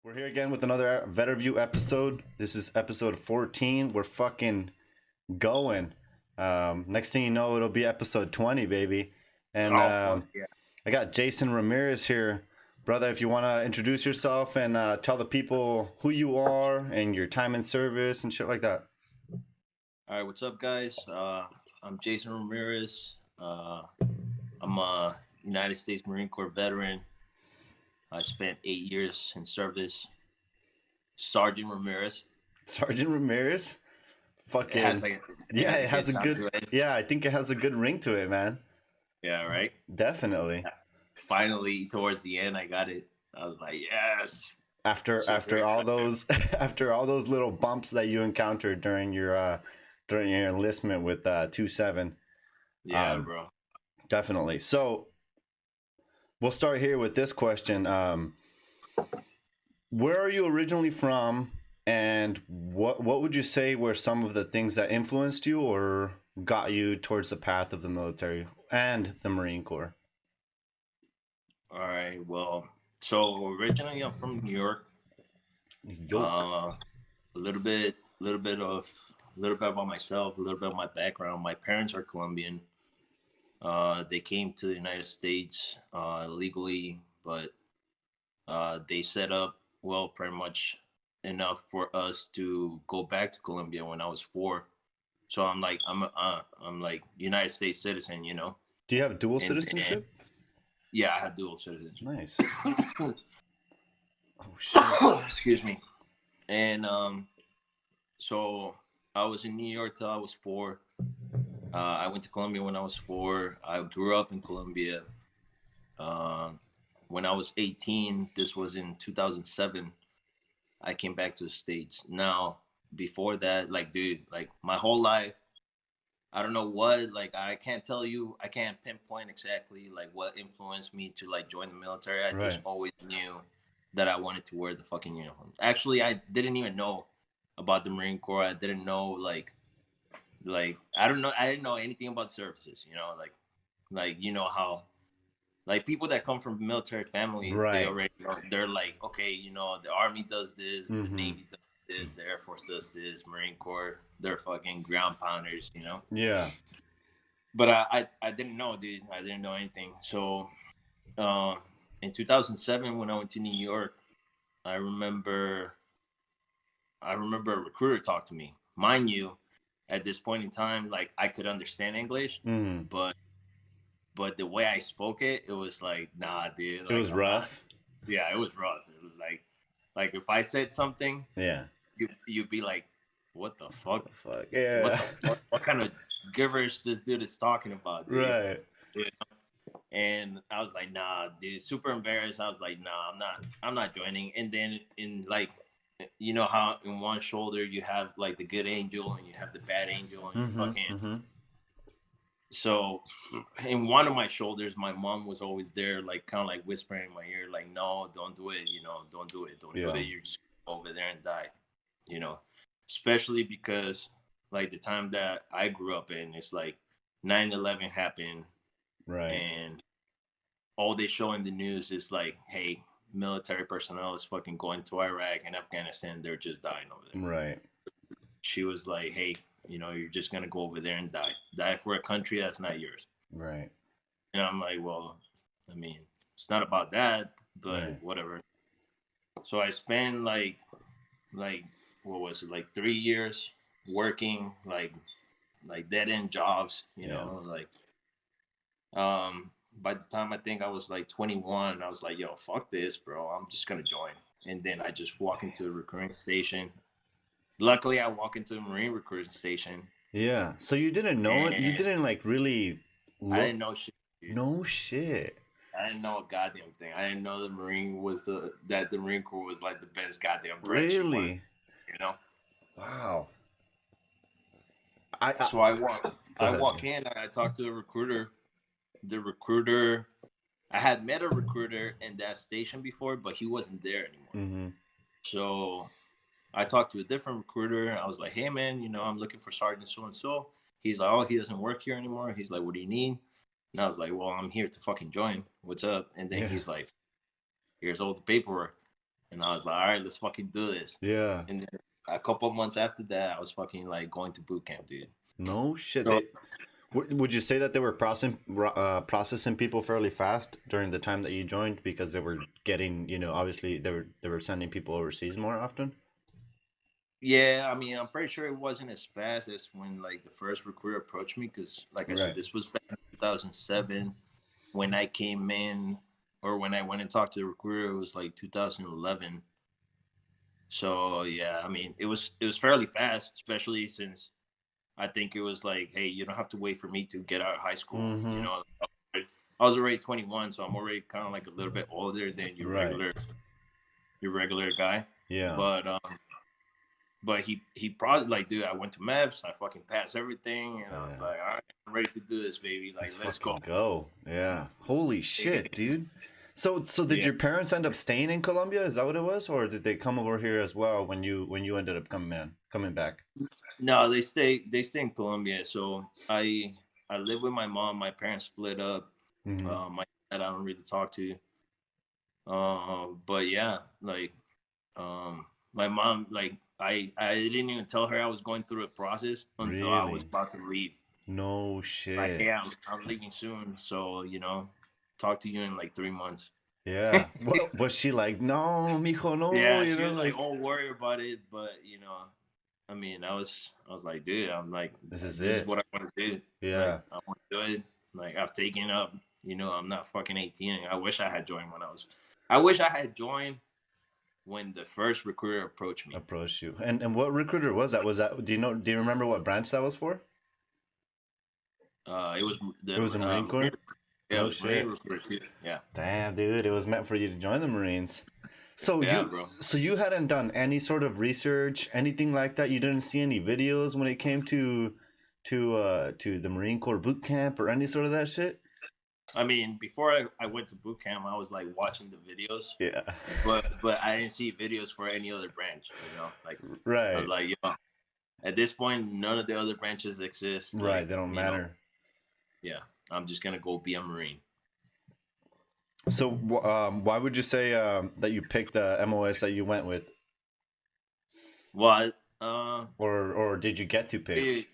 We're here again with another VetterView episode. This is episode 14. We're fucking going. Next thing you know, it'll be episode 20, baby. And Yeah. I got Jason Ramirez here. Brother, if you want to introduce yourself and tell the people who you are and your time in service and shit like that. All right, what's up, guys? I'm Jason Ramirez. I'm a United States Marine Corps veteran. I spent 8 years in service. Sergeant Ramirez. Sergeant Ramirez? Fucking. It has like it has a sound good. to it. Yeah, I think it has a good ring to it, man. Yeah, right. Definitely. Finally, towards the end, I got it. I was like, yes. After Super all excited. those after all those little bumps that you encountered during your enlistment with 2-7. Yeah, bro. Definitely. So we'll start here with this question. Where are you originally from, and what would you say were some of the things that influenced you or got you towards the path of the military and the Marine Corps? All right. Well, so originally I'm from New York. A little bit about myself, a little bit of my background. My parents are Colombian. They came to the United States legally, but they set up pretty much enough for us to go back to Colombia when I was 4. So I'm like United States citizen, you know. Do you have dual And citizenship? Yeah, I have dual citizenship. Nice. Oh shit. Excuse me. And so I was in New York till I was 4. I went to Colombia when I was 4. I grew up in Colombia. When I was 18, this was in 2007, I came back to the States. Now, before that, like, dude, like my whole life, I don't know what, like, I can't tell you, I can't pinpoint exactly like what influenced me to like join the military. I just Right. always knew that I wanted to wear the fucking uniform. Actually, I didn't even know about the Marine Corps. I didn't know like I didn't know anything about services, you know, like you know how like people that come from military families, they Right. already know, they're like, okay, you know, the Army does this, the Mm-hmm. Navy does this, the Air Force does this, Marine Corps, they're fucking ground pounders, you know. Yeah. But I didn't know, dude. I didn't know anything. So uh, in 2007, when I went to New York, I remember a recruiter talked to me. Mind you, at this point in time, like I could understand English, Mm-hmm. but the way I spoke it, it was like, nah, dude. It Like was I'm not. rough. Yeah, it was rough. It was like if I said something, Yeah. you'd be like, what the fuck? Fuck. What Yeah. the fuck? What kind of gibberish this dude is talking about, dude? Right. And I was like, nah, dude, super embarrassed. I was like, nah, I'm not joining. And then in like, you know how in one shoulder you have like the good angel and you have the bad angel and you Mm-hmm. fucking. Mm-hmm. So in one of my shoulders, my mom was always there, like kind of like whispering in my ear, like, no, don't do it, you know, don't do it, don't do Yeah. it. You're just over there and die, you know. Especially because like the time that I grew up in, it's like 9/11 happened, Right. and all they show in the news is like, hey, military personnel is fucking going to Iraq and Afghanistan. They're just dying over there. Right. She was like, hey, you know, you're just gonna go over there and die for a country that's not yours. Right. And I'm like, well, I mean, it's not about that, but Right. whatever. So I spent like what was it, like 3 years working like dead end jobs, you know, like by the time I think I was like 21, I was like, yo, fuck this, bro. I'm just gonna join. And then I just walk into the recruiting station. Luckily, I walk into the Marine recruiting station. Yeah. So you didn't know it? You And didn't like really I look? didn't know shit, dude. No shit. I didn't know a goddamn thing. I didn't know the Marine was the Marine Corps was like the best goddamn branch you wanted, Really? you know. Wow. So I ahead. walk in. I talk to the recruiter. The recruiter, I had met a recruiter in that station before, but he wasn't there anymore. Mm-hmm. So I talked to a different recruiter. I was like, hey man, you know, I'm looking for Sergeant so and so. He's like, oh, he doesn't work here anymore. He's like, what do you need? And I was like, well, I'm here to fucking join. What's up? And then Yeah. he's like, here's all the paperwork. And I was like, all right, let's fucking do this. Yeah. And then a couple of months after that, I was fucking like going to boot camp, dude. No shit. So, Would you say that they were processing people fairly fast during the time that you joined because they were getting, obviously they were sending people overseas more often? yeah, I mean, I'm pretty sure it wasn't as fast as when like the first recruiter approached me, because like I said, Right. this was back in 2007 when I came in, or when I went and talked to the recruiter. It was like 2011. So yeah, I mean, it was fairly fast, especially since I think it was like, hey, you don't have to wait for me to get out of high school. Mm-hmm. I was already 21, so I'm already kind of like a little bit older than your Right. regular guy. Yeah. But he probably like, dude, I went to MEPS, I fucking passed everything, and I was Yeah. like, all right, I'm ready to do this, baby. Like, Let's let's go. fucking go. Yeah. Holy shit, dude. So did Yeah. your parents end up staying in Colombia? Is that what it was, or did they come over here as well when you ended up coming back? No, they stay in Colombia. So I live with my mom. My parents split up. Mm-hmm. My dad I don't really talk to. But yeah, like my mom, like I didn't even tell her I was going through a process until I was Really? about to leave. No Like, shit. yeah, I'm leaving soon, so talk to you in like 3 months. Yeah. What was she like? No, mijo, no. Yeah, she was like, Like "Oh, worry about it," but I mean, I was like, dude, I'm like, this is this is it. what I want to do. Like, Yeah. I want to do it. Like, I've taken up. I'm not fucking 18. I wish I had joined when I was. I wish I had joined when the first recruiter approached me. Approach you. And what recruiter was that? Do you remember what branch that was for? It was It the was the Marine Marine. Corps? Yeah, it No was Marine shit. recruiter too. Yeah, Damn, dude, it was meant for you to join the Marines. So yeah, you bro. so you hadn't done any sort of research, anything like that? You didn't see any videos when it came to the Marine Corps boot camp or any sort of that shit? I mean, before I went to boot camp, I was like watching the videos, Yeah. but I didn't see videos for any other branch. Like, I was Right. like, at this point, none of the other branches exist. Right, Like, they don't matter. yeah, I'm just gonna go be a Marine. So why would you say that you picked the MOS that you went with? Well, Or did you get to pick? it,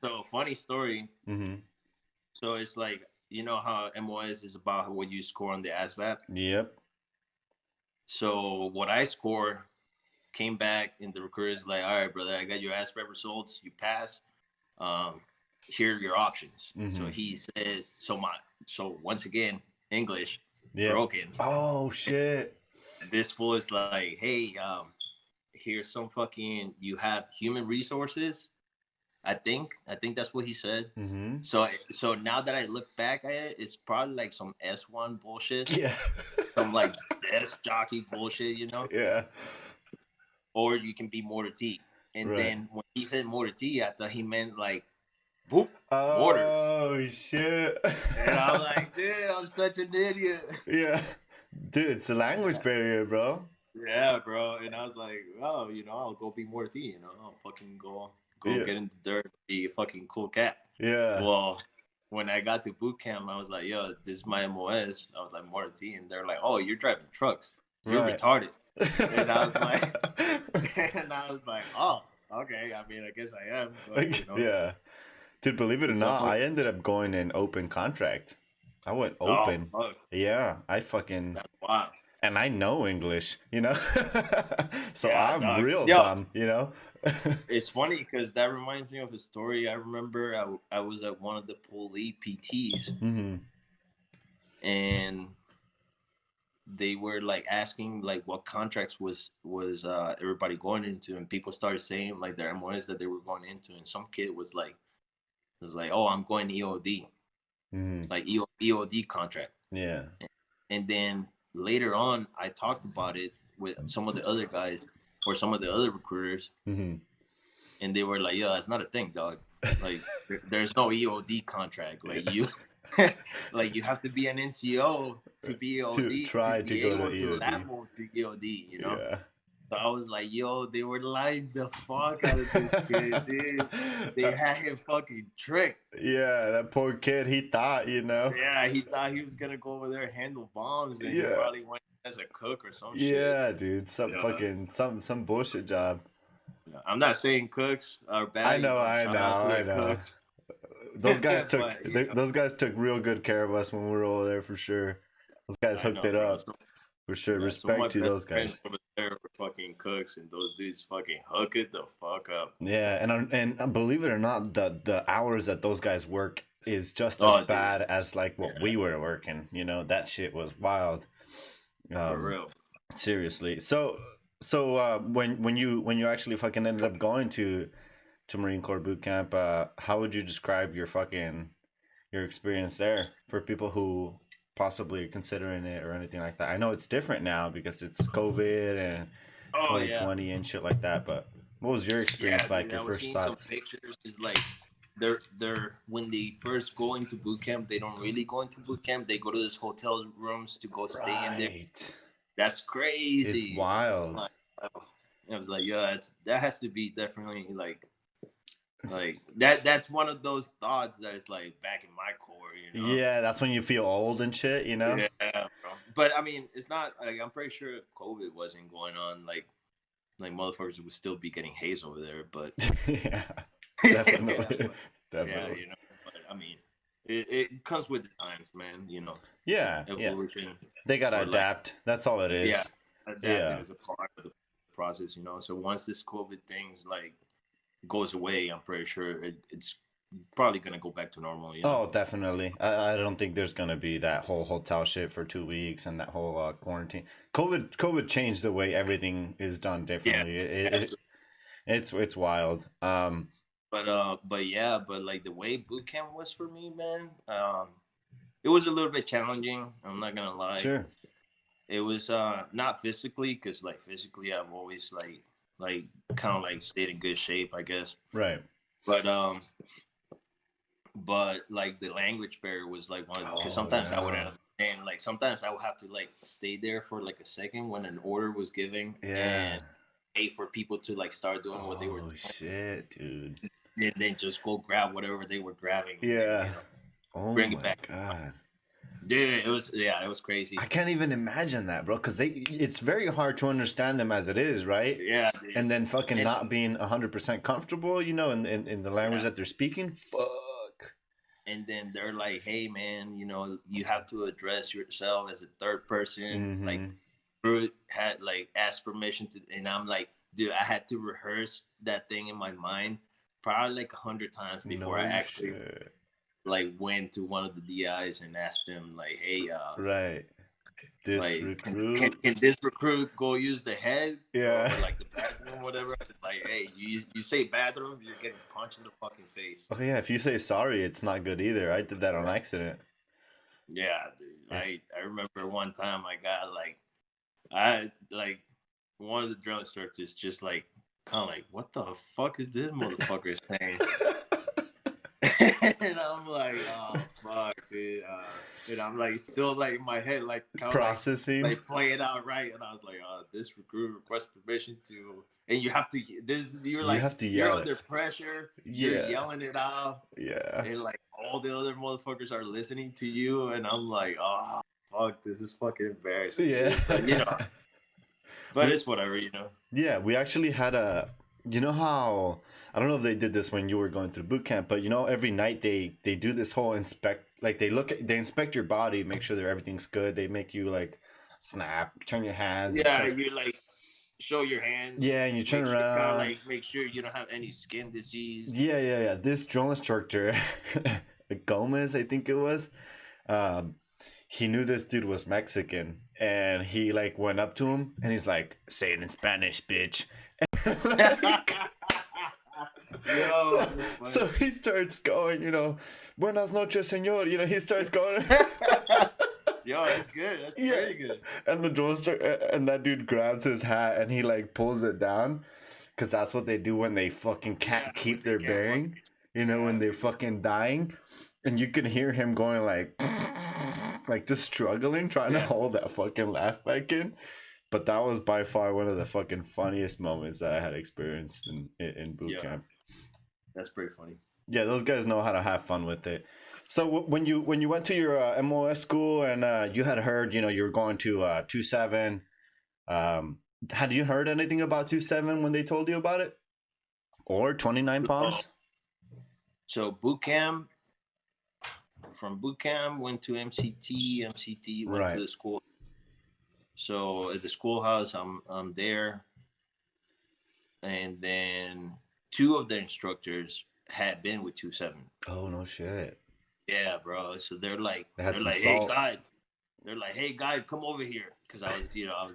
so funny story. Mm-hmm. So it's like, how MOS is about what you score on the ASVAB. Yep. So what I score came back, and the recruiter's like, all right, brother, I got your ASVAB results. You pass. Um, Here are your options. So Mm-hmm. he said, so once again, English Yep. broken. Oh shit. This fool is like, hey, here's some fucking, you have human resources. I think that's what he said. Mm-hmm. So now that I look back at it, it's probably like some S1 bullshit, Yeah. some like desk jockey bullshit, Yeah. or you can be mortar T. And Right. then when he said mortar T, I thought he meant like, whoop, mortars. Oh shit. And I was like, dude, I'm such an idiot. Yeah. Dude, it's a language barrier, bro. Yeah, bro. And I was like, oh, I'll go be more T, I'll fucking go Yeah. get in the dirt, be a fucking cool cat. Yeah. Well, when I got to boot camp, I was like, yo, this is my MOS. I was like, more T. And they're like, oh, you're driving trucks. You're Right. retarded. And I was like, oh, okay. I mean, I guess I am. But, Yeah. Dude, believe it or it's a not, fuck. I ended up going in open contract. I went Oh, open. fuck. Yeah, I fucking That's wild. and I know English, so Yeah, I'm dog. real Yo, dumb. it's funny because that reminds me of a story. I remember I was at one of the police PTs, Mm-hmm. and they were like asking like what contracts was everybody going into, and people started saying like their MOS that they were going into, and some kid was like, oh, I'm going EOD, Mm-hmm. like EOD contract. Yeah. And then later on, I talked about it with some of the other guys or some of the other recruiters, Mm-hmm. and they were like, "Yo, that's not a thing, dog. Like, there's no EOD contract. Like you, like you have to be an NCO to be To EOD to try to be go to able to EOD. level to EOD. Yeah. So I was like, "Yo, they were lying the fuck out of this kid, dude. They had him fucking tricked." Yeah, that poor kid, he thought. Yeah, he thought he was gonna go over there and handle bombs, and he Yeah. probably went as a cook or some shit. Yeah, dude, some fucking some bullshit job. I'm not saying cooks are bad. Shout out to the cooks. Those guys But, those guys took real good care of us when we were over there for sure. Those guys hooked it up for sure. Yeah, Respect to those guys. Over there were fucking cooks, and those dudes fucking hook it the fuck up. Yeah, and believe it or not, the hours that those guys work is just as bad as like what we were working. You know, that shit was wild. For real. Seriously. So when you actually fucking ended up going to Marine Corps boot camp, how would you describe your experience there for people who possibly are considering it or anything like that? I know it's different now because it's COVID and 2020 and shit like that, but what was your experience like? Your first thoughts? Some pictures is like they're when they first go into boot camp, they don't really go into boot camp. They go to this hotel rooms to go stay in there. That's crazy. It's wild. I was like, yeah, that has to be definitely like that's one of those thoughts that is like back in my core, you know? Yeah, that's when you feel old and shit, you know? Yeah, bro. But I mean, it's not like I'm pretty sure if COVID wasn't going on, like motherfuckers would still be getting haze over there. But yeah, definitely, definitely. Yeah, you know. But I mean, it comes with the times, man. You know. Yeah, evolution. Yeah. They gotta adapt. That's all it is. Yeah, adapting is a part of the process, you know. So once this COVID thing's like goes away, I'm pretty sure it's probably gonna go back to normal. You know? Oh, definitely. I don't think there's gonna be that whole hotel shit for 2 weeks and that whole quarantine. COVID changed the way everything is done differently. Yeah, it's wild. But yeah, like the way boot camp was for me, man. It was a little bit challenging. I'm not gonna lie. Sure. It was not physically, because like physically I've always like kind of like stayed in good shape, I guess. Right. But like the language barrier was like one, because sometimes I wouldn't understand. Like sometimes I would have to like stay there for like a second when an order was given, and wait for people to like start doing what they were doing. Oh shit, dude. And then just go grab whatever they were grabbing. Yeah. Bring it back. God. Dude, it was crazy. I can't even imagine that, bro, because it's very hard to understand them as it is, right? Yeah, dude. And then fucking not being 100% comfortable, you know, in the language that they're speaking. Fuck. And then they're like, hey, man, you know, you have to address yourself as a third person. Mm-hmm. Like, had like asked permission to, and I'm like, dude, I had to rehearse that thing in my mind probably like 100 times before I actually like went to one of the DIs and asked him like, hey, right, this like, recruit can this recruit go use the head, or like the bathroom, whatever? It's like, hey, you say bathroom, you're getting punched in the fucking face. Oh yeah, if you say sorry, it's not good either. I did that on accident. Yeah, dude. I remember one time I one of the drill instructors just like kind of like, what the fuck is this motherfucker saying? And I'm like, oh fuck, dude. And I'm like still like in my head like kind of processing, like play it out right. And I was like, this recruit requests permission to, and you have to you're under pressure. You're yelling it out. Yeah. And like all the other motherfuckers are listening to you, and I'm like, oh fuck, this is fucking embarrassing. Yeah. But, you know. But it's whatever, you know. Yeah, we actually had you know how, I don't know if they did this when you were going through boot camp, but you know, every night they do this whole inspect, like they inspect your body, make sure that everything's good. They make you like snap, turn your hands. Yeah, you like show your hands. Yeah, and you turn around. Kind of like make sure you don't have any skin disease. Yeah. This drill instructor, Gomez, I think it was, he knew this dude was Mexican, and he like went up to him and he's like, say it in Spanish, bitch. So he starts going, you know, buenas noches, señor. You know, he starts going. Yo, that's good. That's pretty good. And the drill instructor, and that dude grabs his hat and he like pulls it down, because that's what they do when they fucking can't keep their bearing. You know, when they're fucking dying, and you can hear him going like just struggling, trying to hold that fucking laugh back in. But that was by far one of the fucking funniest moments that I had experienced in boot camp. That's pretty funny. Yeah, those guys know how to have fun with it. So when you went to your MOS school and you had heard, you know, you were going to 27. Had you heard anything about 27 when they told you about it, or 29 Oh, palms? so boot camp. From boot camp went to MCT. MCT went to Right. the school. So at the schoolhouse, I'm there, and then two of the instructors had been with 27. Oh no shit. Yeah, bro. So They had they're some like, hey salt. guide. They're like, hey guide, come over here, because I was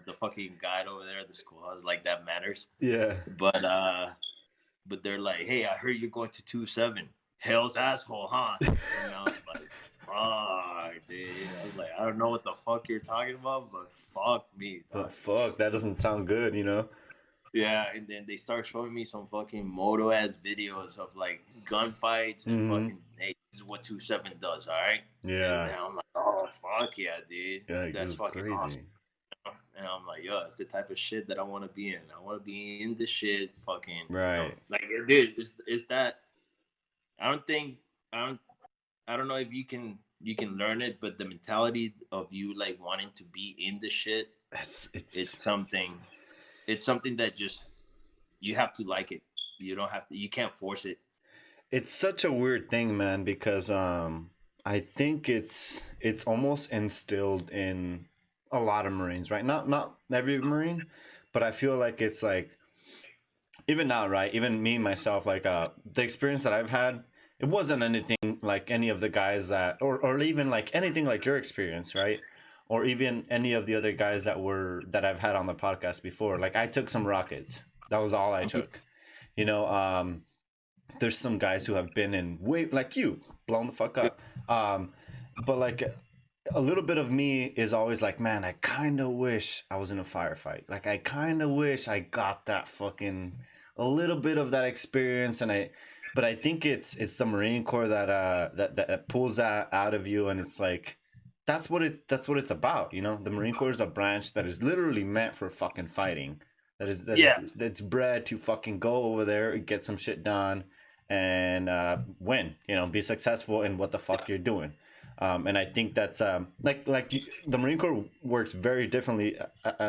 the fucking guide over there at the school. I was like, that matters. Yeah. But they're like, hey, I heard you're going to 27. Hell's asshole, huh? And I was like, fuck, dude. I was like, I don't know what the fuck you're talking about, but fuck me, But dog. fuck, that doesn't sound good, you know. Yeah, and then they start showing me some fucking moto ass videos of like gunfights and Mm-hmm. fucking, hey, this is what 27 does, all right? And Yeah. then I'm like, oh fuck yeah, dude. Yeah, this That's is fucking awesome. crazy. And I'm like, yo, that's the type of shit that I want to be in. I want to be in the shit, fucking, Right. like, dude, it's that. I don't think I don't I don't know if you can learn it, but the mentality of you like wanting to be in the shit, It's it's it's something. It's something that just you have to like it. You don't have to. You can't force it. it's such a weird thing, man, because I think it's almost instilled in a lot of Marines, right? Not every Marine, but I feel like it's like even now, right? Even me myself, like the experience that I've had, it wasn't anything like any of the guys that or even like anything like your experience, right? Or even any of the other guys that I've had on the podcast before. Like I took some rockets. That was all I took. You know, there's some guys who have been in way like you, blown the fuck up. But like a little bit of me is always like, man, I kind of wish I was in a firefight. Like I kind of wish I got that fucking a little bit of that experience, but I think it's the Marine Corps that pulls that out of you, and it's like that's what it's about, you know. The Marine Corps is a branch that is literally meant for fucking fighting. Yeah, That's bred to fucking go over there, get some shit done, and win. You know, be successful in what the fuck you're doing. And I think that's the Marine Corps works very differently.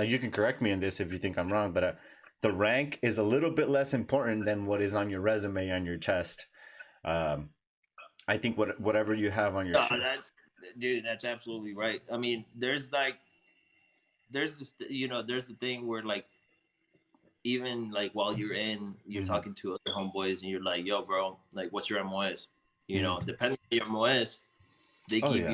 You can correct me in this if you think I'm wrong, but the rank is a little bit less important than what is on your resume on your chest. Um, I think whatever you have on your no, chest. that's dude. That's absolutely right. I mean, there's like there's this there's the thing where like even like while you're Mm-hmm. talking to other homeboys and you're like, yo, bro, like, what's your MOS? Mm-hmm. Depending on your MOS, Oh yeah,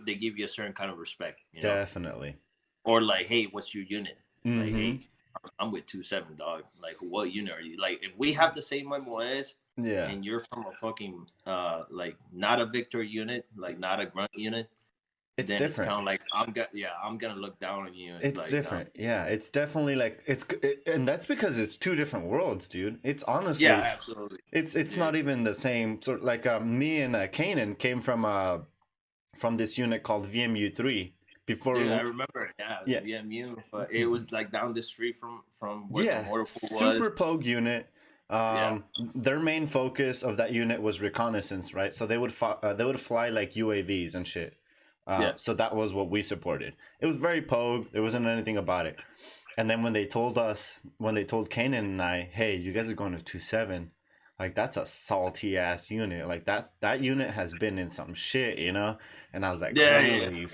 they give you a certain kind of respect, definitely. or like, hey, what's your unit? Like, Mm-hmm. hey, I'm with 2-7, dog. Like, what unit are you? Like, if we have the same MOS Yeah, and you're from a fucking like not a Victor unit, like not a grunt unit, it's then it's different. kind of like I'm gonna look down on you. It's It's like, no, different. Yeah, it's definitely like and that's because it's two different worlds, dude. It's yeah, honestly, absolutely, it's dude. not even the same. Sort like me and Kanan came from this unit called VMU 3 Dude, I before. remember, yeah, Yeah, VMU, but it was like down the street from where the yeah, motor pool super was. pogue unit. Yeah, Their main focus of that unit was reconnaissance, right? So they would fly like UAVs and shit. yeah. So that was what we supported. It was very pogue. There wasn't anything about it. And then when they told Kanan and I, hey, you guys are going to 27, like that's a salty ass unit. Like that unit has been in some shit, you know. And I was like, Yeah,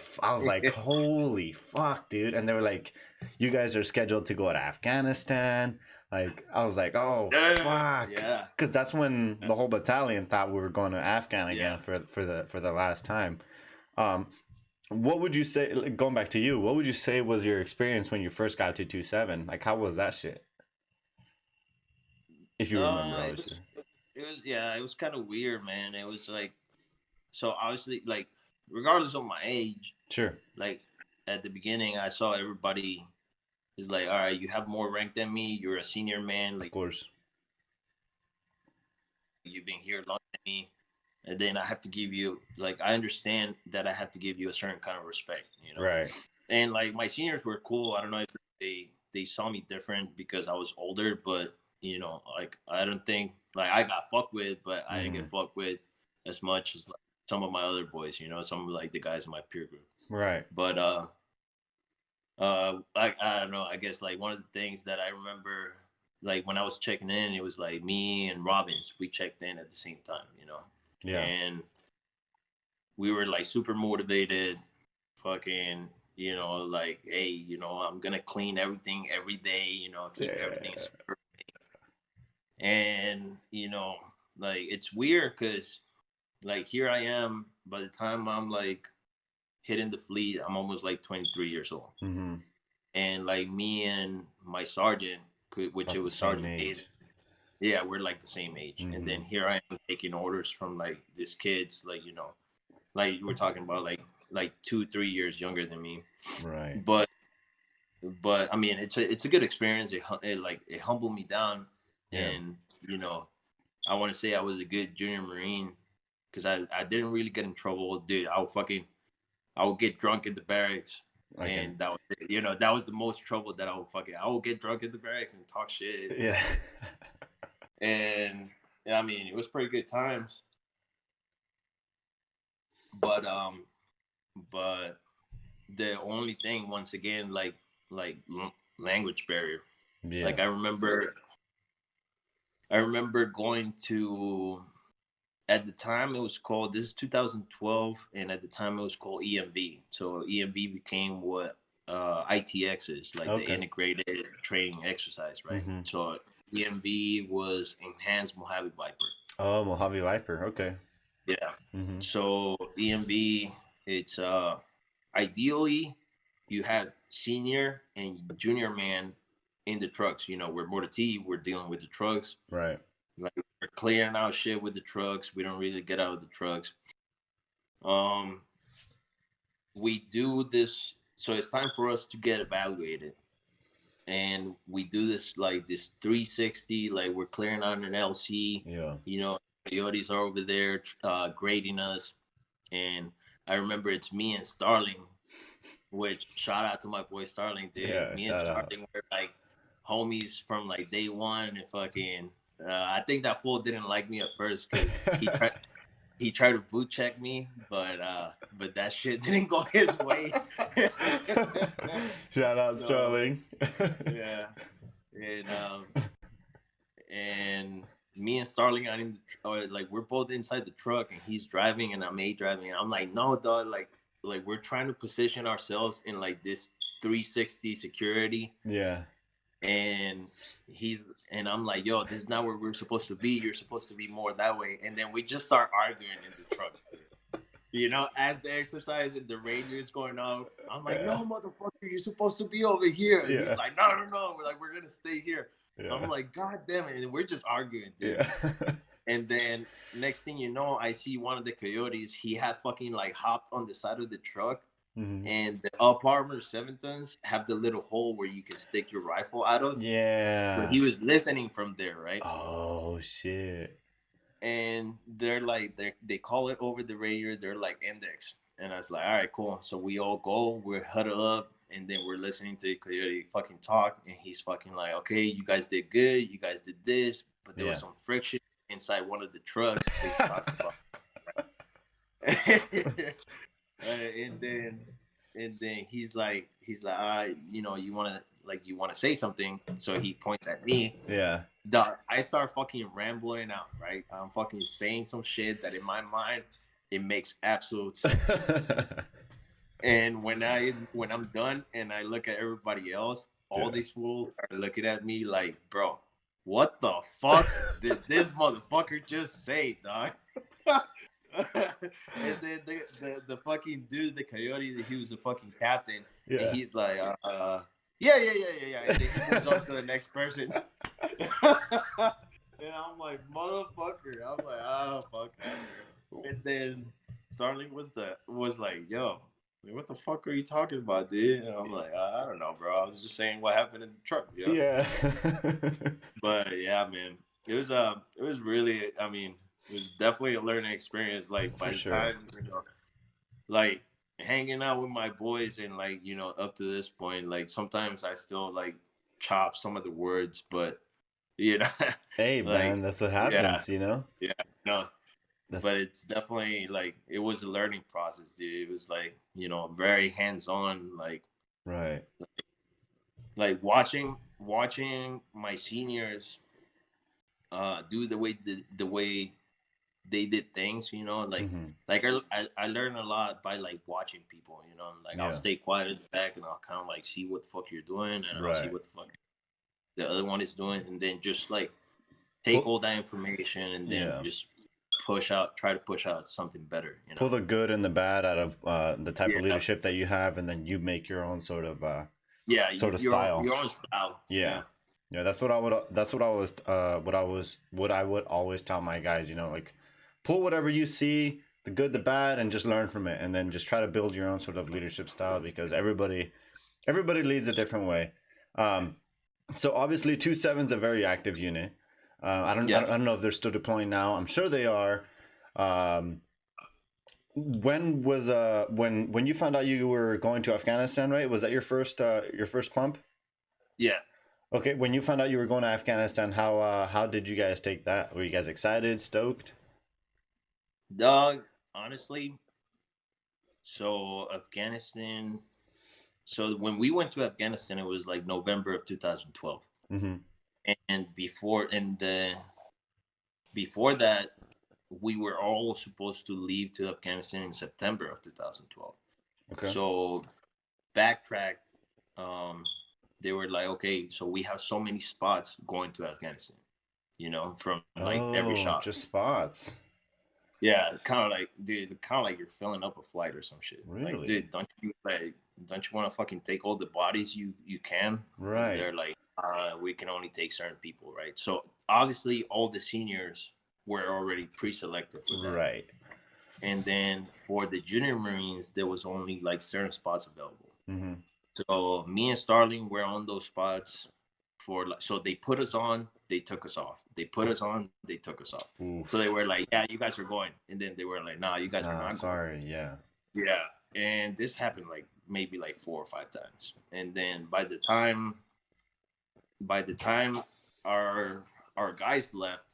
holy fuck, dude. And they were like, you guys are scheduled to go to Afghanistan. Like I was like, oh yeah, fuck, yeah, because that's when the whole battalion thought we were going to Afghan yeah. again for the last time. Um, what would you say, like, going back to you, what would you say was your experience when you first got to 27? Like, how was that shit? If you remember, It was, obviously. yeah, it was kind of weird, man. It was like, so obviously, like, regardless of my age, Sure. like at the beginning, I saw everybody is like, all right, you have more rank than me. You're a senior man. Of Like, course. you've been here longer than me. And then I have to give you, like, I understand that I have to give you a certain kind of respect. Right. And like my seniors were cool. I don't know if they saw me different because I was older, but like I don't think like I got fucked with, but I didn't Mm-hmm. get fucked with as much as like some of my other boys, you know, some of like the guys in my peer group. Right. But I don't know. I guess like one of the things that I remember, like when I was checking in, it was like me and Robbins. We checked in at the same time, you know, Yeah. and we were like super motivated, fucking, you know, like, hey, you know, I'm gonna clean everything every day, you know, keep everything. And you know, like it's weird because like here I am. By the time I'm like hitting the fleet, I'm almost like 23 years old. Mm-hmm. And like me and my sergeant, which it That's the was same Sergeant Aiden, age. yeah, we're like the same age. And Mm-hmm. then here I am taking orders from like these kids, like, you know, like we're talking about like 2-3 years younger than me. Right. But I mean, it's a good experience. It humbled me down, Yeah. and you know, I want to say I was a good junior Marine because I didn't really get in trouble, dude. I would get drunk at the barracks, I can. and that was it. You know, that was the most trouble that I would get drunk at the barracks and talk shit, Yeah. and I mean, it was pretty good times. But but the only thing, once again, like language barrier. Yeah. Like I remember going to, at the time it was called, this is 2012, and at the time it was called EMV. So EMV became what ITX is, like the Okay. integrated training exercise, right? Mm-hmm. So EMV was Enhanced Mojave Viper. Oh, Mojave Viper. Okay. Yeah. Mm-hmm. So EMV, it's ideally you have senior and junior man in the trucks. You know, we're more the T, we're dealing with the trucks. Right. Like we're clearing out shit with the trucks. We don't really get out of the trucks. Um, we do this, so it's time for us to get evaluated, and we do this like this 360. Like we're clearing out an LC. Yeah. You know, coyotes are over there grading us, and I remember it's me and Starling. Which shout out to my boy Starling, dude. Yeah. Me and Shout out. Starling were like homies from like day one, and fucking. I think that fool didn't like me at first because he tried to boot check me, but that shit didn't go his way. Shout out So Sterling. yeah, and and me and Starling are like we're both inside the truck, and he's driving and I'm driving, and I'm like, no, dog, like we're trying to position ourselves in like this 360 security, Yeah. and I'm like, yo, this is not where we're supposed to be. You're supposed to be more that way. And then we just start arguing in the truck, dude. You know, as the exercise and the radio is going on, I'm like, no, motherfucker, you're supposed to be over here. And he's Yeah. like, no. We're gonna stay here. Yeah. I'm like, God damn it. And we're just arguing, dude. Yeah. And then next thing you know, I see one of the coyotes. He had fucking like hopped on the side of the truck. Mm-hmm. And the up armor 7 tons have the little hole where you can stick your rifle out of. So Yeah. he was listening from there, right? Oh shit. And they call it over the radio. They're like index, and I was like, all right, cool. So we all go, we're huddled up, and then we're listening to Coyote fucking talk, and he's fucking like, okay, you guys did good, you guys did this, but there was some friction inside one of the trucks. He's talking about, and then he's like, you know, you want to say something. So he points at me. Yeah. Dog, I start fucking rambling out, right? I'm fucking saying some shit that in my mind it makes absolute sense. And when I'm done and I look at everybody else, all these fools are looking at me like, bro, what the fuck did this motherfucker just say, dog? And then the fucking dude, the coyote, he was the fucking captain, and he's like, yeah. And then he moves on to the next person. And I'm like, motherfucker. I'm like, oh fuck. And then Starling was like, yo, what the fuck are you talking about, dude? And I'm like, I don't know, bro. I was just saying what happened in the truck, yo. Yeah. But yeah, man, it was really, I mean, it was definitely a learning experience. Like by the time, you know, like hanging out with my boys, and like, you know, up to this point, like sometimes I still like chop some of the words, but you know, Hey like, man, that's what happens, you know? yeah, no. but it's definitely like it was a learning process, dude. It was like, you know, very hands-on, right. like watching my seniors do the way they did things, you know, Mm-hmm. I learn a lot by like watching people, you know, like I'll Yeah. stay quiet in the back and I'll kind of like see what the fuck you're doing, and I'll see Right. what the fuck the other one is doing, and then just like take Pull, all that information and then yeah. just try to push out something better, you know. Pull the good and the bad out of the type of Yeah, leadership that you have, and then you make your own yeah, sort of your style. own style. Yeah. Yeah, Yeah, that's what I would. That's what I would always tell my guys. You know, like pull whatever you see, the good, the bad, and just learn from it, and then just try to build your own sort of leadership style because everybody leads a different way. Um, so obviously, 2-7's a very active unit. yeah. I don't know if they're still deploying now. I'm sure they are. Um, when you found out you were going to Afghanistan, right? Was that your first pump? Yeah. Okay, when you found out you were going to Afghanistan, how did you guys take that? Were you guys excited, stoked? Dog, honestly, so Afghanistan. So when we went to Afghanistan, it was like November of 2012, Mm-hmm. and before that, we were all supposed to leave to Afghanistan in September of 2012. Okay. So backtrack, um, they were like, okay, so we have so many spots going to Afghanistan, you know, from like every Oh, shot. just spots. Yeah, kind of like, dude, kind of like you're filling up a flight or some shit. Like, Really? dude, don't you want to fucking take all the bodies you can? And Right. they're like, we can only take certain people, right? So obviously, all the seniors were already pre-selected for that. Right. And then for the junior Marines, there was only like certain spots available. Mm-hmm. So me and Starling were on those spots for like, so they put us on, they took us off. They put us on, they took us off. So they Oof. were like, yeah, you guys are going. And then they were like, nah, you guys are Ah, not going. sorry. Yeah. Yeah. And this happened like maybe like 4 or 5 times. And then by the time our our guys left,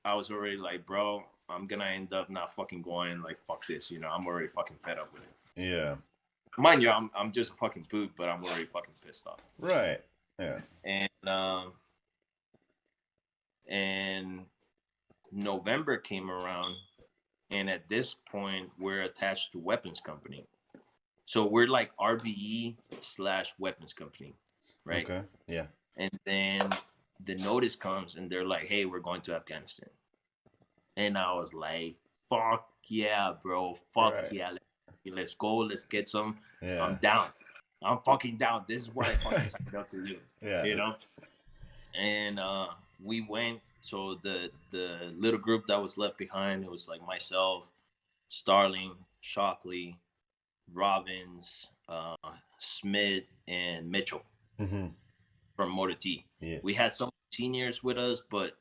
I was already like, bro, I'm gonna end up not fucking going. Like, fuck this, you know. I'm already fucking fed up with it. Yeah. Mind you, I'm just a fucking boot, but I'm already fucking pissed off. Right. Yeah. And November came around, and at this point, we're attached to weapons company. So we're like RBE / weapons company, right? Okay. Yeah. And then the notice comes, and they're like, "Hey, we're going to Afghanistan." And I was like, "Fuck yeah, bro! Fuck Right. yeah! Let's go. Let's get some. I'm Yeah. down. I'm fucking down. This is what I fucking signed up to do, Yeah. you know." And we went. So the little group that was left behind, it was like myself, Starling, Shockley, Robbins, Smith, and Mitchell Mm-hmm. from Motor T. Yeah. We had some seniors with us, but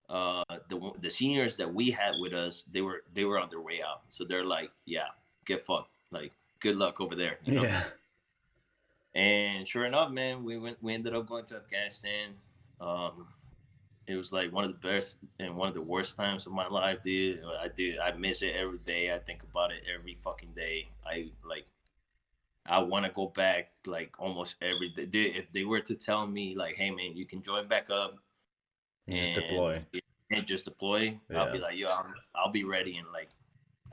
the seniors that we had with us, they were on their way out. So they're like, yeah, get fucked. Like, good luck over there, you know. Yeah. And sure enough, man, we ended up going to Afghanistan. Um, it was like one of the best and one of the worst times of my life, dude. I miss it every day. I think about it every fucking day. I want to go back like almost every day. Dude, if they were to tell me like, hey man, you can join back up Just and deploy. just deploy, I'll be Yeah. like, yo, I'll be ready in like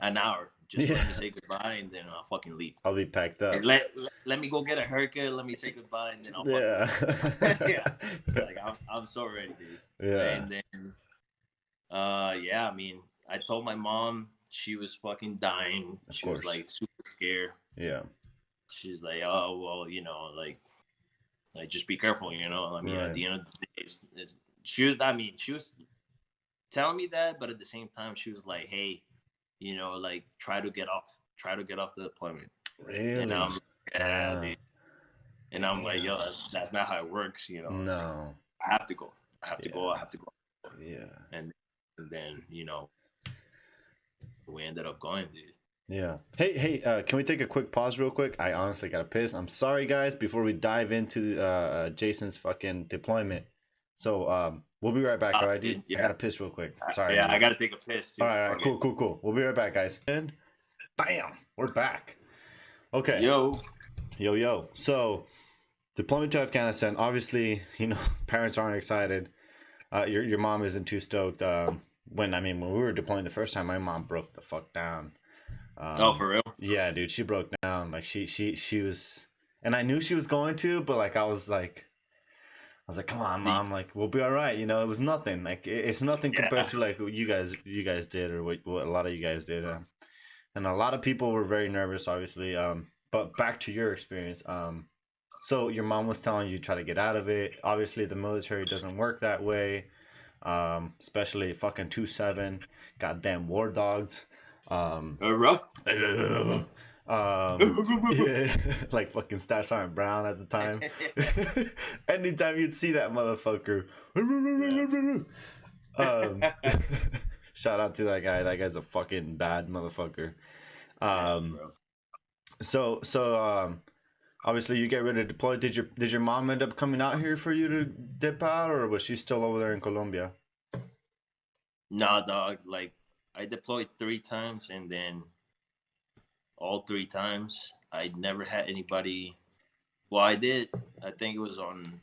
an hour. Just let Yeah. me say goodbye and then I'll fucking leave. I'll be packed And up. let me go get a haircut. Let me say goodbye and then I'll fucking Yeah. leave. Yeah, like I'm so ready, dude. Yeah. And then yeah, I mean, I told my mom, she was fucking dying. Of She was course. like super scared. Yeah. She's like, oh well, you know, like just be careful, you know. I mean, at Right. the end of the day, she was. I mean, she was telling me that, but at the same time, she was like, hey, you know, like try to get off the deployment. And Really? I'm like, yeah, Yeah. dude. And I'm like, yo, Damn. that's not how it works, you know. Like, No. I have to go. I have to go. I Yeah. have to go. Yeah. And then you know, we ended up going, dude. Yeah. Hey, can we take a quick pause real quick? I honestly gotta piss. I'm sorry, guys. Before we dive into Jason's fucking deployment, So we'll be right back. All right, dude. I Yeah, gotta piss real quick. Sorry, yeah. I dude. gotta take a piss All too. right, all right, Okay. cool. We'll be right back, guys. And bam, we're back. Okay, Yo. yo. So deployment to Afghanistan. Obviously, parents aren't excited. Your mom isn't too stoked. When we were deploying the first time, my mom broke the fuck down. Oh, for real? Yeah, dude, she broke down. Like she was, and I knew she was going to, but like I was like, come on, The, mom. Like we'll be all right. It was nothing. Like it's nothing compared yeah. to like what you guys did, or what a lot of you guys did. And a lot of people were very nervous, obviously. But back to your experience. So your mom was telling you try to get out of it. Obviously, the military doesn't work that way. Especially fucking 2-7, goddamn war dogs. Bro. Yeah, like fucking Stash Sergeant Brown at the time. Anytime you'd see that motherfucker. um, Shout out to that guy. That guy's a fucking bad motherfucker. Yeah, Um, bro. so obviously you get ready to deploy. Did your mom end up coming out here for you to dip out, or was she still over there in Colombia? Nah, dog. Like I deployed 3 times, and then all 3 times I never had anybody. Well, I did. I think it was on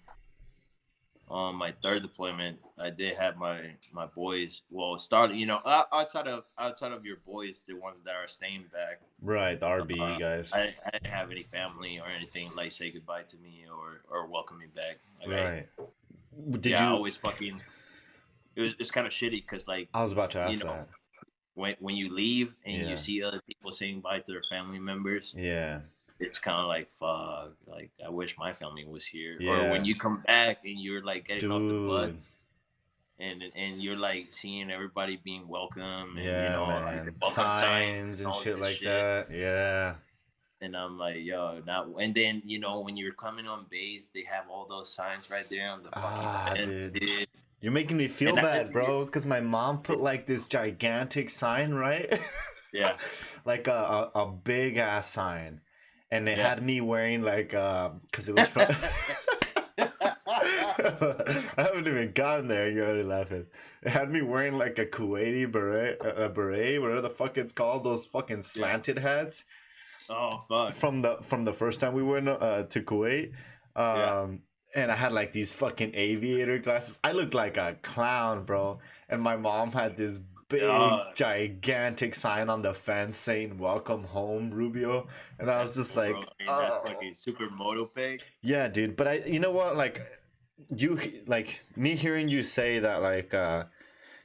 my third deployment. I did have my boys. Well, started. Outside of your boys, the ones that are staying back. Right, the RBE guys. I didn't have any family or anything like say goodbye to me or welcome me back. Like Right. Did I you? always fucking. It's kind of shitty because like I was about to you ask know that. when you leave and you Yeah. see other people saying bye to their family members, Yeah. it's kind of like fuck. Like I wish my family was here. Or when Yeah. you come back and you're like getting off the bus Dude. and you're like seeing everybody being welcome and Yeah, like the man. welcome signs Signs and and all shit this like shit. that. Yeah. And I'm like, yo, not. And then when you're coming on base, they have all those signs right there on the fucking Ah, fence, dude. dude. You're making me feel And bad, bro, because my mom put like this gigantic sign, right? yeah, Like a big ass sign. And it yeah. had me wearing like because it was from I haven't even gotten there. You're already laughing. It had me wearing like a Kuwaiti beret, a beret, whatever the fuck it's called. Those fucking Yeah. slanted hats Oh fuck. from the first time we went to Kuwait. Yeah. And I had like these fucking aviator glasses. I looked like a clown, bro. And my mom had this big, gigantic sign on the fence saying "Welcome home, Rubio." And I was That's just cool, bro. like, I mean, that's oh. fucking super moto pig. Yeah, dude. But you know what? Like me hearing you say that, like,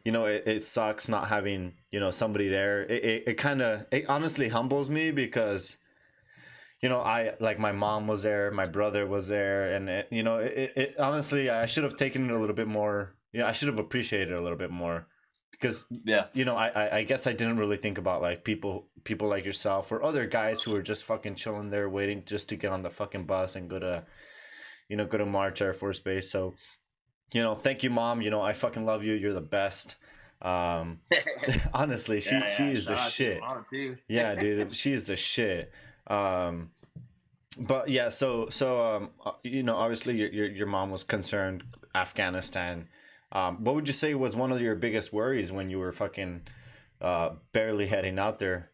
it sucks not having, somebody there. It honestly humbles me because, I like my mom was there, my brother was there, and it honestly, I should have taken it a little bit more. I should have appreciated it a little bit more because, Yeah. I guess I didn't really think about like people like yourself or other guys who were just fucking chilling there waiting just to get on the fucking bus and go to March Air Force Base. So, thank you, mom. I fucking love you. You're the best. Um, Honestly, she Yeah, she yeah. is the Shout out to your shit. mom too. Yeah, dude, she is the shit. Um, but yeah, obviously your mom was concerned Afghanistan. What would you say was one of your biggest worries when you were fucking barely heading out there?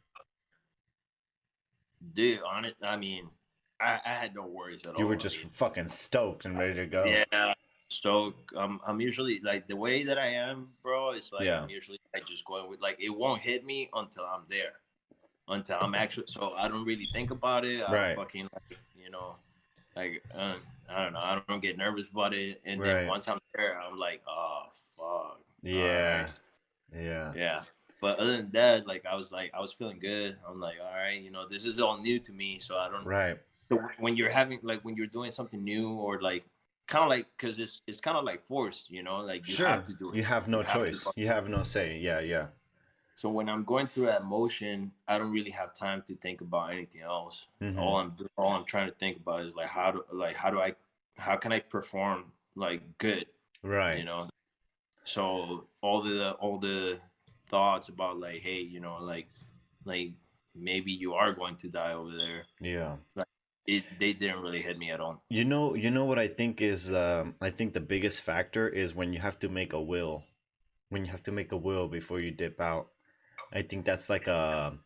Dude, on it. I mean, I had no worries at You were all. I just mean, fucking stoked and ready to go. yeah. So I'm usually like the way that I am, bro. It's like Yeah. I'm usually like just going with like it won't hit me until I'm there, until I'm actually. So I don't really think about it. I don't Right. fucking like I don't know. I don't get nervous about it. And then Right. once I'm there, I'm like, oh fuck. All Yeah. right. Yeah. Yeah. But other than that, like I was feeling good. I'm like, all right, this is all new to me, so I don't. Right. So when you're doing something new or like kind of like because it's kind of like forced, like you have Sure. to do it. You have no You have to choice. You have no say. Yeah. Yeah. So when I'm going through that motion, I don't really have time to think about anything else. Mm-hmm. All I'm trying to think about is like how can I perform like good, Right. you know? So all the thoughts about like, hey, like maybe you are going to die over there. Yeah. Like they didn't really hit me at all. You know what I think is I think the biggest factor is when you have to make a will. When you have to make a will before you dip out. I think that's like a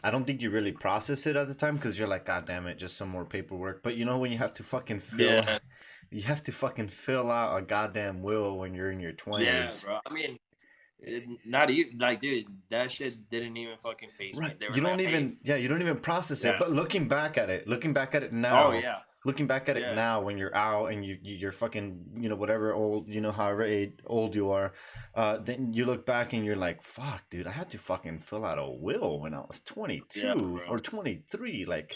I don't think you really process it at the time because you're like, God damn it, just some more paperwork. But you know when you have to fucking fill Yeah, you have to fucking fill out a goddamn will when you're in your yeah, twenties. bro. I mean, not even like, dude, that shit didn't even fucking face me. Right. They were You like, don't hey, even you don't even process it. yeah, But looking back at it oh now, yeah, looking back at it yeah, now when you're out and you're fucking, whatever old, however old you are, then you look back and you're like, fuck, dude, I had to fucking fill out a will when I was yeah, 22 bro. or 23. Like,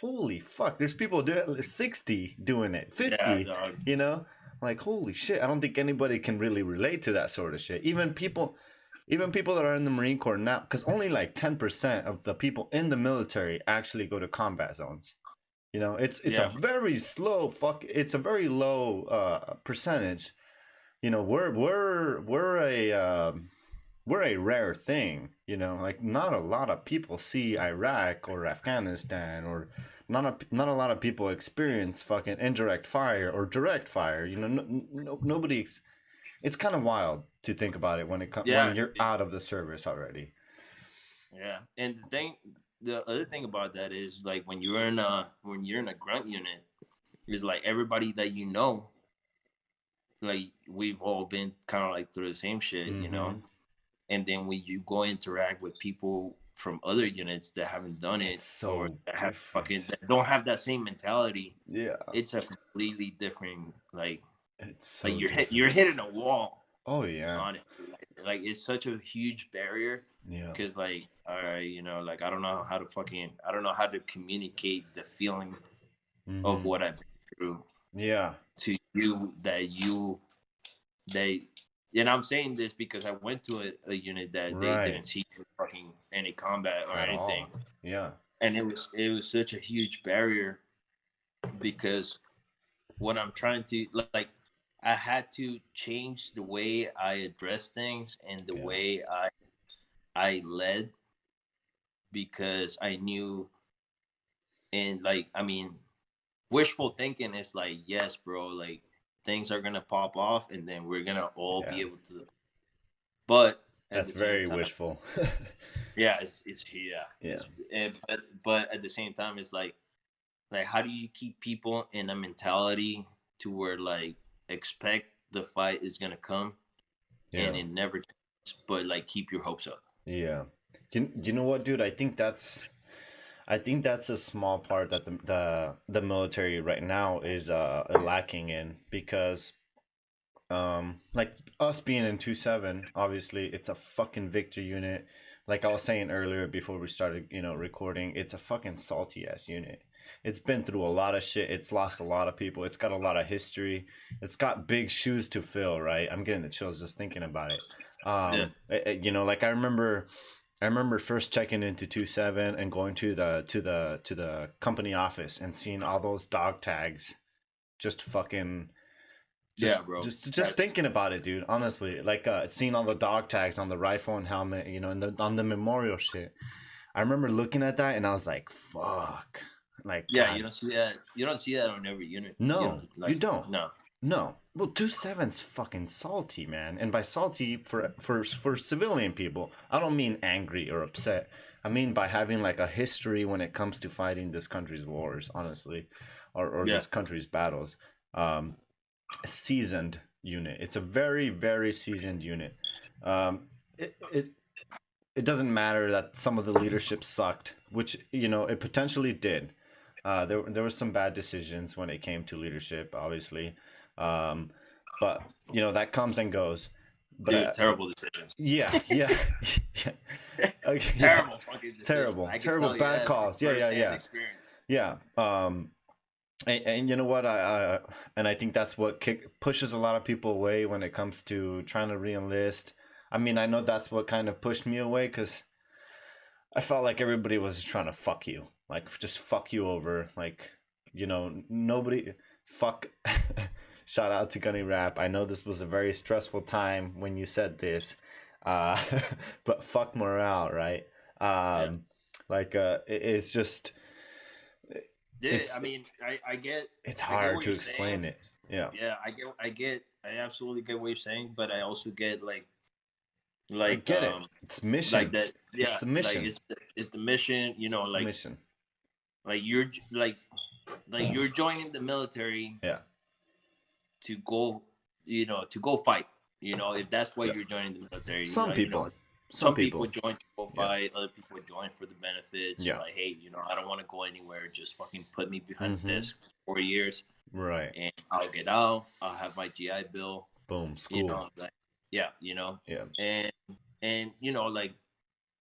holy fuck, there's people doing 60 doing it, Yeah, 50, dog. you know? Like, holy shit, I don't think anybody can really relate to that sort of shit. Even people that are in the Marine Corps now, because only like 10% of the people in the military actually go to combat zones. It's a Yeah, very slow it's a very low percentage. We're a rare thing. Like not a lot of people see Iraq or Afghanistan, or not a lot of people experience fucking indirect fire or direct fire. Nobody. It's kind of wild to think about it yeah, when you're out of the service already. yeah. And the other thing about that is like when you're in a grunt unit, is like everybody that you know, like we've all been kind of like through the same shit, you know. Mm-hmm. And then when you go interact with people from other units that haven't done it It's or so that have fucking different. that don't have that same mentality, Yeah, it's a completely different it's like so different. you're hitting a wall, Oh yeah, honestly. Like it's such a huge barrier yeah. because like all right, you know, like I don't know how to communicate the feeling of Mm-hmm. what I've been through Yeah, to you that they and I'm saying this because I went to a unit that they right. didn't see fucking any combat or At anything, all. Yeah, and it was such a huge barrier because what I'm trying to like I had to change the way I address things and the yeah, way I led because I knew and like I mean wishful thinking is like yes bro like things are gonna pop off and then we're gonna all yeah. be able to but at That's the same very time wishful. yeah it's yeah Yeah, it's but at the same time it's like how do you keep people in a mentality to where like expect the fight is gonna come and yeah, it never comes, but like keep your hopes up. yeah. You know what, dude? I think that's a small part that the military right now is lacking in, because like us being in 2-7, obviously it's a fucking victor unit. Like I was saying earlier before we started recording, it's a fucking salty ass unit. It's been through a lot of shit. It's lost a lot of people. It's got a lot of history. It's got big shoes to fill, right? I'm getting the chills just thinking about it. Yeah, Like I remember first checking into 2-7 and going to the company office and seeing all those dog tags, just fucking yeah, bro. just That's thinking about it, dude. Honestly, like seeing all the dog tags on the rifle and helmet, and on the memorial shit. I remember looking at that and I was like, "Fuck!" Like, yeah. God, You don't see that on every unit. You know, no, you like don't. no. No. Well, 2-7's fucking salty, man. And by salty, for civilian people, I don't mean angry or upset. I mean by having like a history when it comes to fighting this country's wars, honestly, or Yeah, this country's battles. Um, Seasoned unit. It's a very very seasoned unit. Um, it it it doesn't matter that some of the leadership sucked, which it potentially did. There were some bad decisions when it came to leadership, obviously, um, but that comes and goes. But dude, terrible decisions. yeah, yeah, yeah, okay, yeah, Terrible fucking decisions. terrible, I can terrible, tell you bad that from calls. Yeah, yeah, firsthand yeah, experience. yeah. And you know what? And I think that's what pushes a lot of people away when it comes to trying to reenlist. I mean, I know that's what kind of pushed me away, because I felt like everybody was trying to fuck you, like just fuck you over, like nobody fuck. Shout out to Gunny Rap. I know this was a very stressful time when you said this, uh, but fuck morale, right? Yeah, Like it's just Yeah, It's I mean, it's I get hard what to you're saying. explain it. Yeah, Yeah, I absolutely get what you're saying, but I also get I like get it. It's mission. that. It's Yeah, the like mission. it's the mission. It's the mission. Like you're you're joining the military Yeah. to go, to go fight. If that's why Yeah. you're joining the military, Some people. Some some people people. join to go Yeah. fight, other people join for the benefits. Yeah. Like, hey, I don't want to go anywhere. Just fucking put me behind the Mm-hmm. desk for 4 years, Right. and I'll get out. I'll have my GI Bill. Boom. School. Like, yeah, Yeah. and like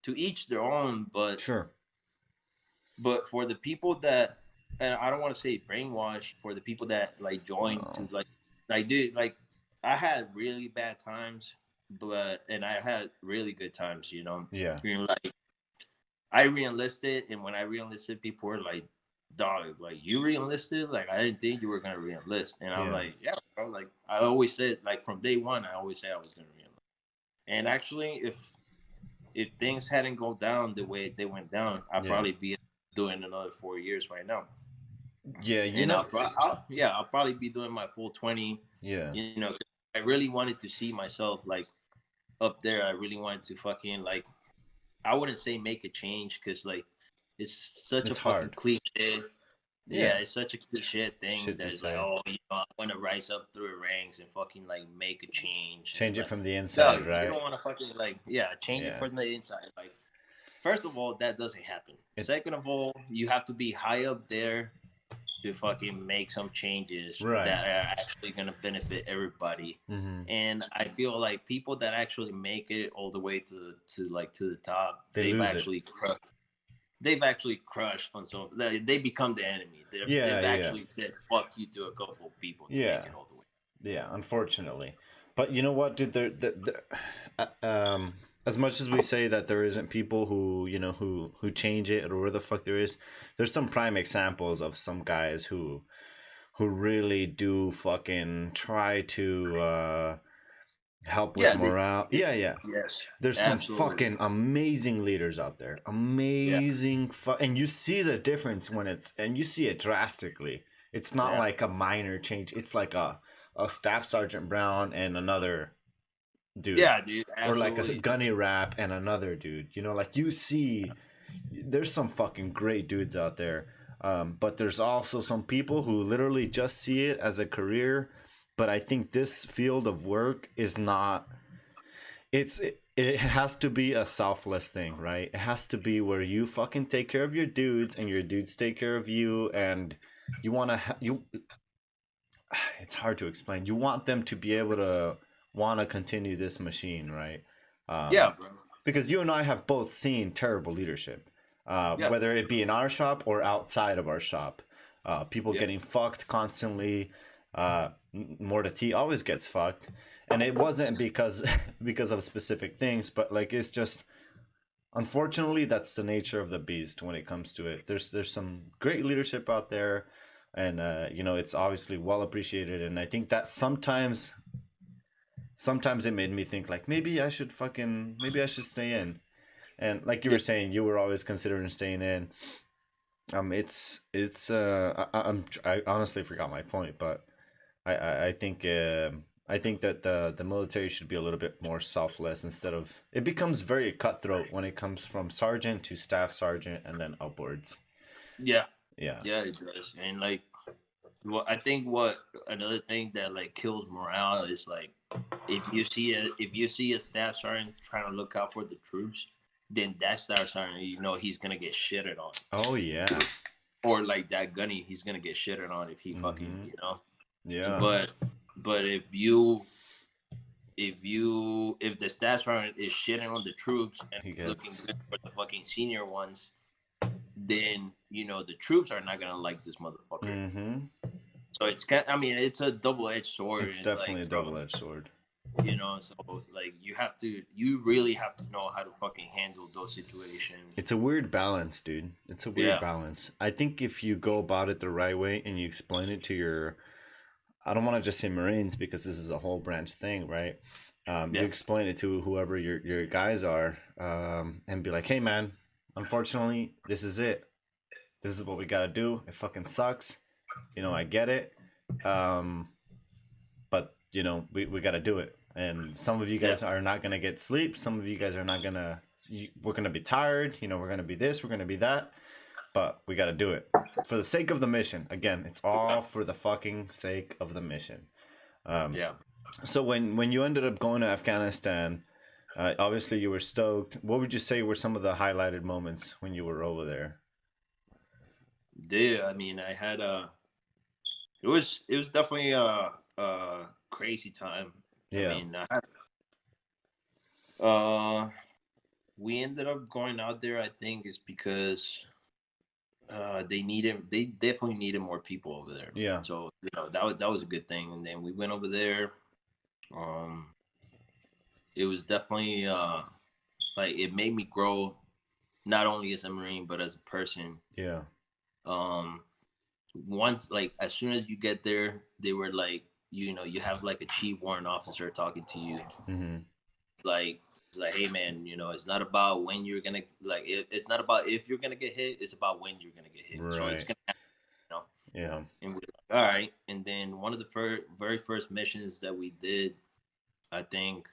to each their own, Sure. but for the people that, and I don't want to say brainwash, for the people that like join No. to dude, like I had really bad times, and I had really good times, Yeah. like I re-enlisted, and when I re-enlisted, people were like, dog, like you re-enlisted? Like I didn't think you were gonna re-enlist. And I'm like, yeah, bro, like I always said, like from day one, I always said I was gonna re-enlist. And actually, if things hadn't gone down the way they went down, I'd probably be doing another 4 years right now. Yeah, and I'll probably be doing my full 20. Yeah. I really wanted to see myself like up there. I really wanted to fucking like, I wouldn't say make a change, because like it's such It's a fucking hard. cliche. Yeah. It's such a cliche thing that is like, oh, I want to rise up through the ranks and fucking like make a change. Change it like, from the inside, no, right? You don't want to fucking like, change it from the inside. Like, first of all, that doesn't happen. Second of all, you have to be high up there to fucking make some changes that are actually going to benefit everybody. Mm-hmm. And I feel like people that actually make it all the way to the top, they've actually crushed on some. They become the enemy. They've actually said fuck you to a couple of people to make it all the way. Yeah, unfortunately. But you know what, dude? As much as we say that there isn't people who who change it or where the fuck there is, there's some prime examples of some guys who really do fucking try to help with morale. Yes. There's some fucking amazing leaders out there. Amazing and you see the difference and you see it drastically. It's not like a minor change. It's like a Staff Sergeant Brown and another dude. Yeah, dude. Absolutely. Or like a Gunny Rap and another dude. Like you see, there's some fucking great dudes out there. But there's also some people who literally just see it as a career. But I think this field of work is not. It has to be a selfless thing, right? It has to be where you fucking take care of your dudes and your dudes take care of you, and you want to it's hard to explain. You want them to be able to want to continue this machine, right? Bro. Because you and I have both seen terrible leadership, whether it be in our shop or outside of our shop. People getting fucked constantly. Morta T always gets fucked, and it wasn't because of specific things, but like it's just, unfortunately, that's the nature of the beast when it comes to it. There's some great leadership out there, and it's obviously well appreciated, and I think that sometimes it made me think like maybe I should stay in, and like you were saying, you were always considering staying in. I honestly forgot my point, but I think that the military should be a little bit more selfless instead of, it becomes very cutthroat when it comes from sergeant to staff sergeant and then upwards. Yeah, it does. And like, I think another thing that like kills morale is like, if you see a staff sergeant trying to look out for the troops, then that staff sergeant, he's gonna get shitted on. Oh yeah. Or like that gunny, he's gonna get shitted on if he fucking Yeah. But if the staff sergeant is shitting on the troops and looking good for the fucking senior ones, then the troops are not gonna like this motherfucker. Mm-hmm. So it's a double-edged sword. It's definitely a double-edged sword. So like you really have to know how to fucking handle those situations. It's a weird balance, dude. It's a weird balance. I think if you go about it the right way and you explain it to your, I don't want to just say Marines because this is a whole branch thing, right? You explain it to whoever your guys are, and be like, hey man, unfortunately, this is it. This is what we gotta do. It fucking sucks. You know, I get it. But you know, we gotta do it. And some of you Yeah. guys are not gonna get sleep. Some of you guys are not gonna. We're gonna be tired. You know, we're gonna be this. We're gonna be that. But we gotta do it for the sake of the mission. Again, it's all for the fucking sake of the mission. Yeah. So when you ended up going to Afghanistan, obviously you were stoked. What would you say were some of the highlighted moments when you were over there? Dude, I mean, I had it was definitely a crazy time. I Yeah, mean, uh, we ended up going out there. I think is because they definitely needed more people over there. yeah, So you know that was a good thing. And then we went over there. Um, it was definitely like it made me grow not only as a Marine but as a person. yeah, Um, once like as soon as you get there, they were like, you know, you have like a chief warrant officer talking to you. mm-hmm. It's like hey man, you know, it's not about when you're gonna like it's not about if you're gonna get hit, it's about when you're gonna get hit. So it's Right, gonna happen, you know. yeah, And we're like, all right. And then one of the very first missions that we did, I think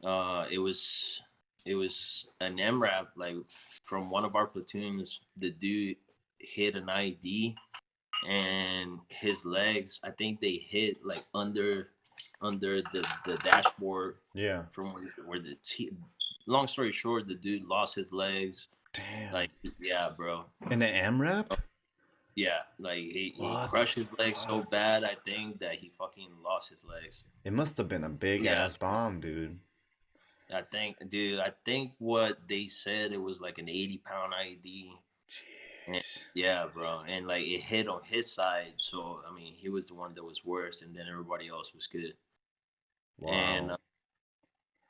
it was an MRAP, like from one of our platoons. The dude hit an IED and his legs, I think they hit like under the dashboard yeah. from where long story short, the dude lost his legs. Damn. Like, yeah, bro. In the AMRAP? Yeah, like he What the crushed his legs so fuck? bad, I think, that he fucking lost his legs. It must have been a big Yeah, ass bomb, dude. I think, dude. I think what they said, it was like an 80-pound IED. And Jeez. yeah, bro, and like it hit on his side, so I mean, he was the one that was worse, and then everybody else was good. And Wow.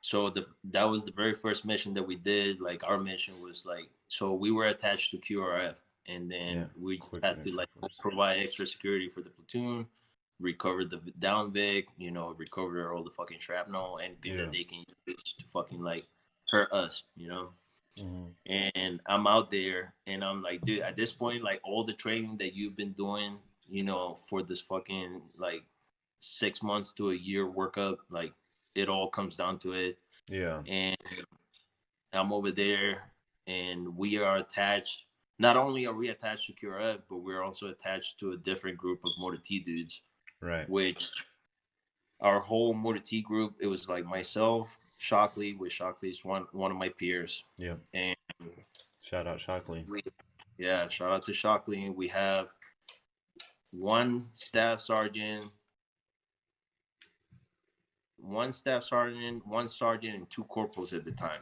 so that was the very first mission that we did. Like our mission was like, so we were attached to QRF, and Yeah. then we just Quick had to info like first. provide extra security for the platoon, recover the down Vic, you know, recover all the fucking shrapnel, anything Yeah. that they can use to fucking like hurt us, you know. Mm-hmm. And I'm out there, and I'm like, dude, at this point, like all the training that you've been doing, you know, for this fucking like 6 months to a year workup, like it all comes down to it. Yeah. And I'm over there, and we are attached. Not only are we attached to QRF, but we're also attached to a different group of Motor T dudes, Right. which our whole Motor T group, it was like myself, Shockley, which Shockley is one of my peers. Yeah. And Shout out Shockley. we, yeah, shout out to Shockley. We have one staff sergeant, one sergeant, and two corporals at the time.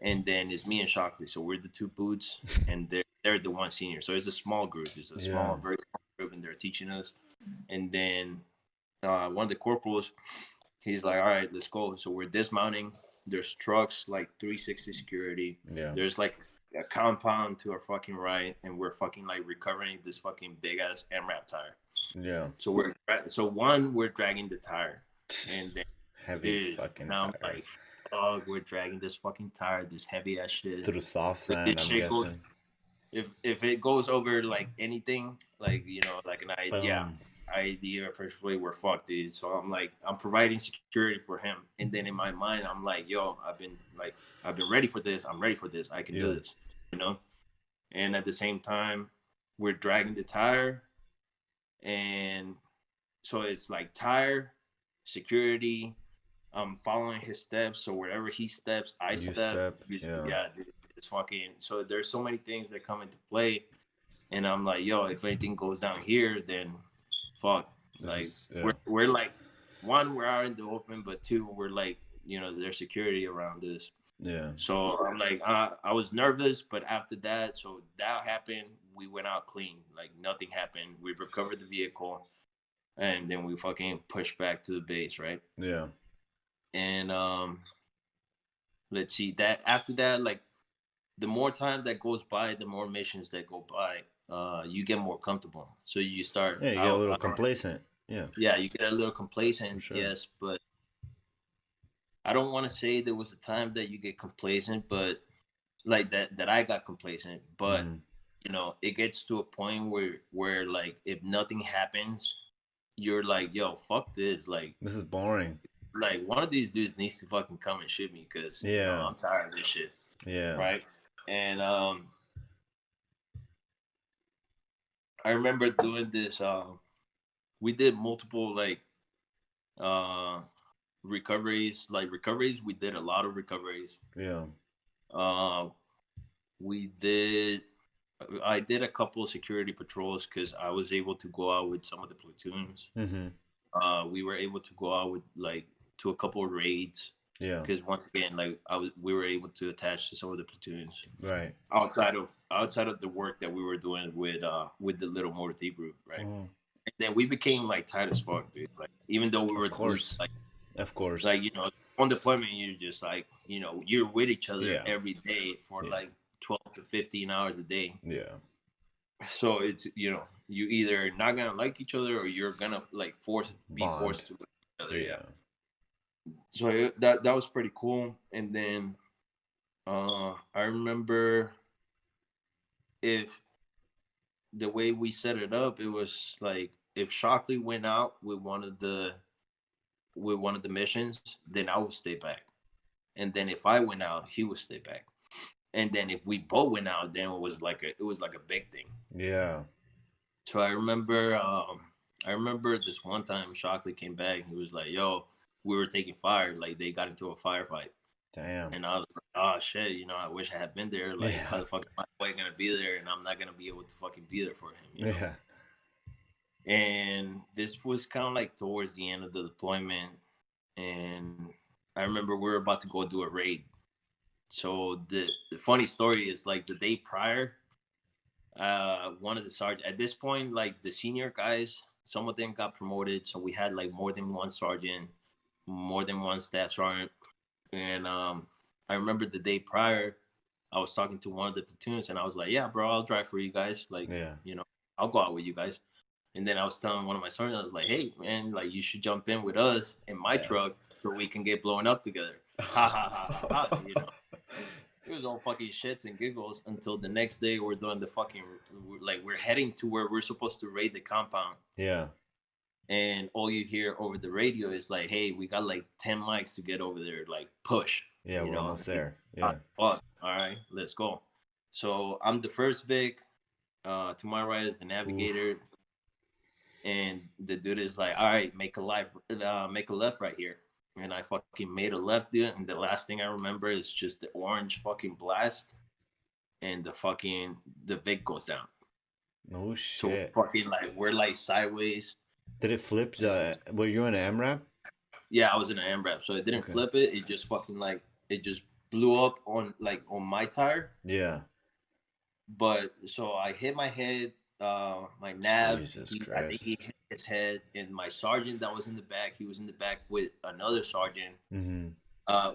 And then it's me and Shockley. So we're the two boots, and they're the one senior. So it's a small group. It's a Yeah. small, very small group, and they're teaching us. And then one of the corporals, he's like, "All right, let's go." So we're dismounting. There's trucks, like 360 security. Yeah. There's like a compound to our fucking right, and we're fucking like recovering this fucking big ass MRAP tire. Yeah. So we're dragging the tire, and then Heavy dude, fucking now I'm tire. like, fuck, we're dragging this fucking tire, this heavy ass shit. Through soft If this sand, I'm shit goes, guessing. if it goes over like anything, like you know, like Boom. idea or personally, we're fucked, dude. So I'm like, I'm providing security for him, and then in my mind, I'm like, yo, I've been ready for this. I'm ready for this. I can Yeah. do this, you know. And at the same time, we're dragging the tire, and so it's like tire, security. I'm following his steps, so wherever he steps, I You step. step. Yeah. Yeah, dude, it's fucking. So there's so many things that come into play, and I'm like, yo, if anything goes down here, then fuck. This Like is yeah. we're like, one, we're out in the open, but two, we're like, you know, there's security around us. Yeah. So I'm like, I was nervous, but after that, so that happened, we went out clean. Like nothing happened. We recovered the vehicle, and then we fucking pushed back to the base, right? Yeah. And let's see, that after that, like the more time that goes by, the more missions that go by, you get more comfortable. So you start Yeah, you get a out, little complacent. Yeah. yeah, you get a little For complacent, sure. yes, but I don't want to say there was a time that you get complacent, but like that I got complacent, but Mm-hmm. you know, it gets to a point where like if nothing happens, you're like, yo, fuck this. This is boring. Like one of these dudes needs to fucking come and shoot me because you know Yeah. I'm tired of this shit, Yeah. right? And I remember doing this. We did multiple like uh recoveries. Like recoveries, we did a lot of recoveries. Yeah. Uh, we did. I did a couple of security patrols because I was able to go out with some of the platoons. Mm-hmm. We were able to go out with like to a couple of raids. Yeah. Because once again, like we were able to attach to some of the platoons. Right. Outside of the work that we were doing with the little Motor Thief group, right? Mm. And then we became like tight as fuck, dude. Like even though we Of were doing course. like Of course. you know on deployment, you're just like you know you're with each other Yeah. every day for like 12 to 15 hours a day. Yeah. So it's you know you either not gonna like each other or you're gonna like be forced to with each other. Yeah. So that was pretty cool. And then I remember if the way we set it up, it was like if Shockley went out with one of the missions, then I would stay back. And then if I went out, he would stay back. And then if we both went out, then it was like a big thing. Yeah. So I remember this one time Shockley came back and he was like, yo, we were taking fire, like they got into a firefight. Damn. And I was like, oh shit, you know, I wish I had been there. Like, how the fuck am I gonna be there and I'm not gonna be able to fucking be there for him, you know? Yeah. And this was kind of like towards the end of the deployment. And I remember we were about to go do a raid. So the funny story is like the day prior, one of the sergeants at this point, like the senior guys, some of them got promoted. So we had like more than one sergeant, more than one staff sergeant. And I remember the day prior, I was talking to one of the platoons and I was like, yeah, bro, I'll drive for you guys. Like, you know, I'll go out with you guys. And then I was telling one of my sergeants, I was like, hey, man, like you should jump in with us in my truck so we can get blown up together. Ha ha ha ha ha. You know, it was all fucking shits and giggles until the next day we're doing the fucking, like we're heading to where we're supposed to raid the compound. Yeah. And all you hear over the radio is like, hey, we got like 10 mics to get over there, like push. Yeah, you we're know? almost there. Yeah. Fuck. All right, let's go. So I'm the first Vic. To my right is the navigator. Oof. And the dude is like, all right, make a left right here. And I fucking made a left, dude. And the last thing I remember is just the orange fucking blast. And the Vic goes down. Oh shit. So fucking like, we're like sideways. Did it flip were you in an MRAP? Yeah, I was in an MRAP. So it didn't flip it. It just fucking like, it just blew up on my tire. Yeah. But so I hit my head, my nav. I think he hit his head, and my sergeant that was in the back. He was in the back with another sergeant,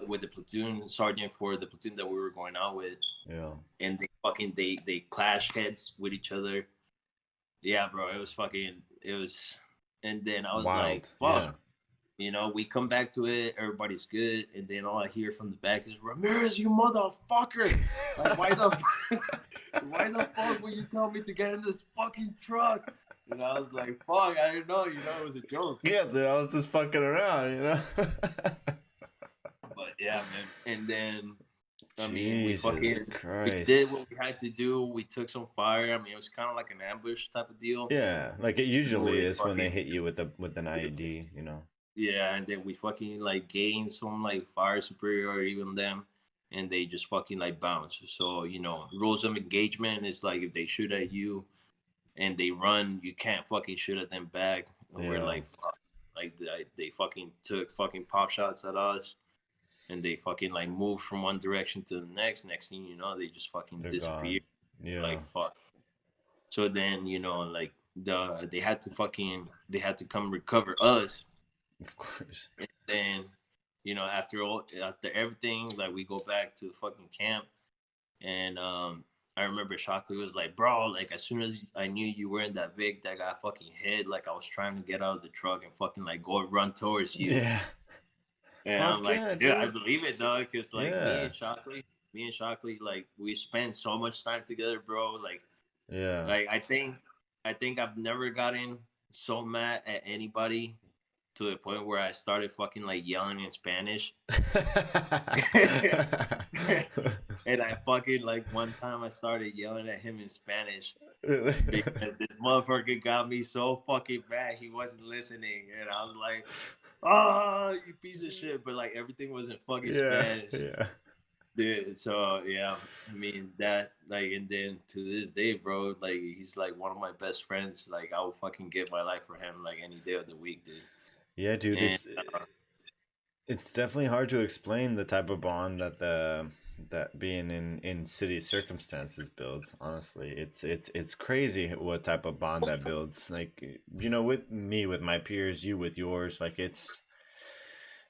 with the platoon sergeant for the platoon that we were going out with. Yeah. And they clashed heads with each other. Yeah, bro. It was, and then I was like, fuck. Yeah. You know, we come back to it, everybody's good, and then all I hear from the back is, Ramirez, you motherfucker! Like, why the fuck would you tell me to get in this fucking truck? And I was like, fuck, I didn't know, you know, it was a joke. Yeah, dude, I was just fucking around, you know? But yeah, man, and then, I mean, we did what we had to do. We took some fire. I mean, it was kind of like an ambush type of deal. Yeah, like it usually is when they hit you with an IED, you know? Yeah, and then we fucking like gained some like fire superiority on them, and they just fucking like bounce. So you know, rules of engagement is like if they shoot at you and they run, you can't fucking shoot at them back. And we're like, fuck. Like they fucking took fucking pop shots at us, and they fucking like moved from one direction to the next. Next thing you know, they just fucking disappeared. Yeah, like fuck. So then you know, like they had to come recover us. Of course. And then, you know, after everything, like we go back to the fucking camp, and I remember Shockley was like, bro, like as soon as I knew you were in that Vic that got fucking hit, like I was trying to get out of the truck and fucking like go run towards you. Yeah. And I'm like, dude, I believe it, dog, because like me and Shockley, like we spent so much time together, bro. Like Yeah. Like I think I've never gotten so mad at anybody to the point where I started fucking like yelling in Spanish. And I fucking like one time I started yelling at him in Spanish because this motherfucker got me so fucking mad he wasn't listening, and I was like, "Oh, you piece of shit!" But like everything was in fucking Yeah, Spanish, yeah. dude. So yeah, I mean that like, and then to this day, bro, like he's like one of my best friends. Like I would fucking give my life for him like any day of the week, dude. Yeah, dude, And it's definitely hard to explain the type of bond that that being in city circumstances builds. Honestly, it's crazy what type of bond that builds. Like, you know, with me, with my peers, you with yours. Like yeah, it's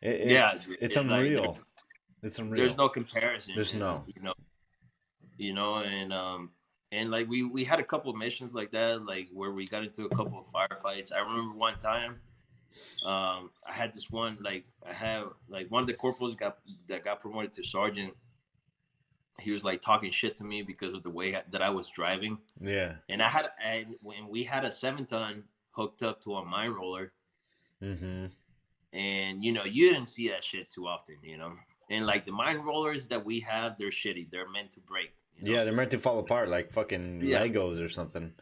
it, like unreal. It's there's unreal. no comparison, There's and no. and like we had a couple of missions like that, like where we got into a couple of firefights. I remember one time, I had this one, like I have like one of the corporals got promoted to sergeant. He was like talking shit to me because of the way that I was driving, Yeah. and when we had a 7-ton hooked up to a mine roller, Mm-hmm. and you didn't see that shit too often, and like the mine rollers that we have, they're shitty. They're meant to break, Yeah, they're meant to fall apart like fucking yeah, Legos or something.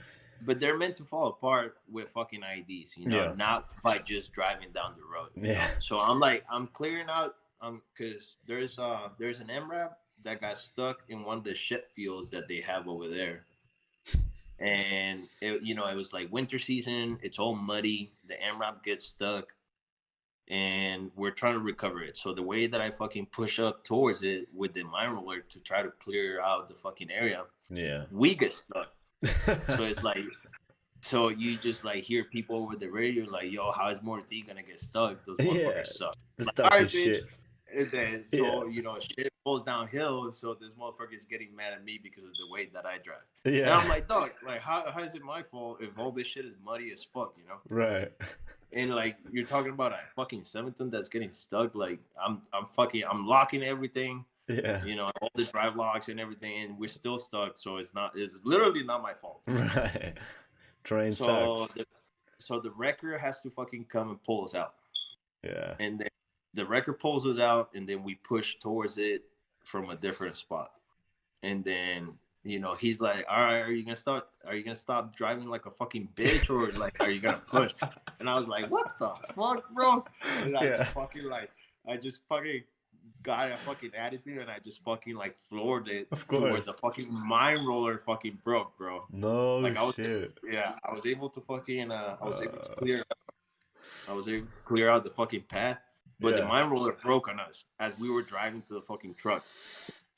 but they're meant to fall apart with fucking IDs, Yeah. not by just driving down the road. Yeah. So I'm clearing out, because there's an MRAP that got stuck in one of the ship fields that they have over there, and it was like winter season. It's all muddy. The MRAP gets stuck, and we're trying to recover it. So the way that I fucking push up towards it with the mine roller to try to clear out the fucking area, Yeah. we get stuck. So it's like, so you just like hear people over the radio like, "Yo, how is Morty gonna get stuck? Those Yeah. motherfuckers suck." The Like, stuck all right, is bitch. shit. And then Yeah. so shit goes downhill, and so this motherfucker is getting mad at me because of the way that I drive. Yeah. And I'm like, dog, like how is it my fault if all this shit is muddy as fuck, Right. And like you're talking about a fucking 7-ton that's getting stuck. Like I'm locking everything, Yeah. all the drive locks and everything, and we're still stuck. So it's literally not my fault. Right. Train So sucks. the wrecker has to fucking come and pull us out. Yeah. And then the wrecker pulls us out, and then we push towards it from a different spot. And then he's like, "All right, are you gonna stop driving like a fucking bitch, or like are you gonna push?" And I was like, "What the fuck, bro?" And I just fucking got a fucking attitude, and I just fucking like floored it Of to where course. the fucking mine roller fucking broke, bro. No Like shit. I was able to fucking I was able to clear out the fucking path, but the Yeah. mine roller broke on us as we were driving to the fucking truck.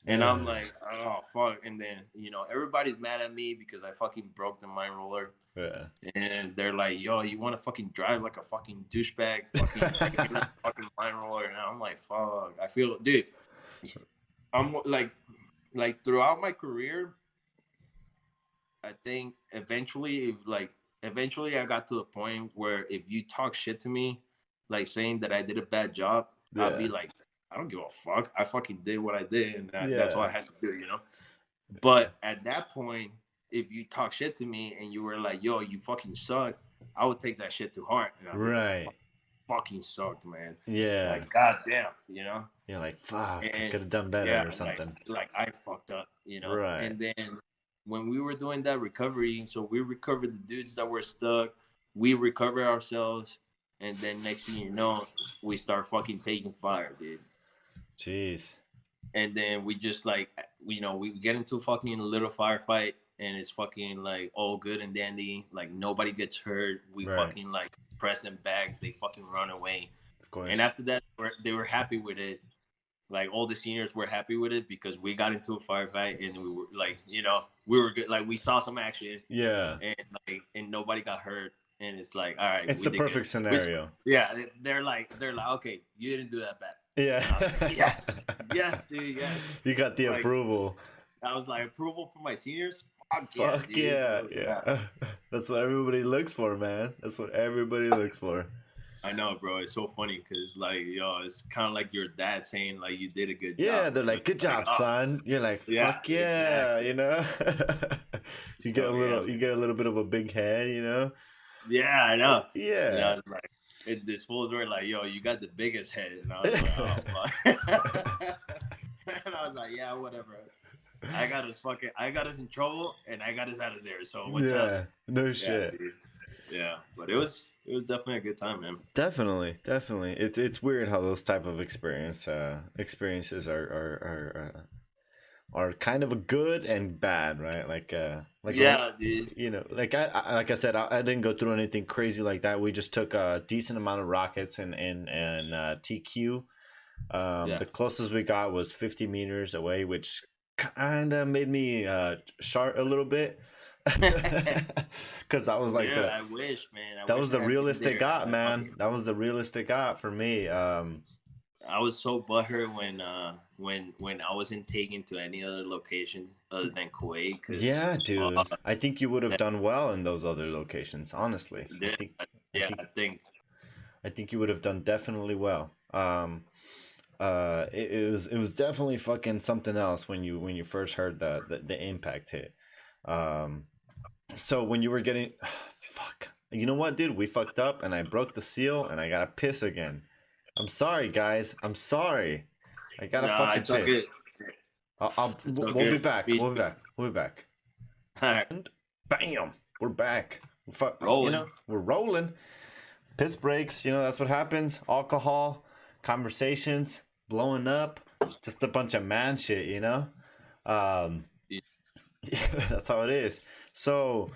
And I'm like, oh fuck. And then everybody's mad at me because I fucking broke the mine roller. Yeah. And they're like, yo, you want to fucking drive like a fucking douchebag, fucking mine roller? And I'm like, fuck. I feel, dude. I'm like throughout my career, I think eventually I got to a point where if you talk shit to me, like saying that I did a bad job, I'll be Yeah. like, I don't give a fuck. I fucking did what I did, and that's all I Yeah. had to do, But at that point, if you talk shit to me and you were like, yo, you fucking suck, I would take that shit to heart. And I'd be Right. like, fucking sucked, man. Yeah. Like, goddamn, You're like, fuck, I And could have done better yeah, or something. like I fucked up, Right. And then when we were doing that recovery, so we recovered the dudes that were stuck, we recovered ourselves, and then next thing you know, we start fucking taking fire, dude. Jeez. And then we just like, we get into a fucking little firefight, and it's fucking like all good and dandy. Like nobody gets hurt. We fucking like press them back. They fucking run away. Of course. And after that, they were happy with it. Like all the seniors were happy with it because we got into a firefight and we were like, we were good. Like we saw some action. Yeah. And nobody got hurt. And it's like, all right, it's the perfect scenario. They're like, okay, you didn't do that bad. Yeah. Like, yes, dude, yes. You got the like, approval. I was like, approval for my seniors. Fuck yeah, dude. Yeah. That's what everybody looks for, man. That's what everybody looks for. I know, bro. It's so funny because, like, yo, it's kind of like your dad saying, like, you did a good Yeah, job. they're So like, it's "Good like, job, oh, son." You're like, yeah, "Fuck yeah," exactly. you know. You get a So yeah, little, you get a little bit of a big head, you know. yeah, I know. You Yeah. know, it's like this fools were like, "Yo, you got the biggest head," and I was like, "Oh fuck," and I was like, "Yeah, whatever. I got us in trouble, and I got us out of there. So what's up?" Yeah, no Yeah, shit. dude. Yeah, but it was definitely a good time, man. Definitely, definitely. It's weird how those type of experiences are kind of a good and bad, right? Like Yeah, dude. you know, like I said, I didn't go through anything crazy like that. We just took a decent amount of rockets and TQ. Yeah. The closest we got was 50 meters away, which kind of made me shart a little bit, because that was like Dude, I wish, man. I that wish was I the had been realest it there. got, Like, man. That was the realest it got for me. I was so butthurt when I wasn't taken to any other location other than Kuwait, because Yeah, dude. I think you would have that, done well in those other locations. Honestly, yeah, I yeah, think, I think, I think you would have done definitely well. It was definitely fucking something else when you first heard the impact hit. Um, so when you were getting, fuck, you know what, dude? We fucked up, and I broke the seal, and I gotta piss again. I'm sorry, guys. I'm sorry. I gotta nah, fucking it's all piss. good. It's all We'll be good. back. Be We'll be back. We'll be back. all right, And bam, we're back. You rolling. know, we're rolling. Piss breaks. You know, that's what happens. Alcohol, conversations, blowing up, just a bunch of man shit. You know, um, yeah, that's how it is. So,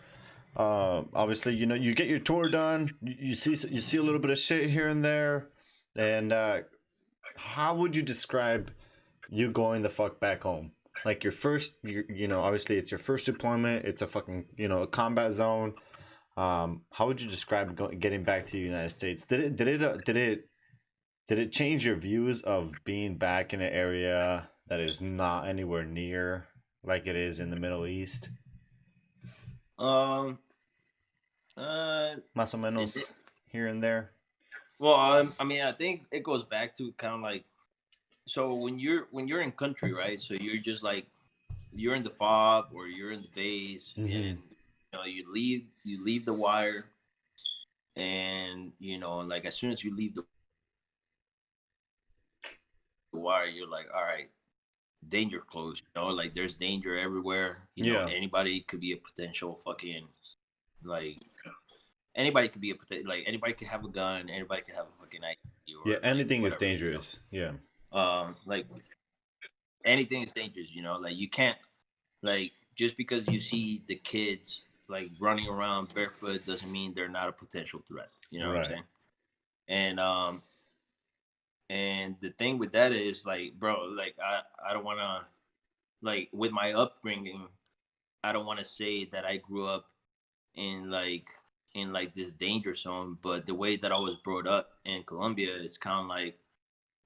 obviously, you know, you get your tour done. You see a little bit of shit here and there, and how would you describe you going the fuck back home? Like your first, you know, obviously it's your first deployment. It's a fucking, you know, a combat zone. How would you describe getting back to the United States? Did it change your views of being back in an area that is not anywhere near like it is in the Middle East? Um, uh, Más o it did, menos here and there. well, I mean, I think it goes back to kind of like, so when you're in country, right? So you're just like, you're in the fob or you're in the base, Mm-hmm. and you leave the wire, and like as soon as you leave the wire, you're like, all right, danger close. Like there's danger everywhere. Yeah. Anybody could be a potential fucking, like, anybody could be a potential, like anybody could have a gun, anybody could have a fucking ID Yeah. or like Anything is whatever. dangerous. Yeah. Like anything is dangerous. Like you can't, like, just because you see the kids like running around barefoot doesn't mean they're not a potential threat. You know what I'm Right. saying? And the thing with that is, like, bro, like I don't want to, like, with my upbringing, I don't want to say that I grew up in like this danger zone, but the way that I was brought up in Colombia, it's kind of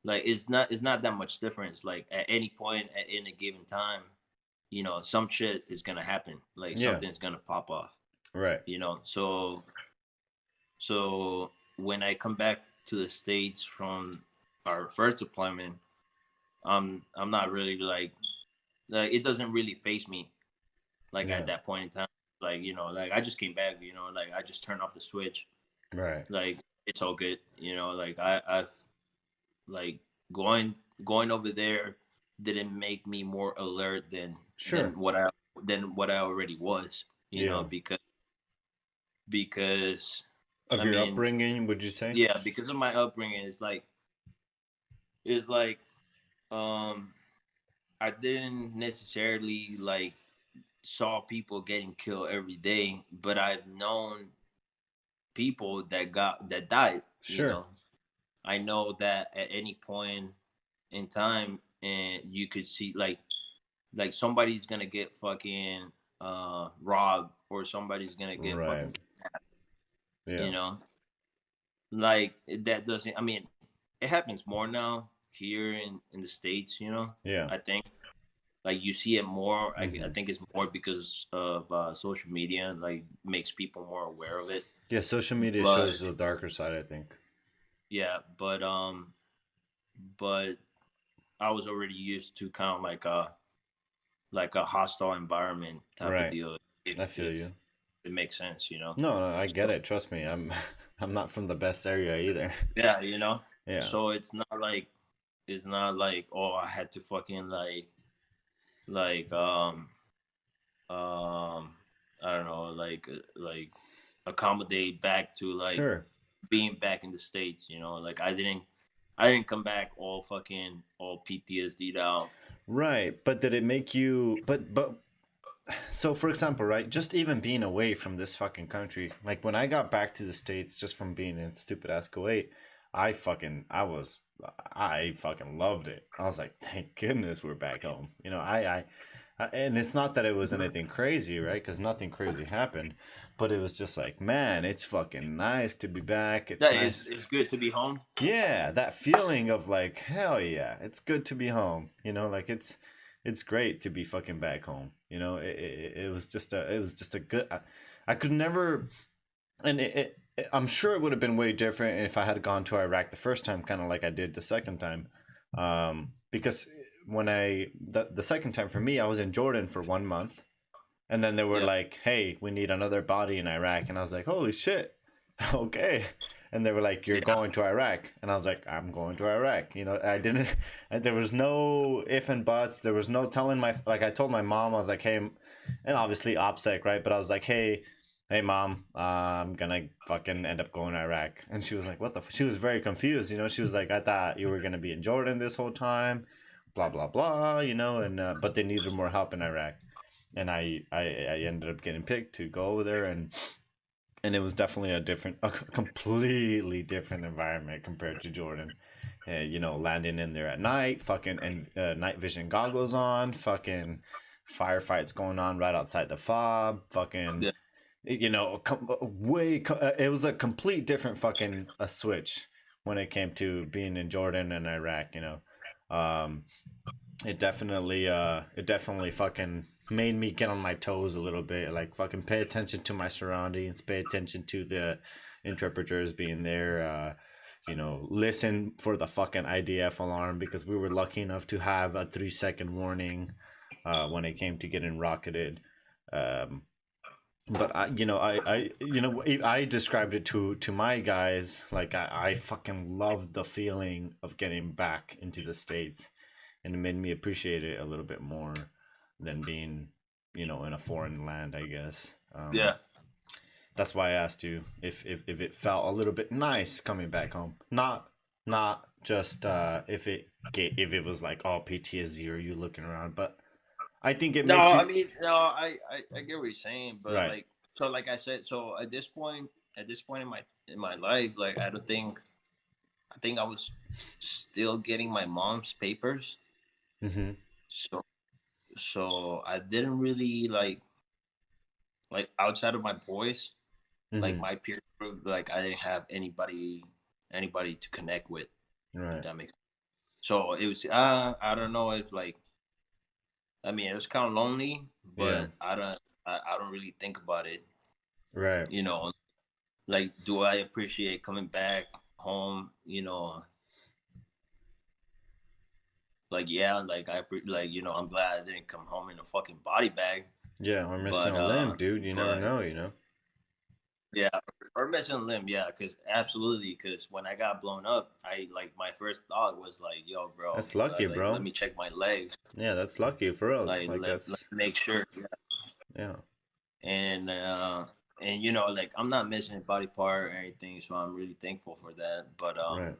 like it's not that much difference. Like at any point in a given time, some shit is gonna happen. Like Yeah. something's gonna pop off. Right. So when I come back to the States from our first deployment, I'm not really like it doesn't really face me like at Yeah. that point in time. Like, like I just came back, like I just turned off the switch. Right. Like it's all good, like I've like going over there didn't make me more alert than Sure. what I already was, Yeah. because Of I your mean, upbringing, would you say? yeah, because of my upbringing, is like um I didn't necessarily like saw people getting killed every day, but I've known people that died. Sure. I know that at any point in time, and you could see like somebody's gonna get fucking robbed, or somebody's gonna get Right. fucking, Yeah. you know like that doesn't, I mean, it happens more now here in the States. Yeah. I think, like, you see it more. I Mm-hmm. think it's more because of social media, like makes people more aware of it. Yeah. Social media But shows the darker side, I think. yeah, but I was already used to kind of like a hostile environment type of Right. deal. I feel If you. it makes sense, you know. No, no, I get So it. Trust me. I'm I'm not from the best area either. yeah, you know. Yeah. So it's not like, oh, I had to fucking like um I don't know, like accommodate back to like Sure. being back in the States, you know. Like I didn't come back all PTSD'd out. Right. But did it make you but so for example, right, just even being away from this fucking country, like when I got back to the States just from being in stupid ass Kuwait, I fucking loved it. I was like, thank goodness we're back home. And it's not that it was anything crazy, right? Because nothing crazy happened, but it was just like, man, it's fucking nice to be back. Yeah, It's nice. it's good to be home. Yeah, that feeling of like, hell yeah, it's good to be home. Like it's great to be fucking back home. It was just a good. I could never, and I'm sure it would have been way different if I had gone to Iraq the first time, kind of like I did the second time, because when the second time for me, I was in Jordan for 1 month, and then they were Yeah, like, "Hey, we need another body in Iraq," and I was like, "Holy shit, okay." And they were like, "You're yeah, going to Iraq," and I was like, "I'm going to Iraq." I didn't. And there was no if and buts. There was no telling I told my mom, I was like, "Hey," and obviously OPSEC, right? But I was like, "Hey, mom, I'm gonna fucking end up going to Iraq," and she was like, "What the?" She was very confused. She was like, "I thought you were gonna be in Jordan this whole time." Blah blah blah, and but they needed more help in Iraq, and I ended up getting picked to go over there, and it was definitely a completely different environment compared to Jordan. Landing in there at night, fucking, and night vision goggles on, fucking firefights going on right outside the fob, fucking, yeah. it was a complete different fucking a switch when it came to being in Jordan and Iraq. Um, it definitely fucking made me get on my toes a little bit, like fucking pay attention to my surroundings, pay attention to the interpreters being there, listen for the fucking IDF alarm, because we were lucky enough to have a 3-second warning when it came to getting rocketed. um, but I described it to my guys like I fucking loved the feeling of getting back into the States, and it made me appreciate it a little bit more than being, in a foreign land, I guess. Yeah. That's why I asked you if it felt a little bit nice coming back home. Not just if it was like all PTSD or you looking around, but I think it No, makes I you mean, no, I get what you're saying, but right. like, so like I said, so at this point in my life, like I think I was still getting my mom's papers, Mm-hmm. so I didn't really like outside of my boys, like Mm-hmm. my peer group, like I didn't have anybody to connect with, if Right. that makes sense. So it was I don't know if like, I mean, it was kind of lonely, Yeah. but I don't really think about it, Right. you know. Like, do I appreciate coming back home, like, yeah, like like, I'm glad I didn't come home in a fucking body bag, Yeah, or missing but a limb, dude. You never but know. yeah, or missing a limb, yeah, because absolutely, because when I got blown up, I like my first thought was like, yo, bro, That's lucky, like let bro. me check my legs, Yeah, that's lucky for us. like Like let that's me make sure. yeah. and like I'm not missing a body part or anything, so I'm really thankful for that. Right.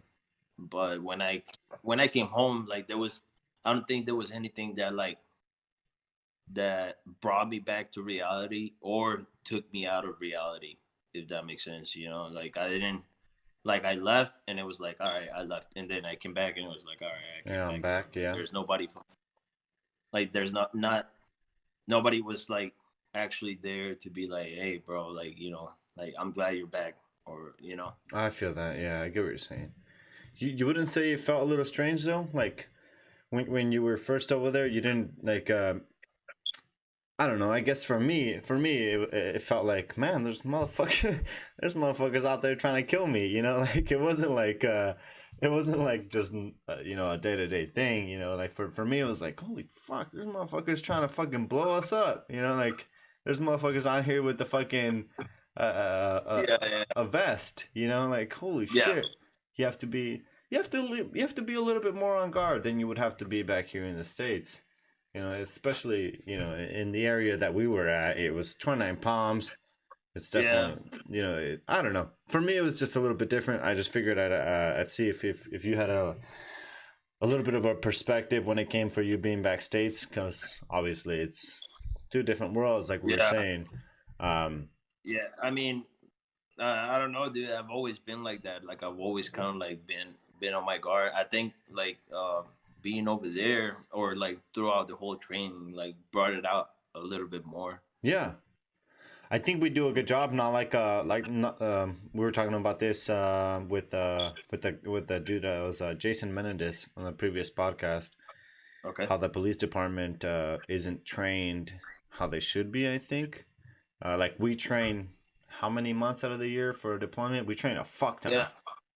But when I came home, like I don't think there was anything that brought me back to reality or took me out of reality, if that makes sense. Like I didn't, like I left and it was like, all right, I left, and then I came back and it was like, all right, I came Yeah, I'm back. back. Yeah. There's nobody, like there's not nobody was like actually there to be like, hey, bro, like like I'm glad you're back, or. I feel that. Yeah, I get what you're saying. You wouldn't say it felt a little strange though? Like when you were first over there, you didn't like I don't know. I guess for me, it felt like, man, there's motherfuckers out there trying to kill me. You know, like it wasn't like just you know, a day to day thing. You know, like for me, it was like, holy fuck, there's motherfuckers trying to fucking blow us up. You know, like there's motherfuckers on here with the fucking Yeah, a vest. You know, like holy yeah, shit, you have to be you have to be a little bit more on guard than you would have to be back here in the States. You know, especially, you know, in the area that we were at, it was 29 Palms. It's yeah, definitely, you know, I don't know. For me, it was just a little bit different. I just figured I'd see if you had a little bit of a perspective when it came for you being backstage, because obviously it's two different worlds, like we were yeah, saying. Um, yeah. I mean, I don't know, dude. I've always been like that. Like I've always kind of like been on my guard. I think like being over there or like throughout the whole training like brought it out a little bit more. yeah, I think we do a good job. Not we were talking about this with the dude that was Jason Menendez on the previous podcast. Okay. How the police department isn't trained how they should be. I think like we train how many months out of the year for deployment? We train a fuck ton. Yeah.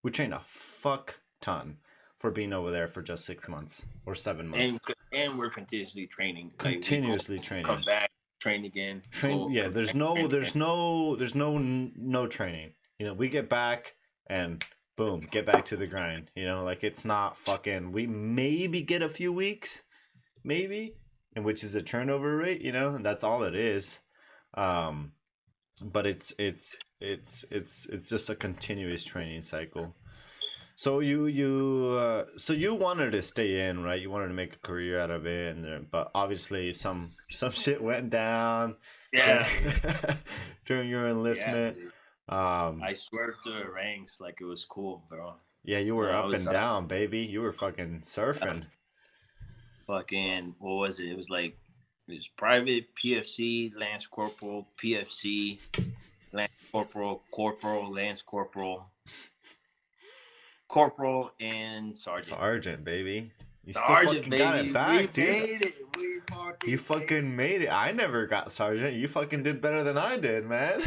We train a fuck ton for being over there for just 6 months or 7 months. And we're continuously training. Continuously Like we training. come back, train again. Train. Yeah. There's no training. You know, we get back and boom, get back to the grind. You know, like it's not fucking. We maybe get a few weeks, maybe, and which is a turnover rate. You know, and that's all it is. But it's just a continuous training cycle. So you wanted to stay in, right? You wanted to make a career out of it, but obviously some shit went down Yeah. during your Yeah, enlistment. dude. Um, I swerved to the ranks like it was cool, bro. yeah, you You were know, I up was and down, baby. You were fucking surfing. fucking what was it? It was like it was private, PFC, Lance Corporal, PFC, Lance Corporal, Corporal, Lance Corporal, Corporal, and Sergeant. Sergeant, baby. You still Sergeant, fucking got baby, it back, we dude. made it. We fucking You fucking made it. I never got sergeant. You fucking did better than I did, man.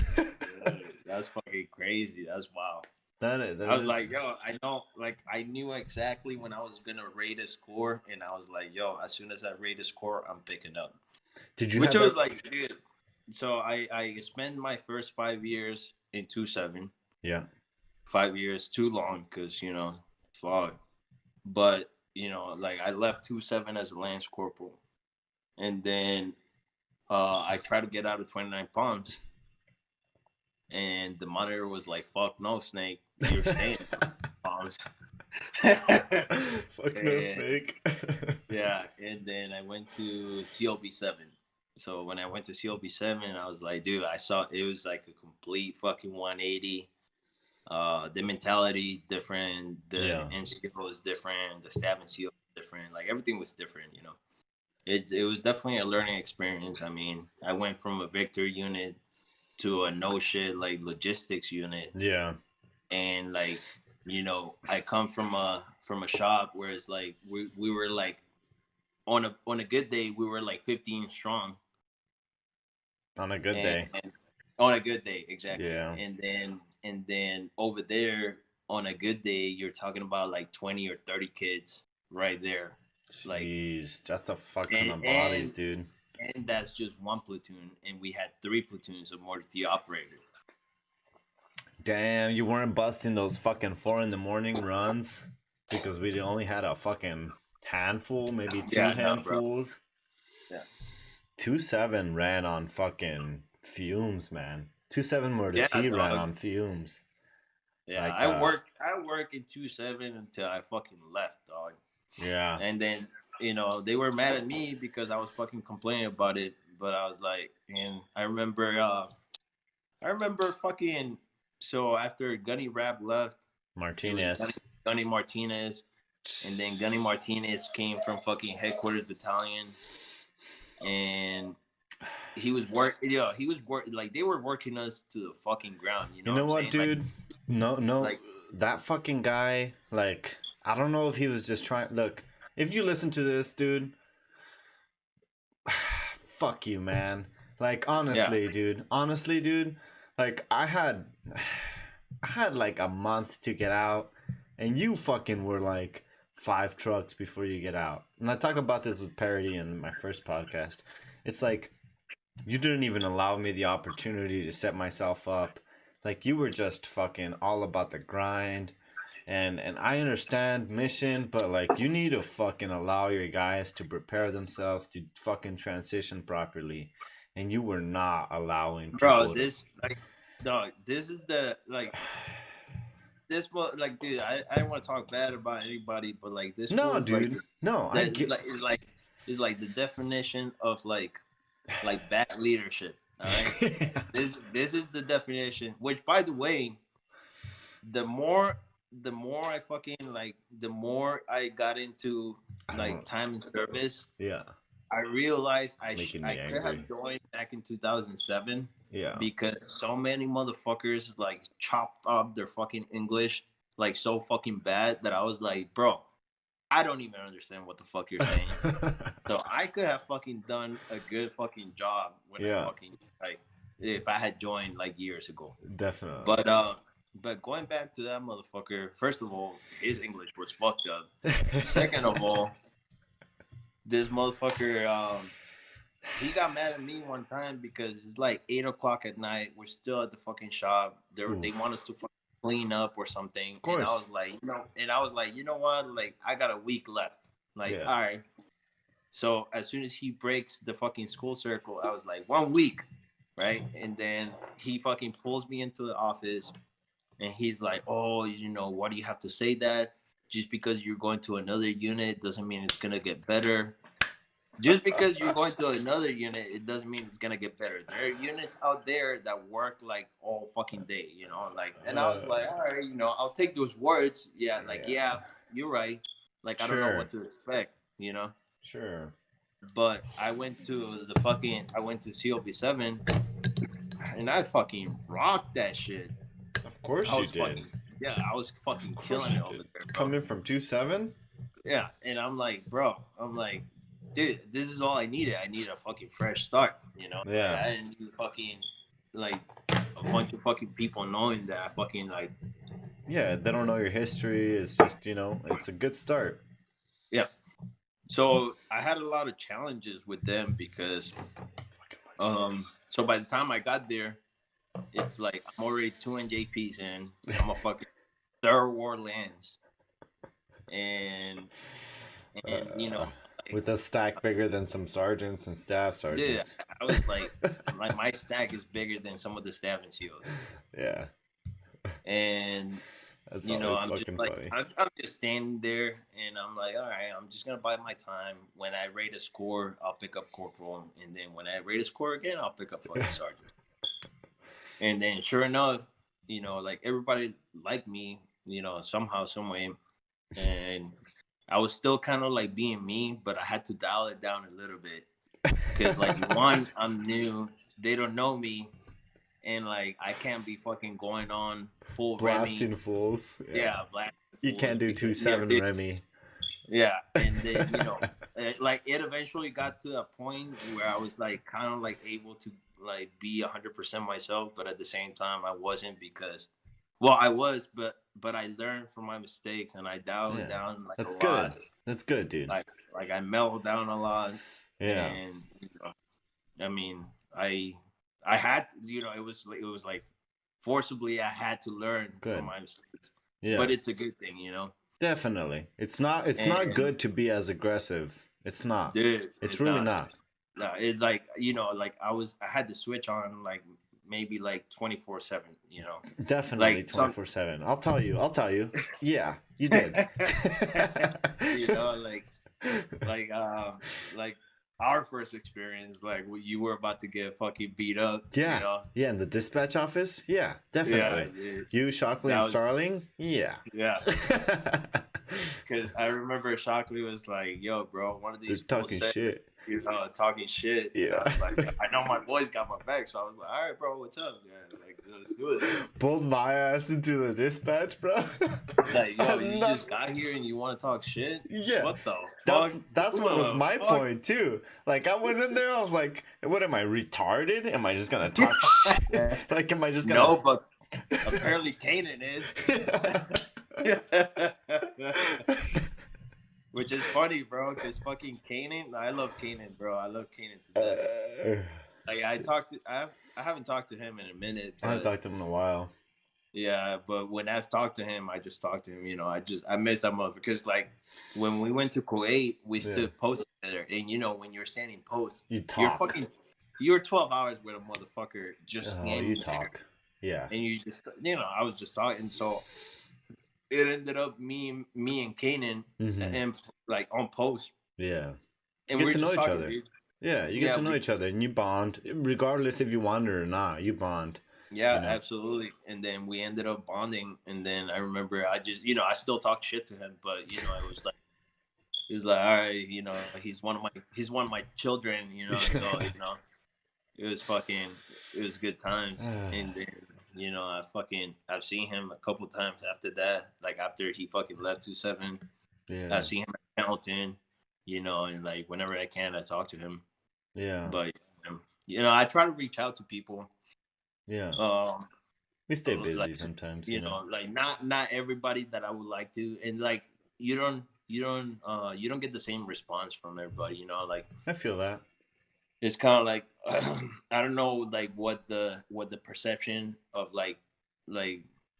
That's fucking crazy. That's wild. that is, that I was is. like, yo, I know, like, I knew exactly when I was gonna rate a score, and I was like, yo, as soon as I rate a score, I'm picking up. Did you Which have I was that? like, dude. So I spent my first 5 years in 2-7. Yeah. 5 years too long, cause fuck. But like I left 2-7 as a lance corporal, and then I tried to get out of 29 Palms, and the monitor was like, "Fuck no, Snake, you're staying in Palms." Fuck no, And, Snake. yeah, and then I went to CLB 7. So when I went to CLB 7, I was like, dude, I saw it was like a complete fucking 180. The mentality different, the Yeah. NCO is different, the staff and CO is different. Like everything was different. It was definitely a learning experience. I mean, I went from a Victor unit to a no shit like logistics unit, Yeah. and like I come from a shop where it's like we were like on a good day we were like 15 strong, On a good and day. on a good day exactly, Yeah. and then over there on a good day you're talking about like 20 or 30 kids right there, like, Jeez, that's a fuck ton and of bodies, and dude. and that's just one platoon, and we had 3 platoons of mortar T operators. Damn, you weren't busting those fucking 4 in the morning runs because we only had a fucking handful, maybe two Yeah, no, bro. handfuls. Yeah. 2-7 ran on fucking fumes, man. 2-7 Mortar Yeah, T ran dog. on fumes. Yeah, Like, I worked in 2-7 until I fucking left, dog. yeah. And then they were mad at me because I was fucking complaining about it, but I was like, and I remember fucking. So after Gunny Rap left, it was Martinez. Gunny Martinez, and then Gunny Martinez came from fucking headquarters battalion, and he was like they were working us to the fucking ground. You know what, what I'm saying? dude? No, Like, that fucking guy, like, I don't know if he was just trying. Look, if you listen to this, dude, fuck you, man. Like, honestly, dude. Honestly, dude. Like, I had like a month to get out, and you fucking were like 5 trucks before you get out. And I talk about this with Parody in my first podcast. It's like you didn't even allow me the opportunity to set myself up. Like, you were just fucking all about the grind. And I understand mission, but like, you need to fucking allow your guys to prepare themselves to fucking transition properly. And you were not allowing Bro, people to. this like, dog, this is the like this was like, dude, I don't want to talk bad about anybody, but like this No, was like dude. No, I that get. is like the definition of like bad leadership. All right, this is the definition. Which, by the way, the more I fucking like, the more I got into like time and service, Yeah. I realized Making I me could angry. have joined back in 2007. Yeah. Because so many motherfuckers like chopped up their fucking English like so fucking bad that I was like, bro, I don't even understand what the fuck you're saying. So I could have fucking done a good fucking job when I fucking like if I had joined like years ago. Definitely. But going back to that motherfucker, first of all, his English was fucked up. Second of all, this motherfucker, he got mad at me one time because it's like 8 o'clock at night. We're still at the fucking shop. They want us to fucking clean up or something. And I was like, you know what? Like, I got a week left. Like, all right. So as soon as he breaks the fucking school circle, I was like, 1 week, right? And then he fucking pulls me into the office, and he's like, oh, you know, why do you have to say that? Just because you're going to another unit doesn't mean it's gonna get better. Just because you're going to another unit, it doesn't mean it's gonna get better. There are units out there that work like all fucking day, you know. Like, and I was like, all right, you know, I'll take those words. Yeah, like, yeah, you're right. Like, I don't know what to expect, you know. Sure. But I went to COB7, and I fucking rocked that shit. Of course you did. I was fucking killing it over there, bro. Coming from 2-7? Yeah, and I'm like, dude, this is all I needed. I needed a fucking fresh start, you know? Yeah. I didn't need fucking, like, a bunch of fucking people knowing that I fucking, like... Yeah, they don't know your history. It's just, you know, it's a good start. Yeah. So, I had a lot of challenges with them because... So, by the time I got there, it's like, I'm already 2 NJPs in. I'm a fucking third war lands. And you know... With a stack bigger than some sergeants and staff sergeants. Dude, I was like, my stack is bigger than some of the staff in SEALs. Yeah. And that's you know, I'm just funny. like, I'm just standing there, and I'm like, all right, I'm just gonna bide my time. When I rate a score, I'll pick up corporal, and then when I rate a score again, I'll pick up fucking sergeant. And then, sure enough, you know, like everybody liked me, you know, somehow, some way, and I was still kind of like being mean, but I had to dial it down a little bit because, like, one, I'm new, they don't know me, and like I can't be fucking going on full blasting Remy. Fools. Yeah, blasting you fools. Can't do 2-7 Remy. Yeah, and then you know, like it eventually got to a point where I was like kind of like able to like be 100% myself, but at the same time I wasn't because. Well, I was, but I learned from my mistakes, and I dialed it down like That's a good. lot. That's good, dude. Like I mellowed down a lot. Yeah. And you know, I mean, I had to, you know, it was like forcibly I had to learn from my mistakes. Yeah. But it's a good thing, you know. Definitely. It's not good to be as aggressive. It's not. Dude, it's really not. No, it's like, you know, like I had to switch on like maybe like 24/7, you know. Definitely like 24/7. I'll tell you. Yeah, you did. You know, like our first experience, like you were about to get fucking beat up. Yeah. You know? Yeah, in the dispatch office. Yeah, definitely. Yeah, you, Shockley, and Starling. Yeah. Yeah. Because I remember Shockley was like, "Yo, bro, one of these talking shit." you know, talking shit. And I Yeah. was like, I know my boys got my back, so I was like, all right, bro, what's up? Yeah, like, let's do it. Pulled my ass into the dispatch, bro. Like, yo, I'm you not. just got here and you want to talk shit? Yeah. What the fuck? That's Who what was the my fuck? point too. Like I went in there, I was like, "What am I retarded? Am I just gonna talk shit? Like, am I just gonna?" No, but apparently Kanan is. Which is funny, bro, because fucking Kanan, I love Kanan, bro. I love Kanan to death. Like I haven't talked to him in a minute. I haven't But talked to him in a while. yeah, but when I've talked to him, I just talked to him. You know, I miss that mother because like when we went to Kuwait, we stood post together, and you know when you're standing post, You you're talk. fucking, you're 12 hours with a motherfucker just Oh, standing you there, talk. Yeah. and you just, you know, I was just talking, so it ended up me and Kanan and like on post, Yeah. and You we're get to know just each talking, other. dude. Yeah, you get to know each other, and you bond, regardless if you want it or not. You bond. Yeah, you know? absolutely. And then we ended up bonding. And then I remember I just, you know, I still talk shit to him, but you know, it was like, all right, you know, he's one of my children, you know. So you know, it was good times. And then you know, I've seen him a couple times after that. Like after he fucking left 2-7, Yeah. I've seen him at Hamilton, you know, and like whenever I can, I talk to him. Yeah. But you know, I try to reach out to people. Yeah. We stay busy Like, sometimes, you know, like not everybody that I would like to, and like you don't get the same response from everybody, you know. Like I feel that. it's kind of like I don't know, like what the perception of like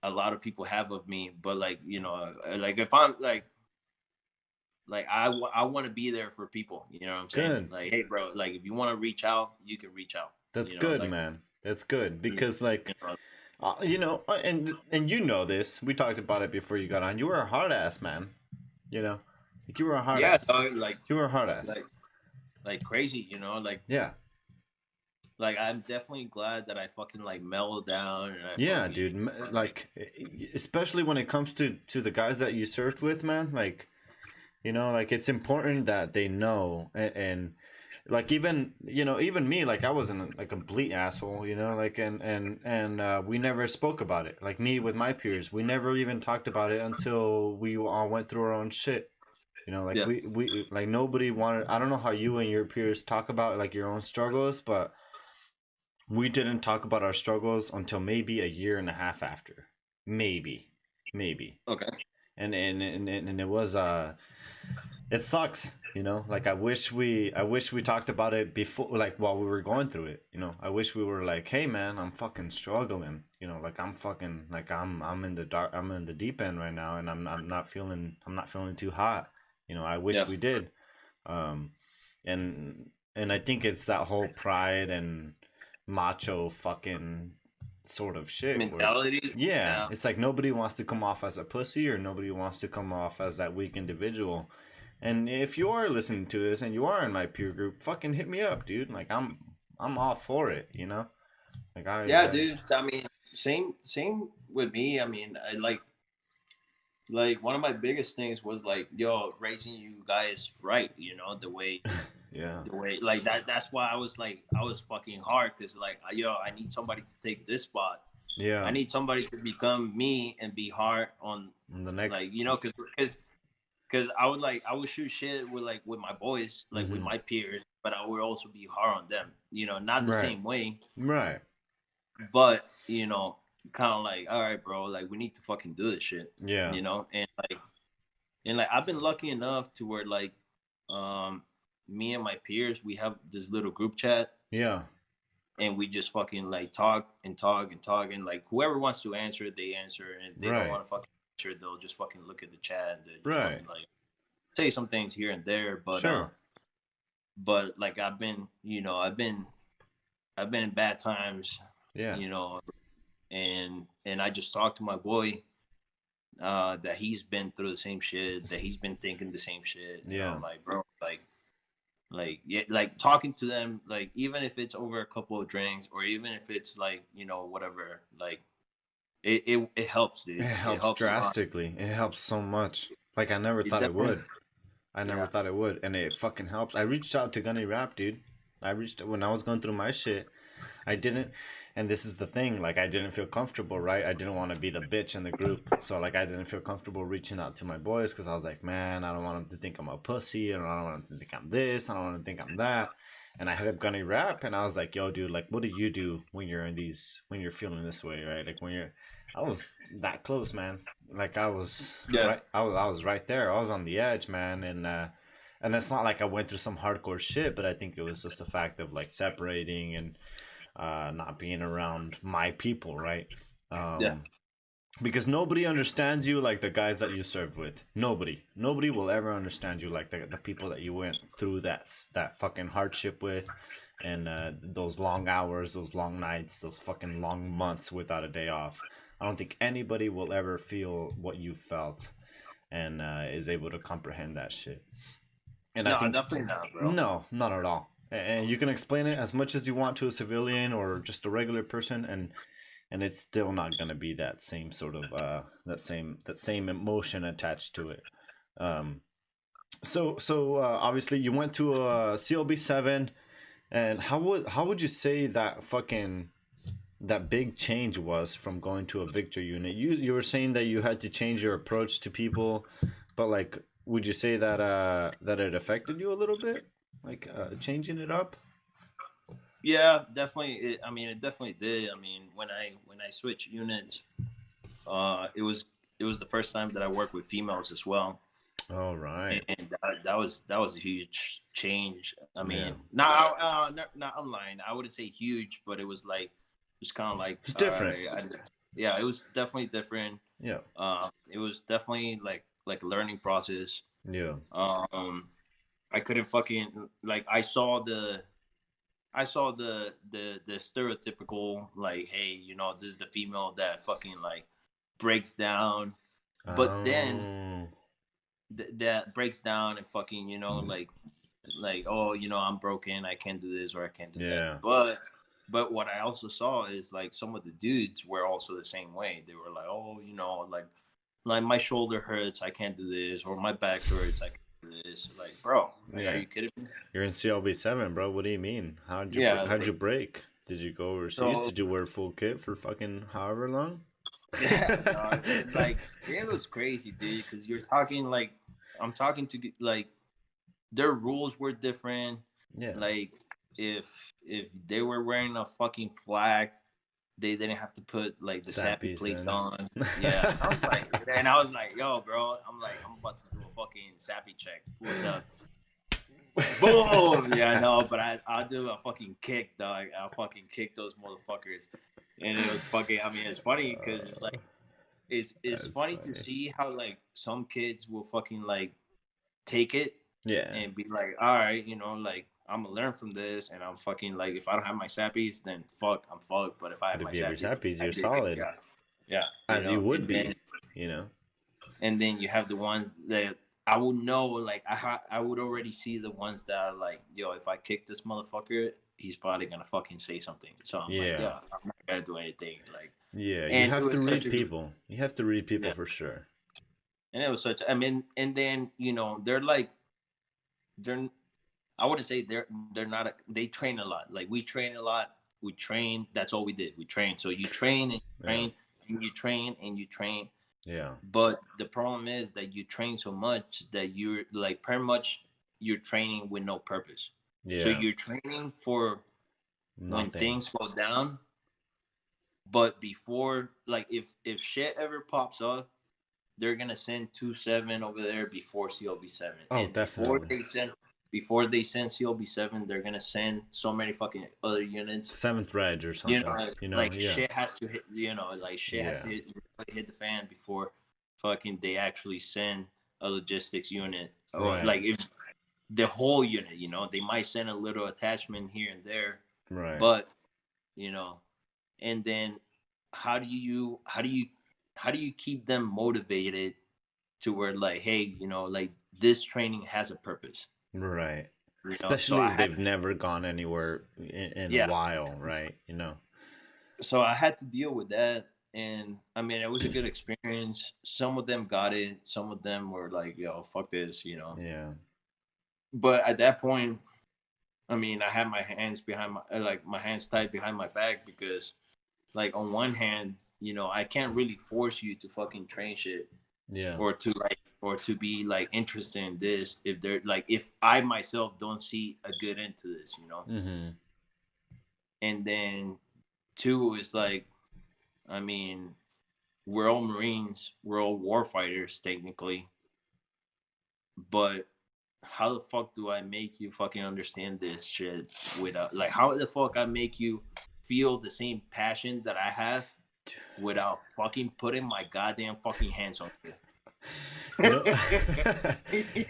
a lot of people have of me, but like you know, like if I'm like I want to be there for people, you know what I'm saying? Good. Like, hey, bro, like if you want to reach out, you can reach out. That's You know, good, like man. That's good because, like, you know, you know, and you know this. We talked about it before you got on. You were a hard ass, man. You know, like you were a hard yeah, ass. dog, like You were a hard ass. like crazy, you know, like Yeah. Like I'm definitely glad that I fucking like mellowed down and Yeah, dude. Like, especially when it comes to the guys that you served with, man. Like, you know, like it's important that they know, and like even you know even me, like I wasn't a complete asshole, you know, like and we never spoke about it. Like me with my peers, we never even talked about it until we all went through our own shit. You know, like yeah, we like nobody wanted. I don't know how you and your peers talk about like your own struggles, but we didn't talk about our struggles until maybe a year and a half after, maybe. okay, And it was it sucks, you know. Like I wish we talked about it before, like while we were going through it, you know. I wish we were like, hey man, I'm fucking struggling, you know, like I'm fucking like I'm in the dark, I'm in the deep end right now, and I'm not feeling too hot, you know. I wish yeah, we did. um and I think it's that whole pride and macho fucking sort of shit where, mentality, yeah, yeah, it's like nobody wants to come off as a pussy, or nobody wants to come off as that weak individual. And if you are listening to this and you are in my peer group, fucking hit me up, dude. Like I'm all for it, you know. Like yeah, dude. I mean, same with me. I mean, I like one of my biggest things was like, yo, raising you guys right, you know, yeah, the way like that's why I was fucking hard because like yo, I need somebody to take this spot. I yeah. need somebody to become me and be hard on And the like next, you know because I would shoot shit with like with my boys, like with my peers, but I would also be hard on them. You know, not the right, same way, right, but you know, kind of like, all right, bro, like we need to fucking do this shit. yeah, You know, and like I've been lucky enough to where like, um, me and my peers, we have this little group chat, yeah, and we just fucking like talk and talk and talk, and like whoever wants to answer, they answer, and if they don't right, want to fucking answer, they'll just fucking look at the chat and they just right, fucking like say some things here and there, sure, but like I've been, you know, I've been in bad times, yeah, you know, and I just talked to my boy, that he's been through the same shit, that he's been thinking the same shit, and yeah, I'm like, bro, like yeah, like talking to them, like even if it's over a couple of drinks or even if it's like, you know, whatever, like it helps, it dude. It helps helps a lot. drastically. It helps so much. Like I never It thought it definitely would. I never Yeah. thought it would, and it fucking helps. I reached out to Gunny Rap, dude. I reached when I was going through my shit. I didn't, and this is the thing. Like, I didn't feel comfortable, right? I didn't want to be the bitch in the group, so like, I didn't feel comfortable reaching out to my boys because I was like, man, I don't want them to think I'm a pussy, and I don't want them to think I'm this, I don't want them to think I'm that. And I hit up Gunny Rap, and I was like, yo, dude, like, what do you do when you're in these, when you're feeling this way, right? Like, when you're, I was that close, man. Like, I was Yeah. right, I was right there. I was on the edge, man, and it's not like I went through some hardcore shit, but I think it was just a fact of like separating and not being around my people, right? Yeah. Because nobody understands you like the guys that you served with. Nobody will ever understand you like the people that you went through that fucking hardship with, and those long hours, those long nights, those fucking long months without a day off. I don't think anybody will ever feel what you felt, and is able to comprehend that shit. And I No, think definitely not, bro. no, not at all. And you can explain it as much as you want to a civilian or just a regular person, and it's still not gonna be that same sort of that same emotion attached to it. Um, so obviously you went to a CLB 7, and how would you say that fucking that big change was from going to a Victor unit? You were saying that you had to change your approach to people, but like, would you say that that it affected you a little bit, like changing it up? Yeah, definitely. I mean, it definitely did. I mean, when I switched units, it was the first time that I worked with females as well, All right. and that was a huge change. I Yeah. mean, not online. I wouldn't say huge, but it was like just kind of like, It's all different. right, yeah, it was definitely different. Yeah. It was definitely like a learning process. Yeah. I couldn't fucking like I saw the stereotypical like, hey, this is the female that fucking like breaks down, but then Oh. that breaks down and fucking like, oh, I'm broken, I can't do this or I can't do that. Yeah. But what I also saw is like some of the dudes were also the same way. They were like, oh, like my shoulder hurts, I can't do this, or my back hurts, I can't do this. Like, bro, like, are Yeah. you kidding me? You're in CLB 7, bro. What do you mean? Yeah, How'd like, you break? Did you go overseas? so Did you wear full kit for fucking however long? yeah, dog. It's like it was crazy, dude. Because you're talking like I'm talking to like their rules were different. Yeah. Like if if they were wearing a fucking flag, they didn't have to put like the sappy Sappies plates then. on. Yeah, and I was like, yo, bro, I'm about to do a fucking sappy check. What's up? Boom! Yeah, no, but I'll do a fucking kick, dog. I'll fucking kick those motherfuckers. And it was fucking. I mean, it's funny because it's like it's That's funny to funny. see how like some kids will fucking like take it Yeah. and be like, all right, like I'm gonna learn from this, and I'm fucking like, if I don't have my sappies, then fuck, I'm fucked. But if I have But if my you have your sappies, sappies, I you're dig it. solid, Yeah, yeah, as you would and then be. You know. you have the ones that I would know, like I would already see the ones that are like, yo, if I kick this motherfucker, he's probably gonna fucking say something. So I'm like, Yeah. yeah, I'm not gonna do anything. Like, Yeah. You and it have to was such read a people. You have to read people yeah, for sure. and it was such. I mean, and then they're like they're I wouldn't say they're not they train a lot. Like we train a lot. We train. That's all we did. We train. So you train and you Yeah. train and you train and you train. Yeah. But the problem is that you train so much that you're like pretty much you're training with no purpose. So Yeah. you're training for when Nothing. things go down, but before like if shit ever pops up, they're gonna send 2-7 over there before CLB 7, Oh, and definitely. before they send CLB 7, they're gonna send so many fucking other units. Seventh Reg or something. You know. Like Yeah. shit has to hit. Like shit has Yeah. to hit the fan before fucking they actually send a logistics unit, or Right. like if the whole unit. They might send a little attachment here and there, Right. but you know, and then how do you how do you how do you keep them motivated to where like, hey, like this training has a purpose. Right. So Especially if they've never gone anywhere in a yeah, while, right? You know. so I had to deal with that, and I mean, it was a good experience. Some of them got it. Some of them were like, "Yo, fuck this," you know. Yeah. But at that point, I mean, I had my hands behind my like my hands tied behind my back because, like, on one hand, you know, I can't really force you to fucking train shit Yeah. or to be like interested in this if they're like if I myself don't see a good end to this, you know. Mm-hmm. And then two is like, I mean, we're all Marines, we're all warfighters technically, but how the fuck do I make you fucking understand this shit without like how the fuck I make you feel the same passion that I have without fucking putting my goddamn fucking hands on you? You know,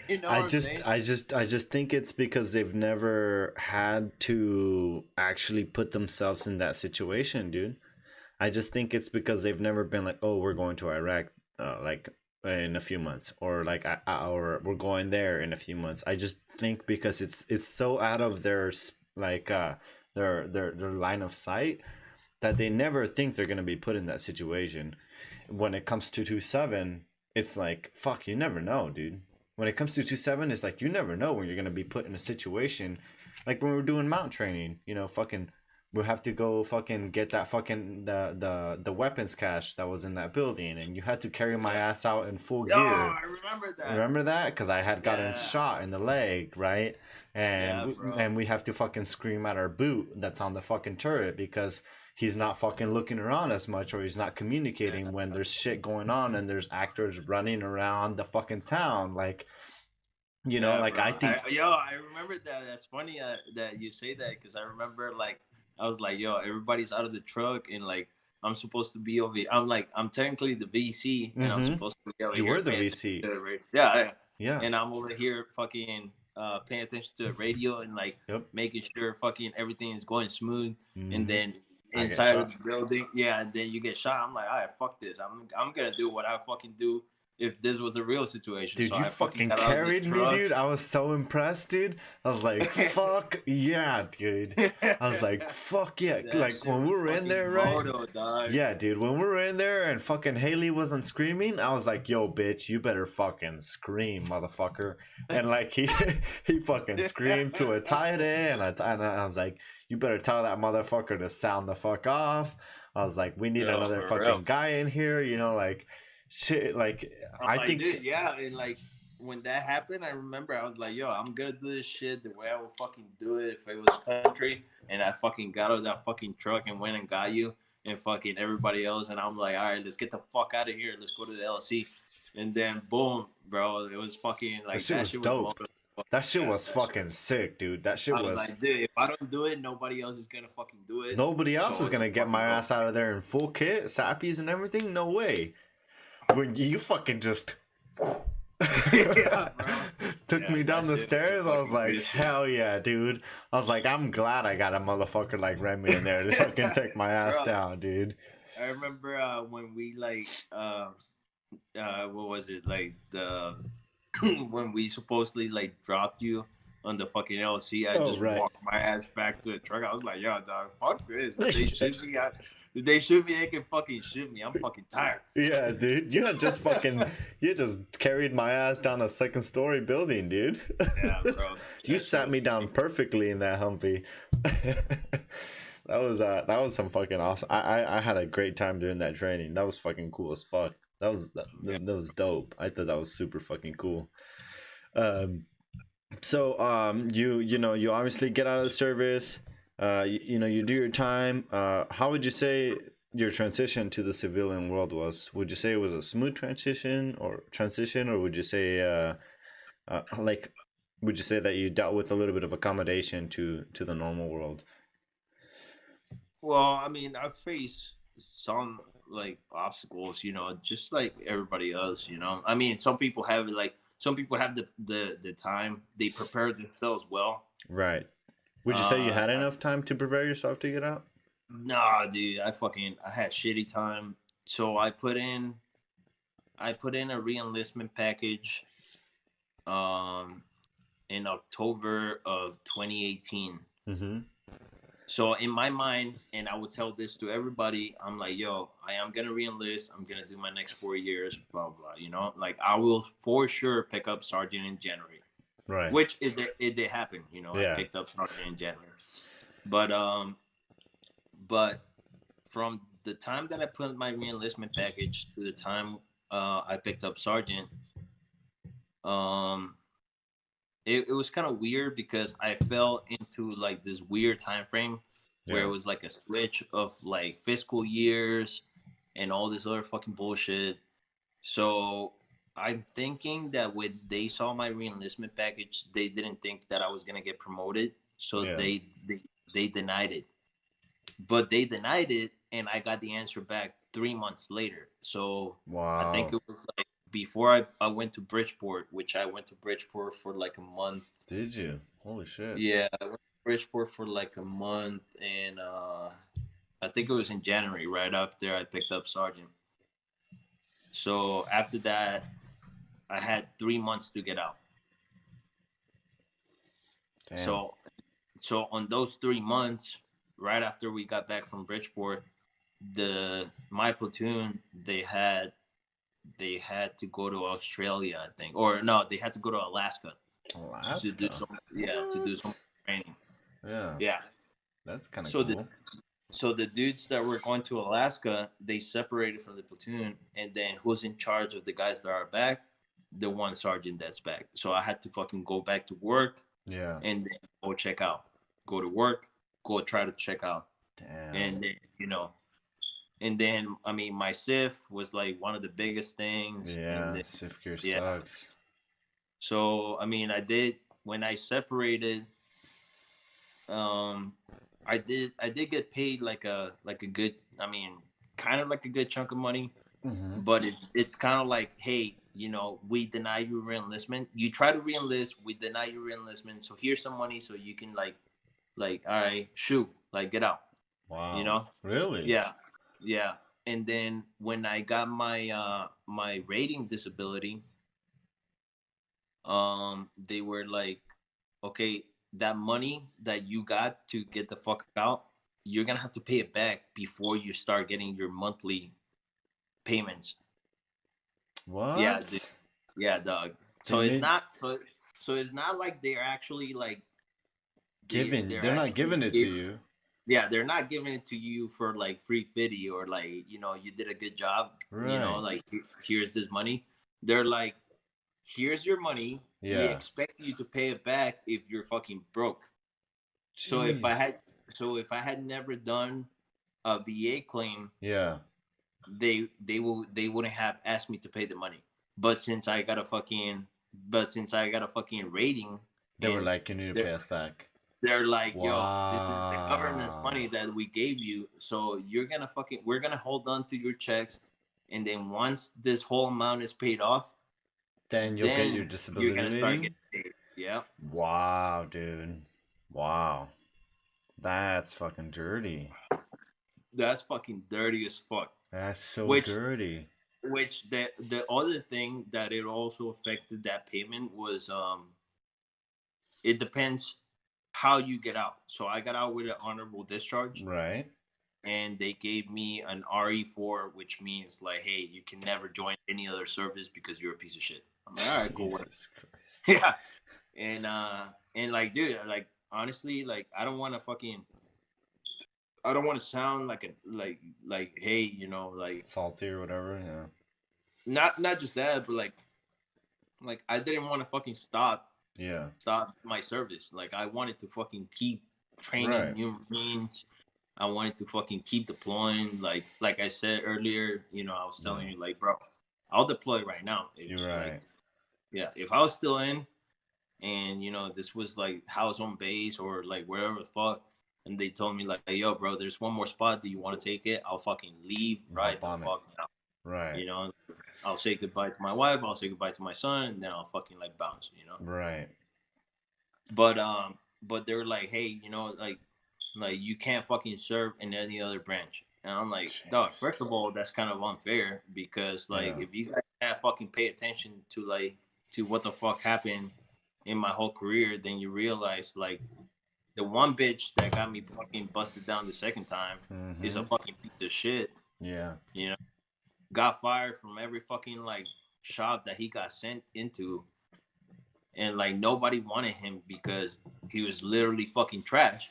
You know what I'm saying? I just think it's because they've never had to actually put themselves in that situation, dude. I just think it's because they've never been like, oh, we're going to Iraq, like in a few months, or like, or we're going there in a few months. I just think because it's so out of their like their line of sight that they never think they're gonna be put in that situation. When it comes to 2-7, it's like fuck, you never know, dude. When it comes to 2-7, it's like you never know when you're gonna be put in a situation, like when we're doing mount training. You know, fucking we'll have to go fucking get that fucking the weapons cache that was in that building, and you had to carry my ass out in full Oh, gear. I remember that. Remember that? Because I had gotten Yeah. shot in the leg, right? And Yeah, bro. and we have to fucking scream at our boot that's on the fucking turret because he's not fucking looking around as much, or he's not communicating when there's shit going on and there's actors running around the fucking town. Like, you know, Yeah, like bro. I think I remember that. That's funny that you say that because I remember like I was like, yo, everybody's out of the truck and like I'm supposed to be over here. I'm like I'm technically the VC and I'm mm-hmm. supposed to be over You here were the paying attention VC. to the radio. Yeah, yeah. Yeah. And I'm over here fucking paying attention to the radio and like Yep. making sure fucking everything is going smooth. And Mm-hmm. then I get inside of shot. the building, yeah, and then you get shot. I'm like, all right, fuck this. I'm gonna do what I fucking do if this was a real situation. Dude, So you I fucking fucking got out of the carried me, truck. dude. I was so impressed, dude. I was like, fuck yeah, dude. I was like, fuck yeah. That Like, shit when we was were in fucking there, right? moto, dog. Yeah, dude, when we were in there and fucking Haley wasn't screaming, I was like, yo, bitch, you better fucking scream, motherfucker. And like, he fucking screamed to a tight end, and I was like, you better tell that motherfucker to sound the fuck off. I was like, we need Yo, another for fucking real. guy in here, you know, like, shit, like, I'm I like, think. dude, yeah, and like when that happened, I remember I was like, yo, I'm gonna do this shit the way I would fucking do it if it was country, and I fucking got out of that fucking truck and went and got you and fucking everybody else, and I'm like, all right, let's get the fuck out of here, let's go to the LC, and then boom, bro, it was fucking That like shit that was shit was dope. moto. That shit Yeah, was that shit fucking was. sick, dude. That shit I was was. like, dude, if I don't do it, nobody else is gonna fucking do it. Nobody else So is gonna let's get fucking my go. ass out of there in full kit, sappies and everything. No way. When you fucking just Yeah, bro. took Yeah, me down that the shit was stairs, a I was fucking like, good shit. hell yeah, dude. I was like, I'm glad I got a motherfucker like Remy in there to fucking take my ass Bro, down, dude. I remember when we like what was it like the when we supposedly like dropped you on the fucking LC. I Oh just right. walked my ass back to the truck. I was like, yo, dog, fuck this. If they shoot me, if they shoot me, they can fucking shoot me. I'm fucking tired. Yeah, dude. You had just fucking you just carried my ass down a second story building, dude. Yeah, bro. You That shit sat was me down fucking. perfectly in that Humvee. That was some fucking awesome. I had a great time doing that training. That was fucking cool as fuck. Yeah. That was dope. I thought that was super fucking cool. Um so you know you obviously get out of the service. You know you do your time. How would you say your transition to the civilian world was? Would you say it was a smooth transition, or would you say like would you say that you dealt with a little bit of accommodation to the normal world? Well, I mean, I faced some like obstacles, you know, just like everybody else, you know. I mean, some people have like some people have the time. They prepare themselves well. Right. Would you say you Uh, had enough time to prepare yourself to get out? nah, dude, I had shitty time. So I put in a re-enlistment package um in October of 2018. Mm-hmm. So in my mind, and I would tell this to everybody, I'm like, yo, I am gonna reenlist. I'm gonna do my next 4 years, blah blah. You know, like I will for sure pick up sergeant in January, Right. which it did happen. You know, I Yeah. picked up sergeant in January, but but from the time that I put my reenlistment package to the time I picked up sergeant, um, it was kind of weird because I fell into like this weird time frame where it Yeah. was like a switch of like fiscal years and all this other fucking bullshit. So I'm thinking that when they saw my reenlistment package, they didn't think that I was gonna get promoted, so Yeah. they denied it. But they denied it, and I got the answer back 3 months later. So I think Wow. it was like before I went to Bridgeport, which I went to Bridgeport for like a month. Did you? Holy shit. Yeah, I went to Bridgeport for like a month, and I think it was in January, right after I picked up sergeant. So after that, I had 3 months to get out. Damn. So on those 3 months, right after we got back from Bridgeport, the my platoon they had to go to Australia, I think, or no, they had to go to Alaska to do Alaska. some What? training. Yeah. Yeah. That's kind of So the cool. so the dudes that were going to Alaska, they separated from the platoon, and then who's in charge of the guys that are back? The one sergeant that's back. So I had to fucking go back to work Yeah. and then go check out. Go to work, go try to check out. Damn. And then, and then I mean my SIF was like one of the biggest things. And Yeah. then Sif gear yeah. sucks. So I mean I did when I separated, um I did get paid like a good, I mean, kind of like a good chunk of money, Mm-hmm. but it's kind of like, hey, we deny you reenlistment. You try to reenlist, we deny you reenlistment. So here's some money so you can like all right, shoot, like get out, you Wow. know? Really? Yeah. Yeah. And then when I got my rating disability, they were like, okay, that money that you got to get the fuck out, you're gonna have to pay it back before you start getting your monthly payments. Yeah, dude. What? Yeah, dog. They So it's made not so it's not like they're actually like giving. they're They're not actually giving it to you. yeah, they're not giving it to you for like free fitty or like, you did a good job, Right. like here's this money. They're like, here's your money. We Yeah. expect you to pay it back if you're fucking broke. So if I Jeez. had so if I had never done a VA claim, Yeah. they wouldn't have asked me to pay the money. But since I got a fucking rating, They were and like, you need to they're pay us back. they're like, yo, this is the government's money Wow. that we gave you, so we're gonna hold on to your checks, and then once this whole amount is paid off, Then you'll get your then you're disability gonna start rating? getting paid. Yeah, Wow, dude. Wow. That's fucking dirty. that's fucking dirty as fuck. That's so Which dirty. the other thing that it also affected that payment was, it depends how you get out. So I got out with an honorable discharge, Right? and they gave me an RE4, which means like, hey, you can never join any other service because you're a piece of shit. I'm like, all right, cool, whatever. Jesus Christ. Yeah, and like, dude, like honestly, like I don't want to sound like hey, like Salty or whatever, yeah. not just that, but like I didn't want to fucking Yeah. my service. Like I wanted to fucking keep training Right. new Marines. I wanted to fucking keep deploying. Like I said earlier, I was telling Yeah. you, like, bro, I'll deploy right now. If You're like, right. yeah, if I was still in, and this was like house on base or like wherever the fuck, and they told me like, hey, yo, bro, there's one more spot. Do you want to take it? I'll fucking leave right Hop the on it. fuck now. Right. I'll say goodbye to my wife. I'll say goodbye to my son, and then I'll fucking like bounce. Right. But they were like, hey, like you can't fucking serve in any other branch. And I'm like, dog, Jeez. first of all, that's kind of unfair because like Yeah. if you guys can't fucking pay attention to what the fuck happened in my whole career, then you realize like the one bitch that got me fucking busted down the second time is a fucking piece of shit. Yeah. You know, got fired from every fucking like shop that he got sent into, and like nobody wanted him because he was literally fucking trash.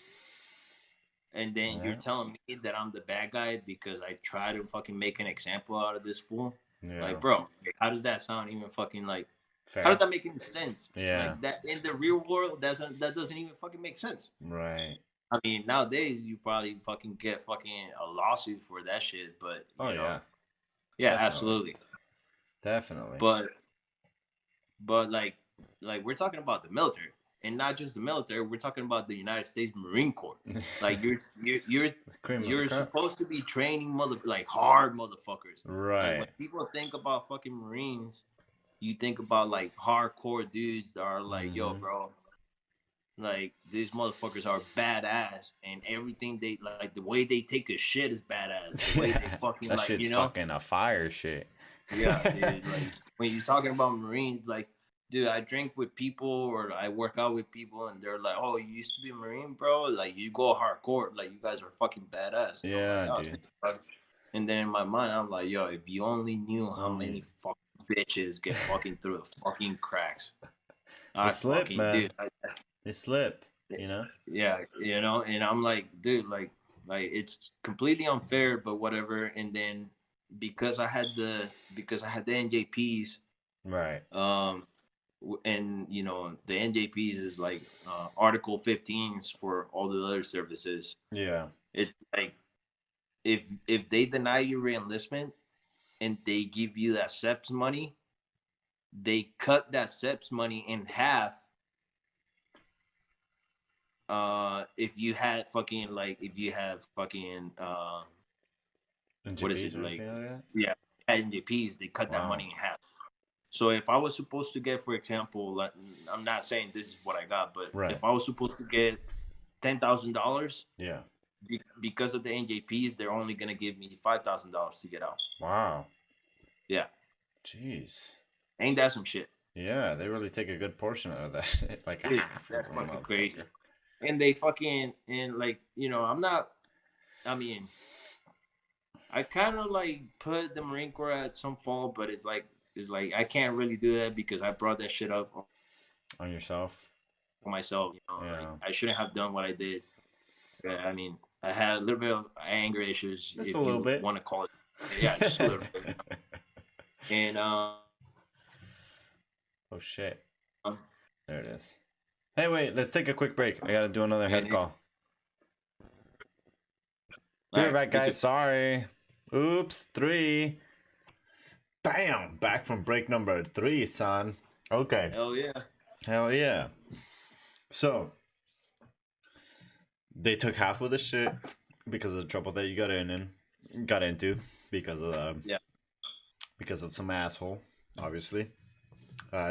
And then you're telling me that I'm the bad guy because I try to fucking make an example out of this fool. Yeah. Like, bro, how does that sound even fucking like? Fair. How does that make any sense? Yeah. Like that in the real world, that doesn't even fucking make sense. Right. I mean, nowadays you probably fucking get fucking a lawsuit for that shit, but you know, yeah. yeah, Definitely. absolutely. Definitely. But like we're talking about the military, and not just the military. We're talking about the United States Marine Corps. Like you're supposed to be training like hard motherfuckers. Right. Like when people think about fucking Marines, you think about like hardcore dudes that are like, yo, bro, like these motherfuckers are badass, and everything they like, the way they take a shit is badass. The way they fucking that like, shit's you know, fucking a fire shit. yeah, dude. Like when you're talking about Marines, like, dude, I drink with people or I work out with people, and they're like, "Oh, you used to be a Marine, bro? Like you go hardcore, like you guys are fucking badass." And yeah, like, dude. And then in my mind, I'm like, "Yo, if you only knew how many fucking bitches get fucking through the fucking cracks." They slip, fucking, man. dude. They slip, you know. Yeah, you know, and I'm like, dude, like it's completely unfair, but whatever. And then because I had the NJPs, right? And you know the NJPs is like Article 15s for all the other services. Yeah, it's like if they deny you reenlistment and they give you that SEPS money, they cut that SEPS money in half. If you had fucking like if you have fucking what is it like? Yeah, NJPs, they cut that money in half. So if I was supposed to get, for example, like, I'm not saying this is what I got, but if I was supposed to get $10,000, yeah, because of the NJPs, they're only gonna give me $5,000 to get out. Wow. Yeah. Jeez. Ain't that some shit? Yeah, they really take a good portion of that shit. Like, dude, that's fucking crazy. And they fucking, and like, you know, I mean, I kind of like put the Marine Corps at some fault, but it's like I can't really do that because I brought that shit up on yourself. Myself, you know, like I shouldn't have done what I did. I mean, I had a little bit of anger issues, just if a little you bit. want to call it. Yeah, just a little bit. You know? And oh shit, there it is. Hey, wait, let's take a quick break. I gotta do another head call. Be right back, guys. Sorry. Oops, 3. Bam! Back from break number 3, son. Okay. Hell yeah. Hell yeah. So, they took half of the shit because of the trouble that you got into because of because of some asshole, obviously.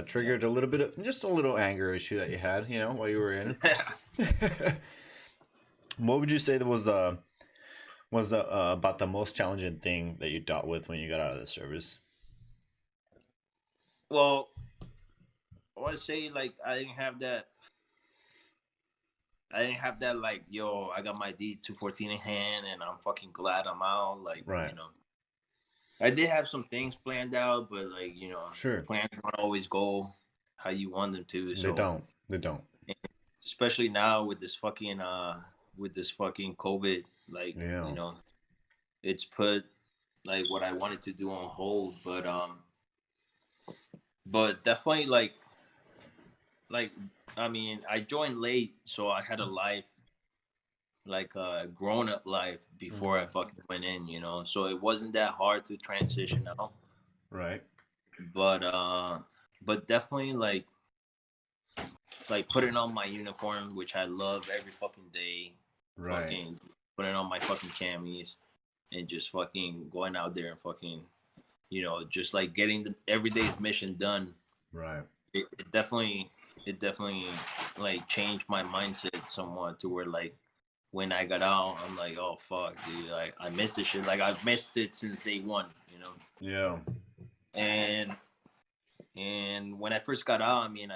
Triggered a little bit of just a little anger issue that you had, you know, while you were in. What would you say that was about the most challenging thing that you dealt with when you got out of the service? Well, I want to say like I didn't have that like, yo, I got my D-214 in hand and I'm fucking glad I'm out. Like, you know, I did have some things planned out, but like, you know, plans don't always go how you want them to. So They don't. Especially now with this fucking COVID, like, you know, it's put like what I wanted to do on hold. But definitely like I mean, I joined late, so I had a life, like a grown-up life before I fucking went in, you know. So it wasn't that hard to transition out. Right. But definitely like putting on my uniform, which I love every fucking day. Right. Fucking putting on my fucking camis and just fucking going out there and fucking, you know, just like getting the everyday's mission done. Right. It definitely like changed my mindset somewhat to where like when I got out, I'm like, oh fuck, dude, I missed this shit. Like I've missed it since day one, you know. Yeah. And when I first got out, I mean,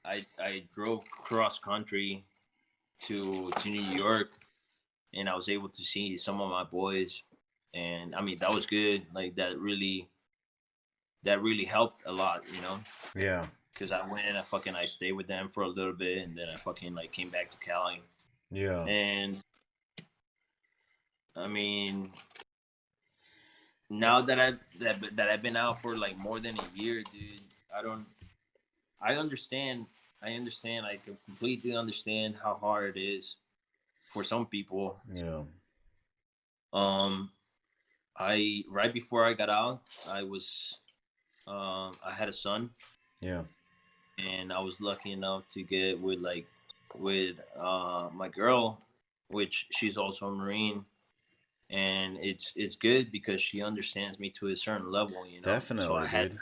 I drove cross country to New York, and I was able to see some of my boys, and I mean that was good. Like that really helped a lot, you know. Yeah. Because I went and I stayed with them for a little bit, and then I fucking like came back to Cali, Yeah. and I mean now that I've been out for like more than a year, dude, I don't. I understand. I understand. I can completely understand how hard it is for some people. Yeah. Um, I right before I got out, I had a son, Yeah. and I was lucky enough to get with my girl, which she's also a Marine, and it's good because she understands me to a certain level, you know. So Definitely, dude.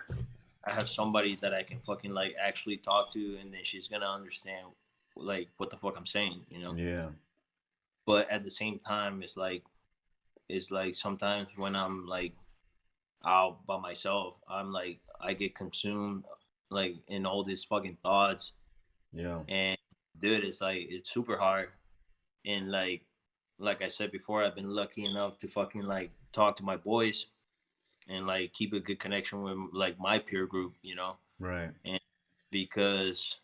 I have somebody that I can fucking like actually talk to, and then she's gonna understand like what the fuck I'm saying, you know. Yeah. But at the same time, it's like sometimes when I'm like out by myself, I'm like I get consumed like in all these fucking thoughts, Yeah. and dude, it's like it's super hard. And like I said before, I've been lucky enough to fucking like talk to my boys and like keep a good connection with like my peer group, you know. Right. And because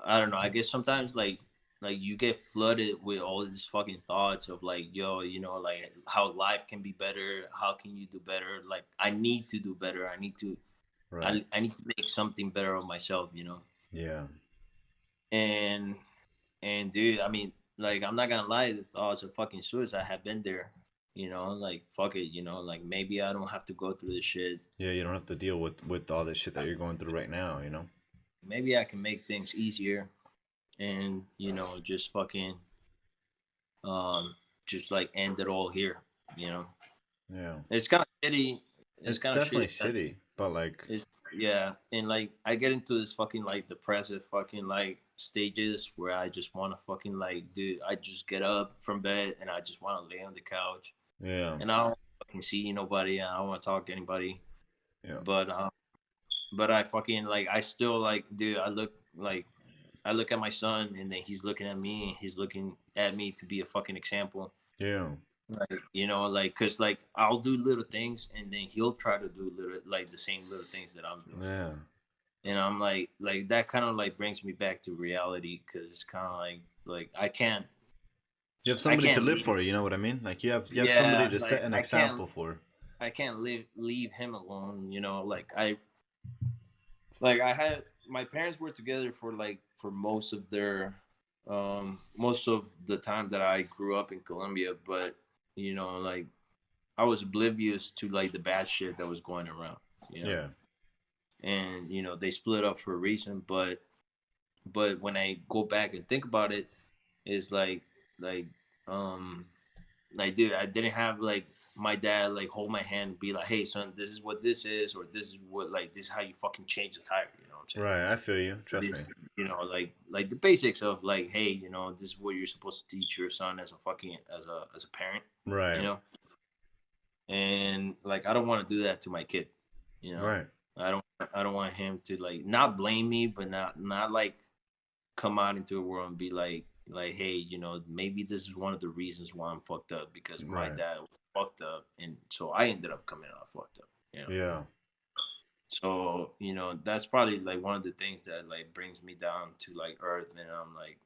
I don't know, I guess sometimes like you get flooded with all these fucking thoughts of like, yo, you know, like how life can be better, how can you do better? Like I need to do better. Right. I need to make something better of myself, you know. Yeah. And and dude, I mean, like I'm not gonna lie, the thoughts of fucking suicide have been there, you know, like fuck it, you know, like maybe I don't have to go through this shit. Yeah. You don't have to deal with all this shit that you're going through right now. You know. Maybe I can make things easier and you know just fucking um just like end it all here, you know. Yeah. It's kind of shitty. It's It's kind of definitely shitty. shitty, but like, It's yeah, and like I get into this fucking like depressive fucking like stages where I just want to fucking like, dude, I just get up from bed and I just want to lay on the couch yeah. and I don't fucking see nobody. I don't want to talk to anybody. Yeah. But but I fucking like I still like, dude. I look at my son and then he's looking at me and he's looking at me to be a fucking example. Yeah. Like you know, like cause like I'll do little things and then he'll try to do little like the same little things that I'm doing. Yeah. And I'm like that kind of like brings me back to reality because it's kind of like You have I somebody to can't live leave. for. You know what I mean? Like you have somebody Yeah, to set like an example for. I can't leave him alone. You know, like I had my parents were together for like for most of the time that I grew up in Colombia, but you know, like I was oblivious to like the bad shit that was going around, you know. Yeah. And you know, they split up for a reason, but when I go back and think about it, it's like um like dude, I didn't have like my dad like hold my hand and be like, hey son, this is what this is, or this is what like this is how you fucking change the tire, you know what I'm saying? Right. I feel you. Trust me. This you know, like the basics of like, hey, you know, this is what you're supposed to teach your son as a fucking as a parent, you Right. know? And like I don't want to do that to my kid, you know. Right. I don't want him to like not blame me, but not like come out into the world and be like hey, you know, maybe this is one of the reasons why I'm fucked up because my Right. dad was fucked up and so I ended up coming out fucked up, you know. Yeah. So you know that's probably like one of the things that like brings me down to like earth, and I'm like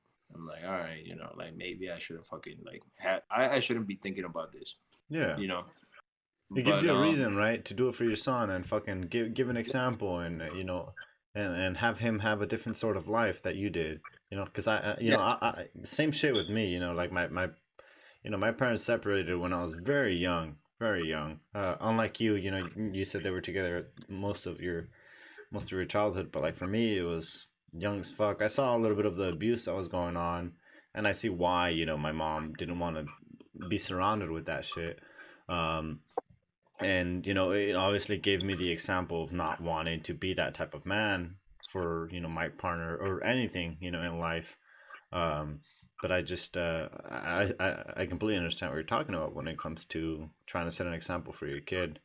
all right, you know, like maybe I shouldn't fucking like I shouldn't be thinking about this, Yeah. you know. It gives But you a reason, right, to do it for your son and fucking give an example and and have him have a different sort of life that you did. Because yeah, same shit with me. Like my parents separated when I was very young, very young. Unlike you, you said they were together most of your childhood, but like for me, it was young as fuck. I saw a little bit of the abuse that was going on, and I see why my mom didn't want to be surrounded with that shit. Um, and it obviously gave me the example of not wanting to be that type of man for my partner or anything in life. um but I just I completely understand what you're talking about when it comes to trying to set an example for your kid.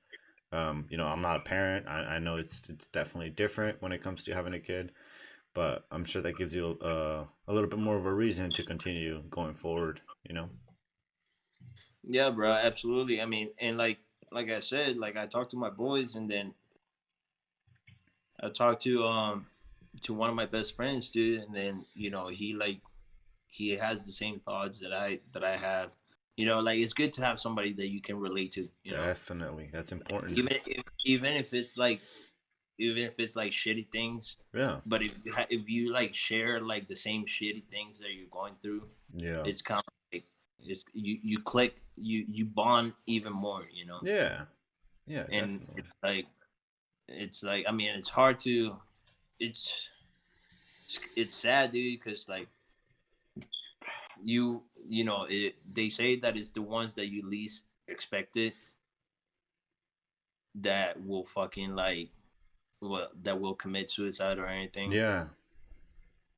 I'm not a parent. I know it's definitely different when it comes to having a kid, but I'm sure that gives you a little bit more of a reason to continue going forward. You know. Yeah, bro, absolutely. I mean, and like I said, like I talked to my boys, and then I talked to one of my best friends, dude, and then he has the same thoughts that I have. Like it's good to have somebody that you can relate to. Definitely, that's important. Even if it's like shitty things, Yeah. but if you like share like the same shitty things that you're going through, Yeah. it's kind of like you click, you bond even more. Yeah. Yeah. And Definitely. it's like I mean it's hard to it's it's sad, dude, because like they say that it's the ones that you least expected that will fucking like that will commit suicide or anything. Yeah.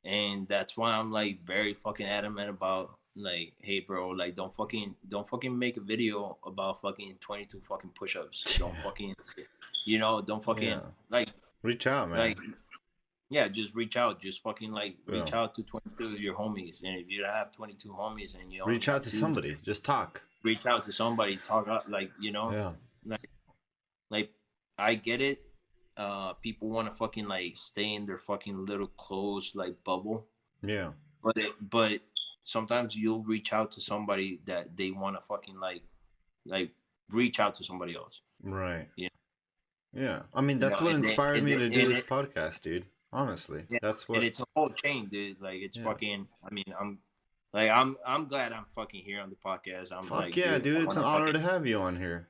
And that's why I'm like very fucking adamant about like, hey bro, like don't fucking make a video about fucking 22 fucking push-ups. Don't fucking don't fucking Yeah. like Reach out, like man. yeah, just reach out. Just fucking like Yeah. reach out to 22 of your homies. And if you don't have 22 homies and you only Reach out have to two, somebody. Just talk. reach out to somebody, talk out, like, Yeah. like, like I get it. People want to fucking like stay in their fucking little closed like bubble, Yeah. but sometimes you'll reach out to somebody that they want to fucking like reach out to somebody else. Right. Yeah, Yeah. I mean, that's what and then inspired and me then, to do and this it, podcast, dude. Honestly, yeah, that's and what. it's a whole chain, dude. Like it's Yeah. fucking. I mean, I'm glad I'm fucking here on the podcast. I'm Fuck like, yeah, dude, dude. I It's want an to honor fucking to have you on here.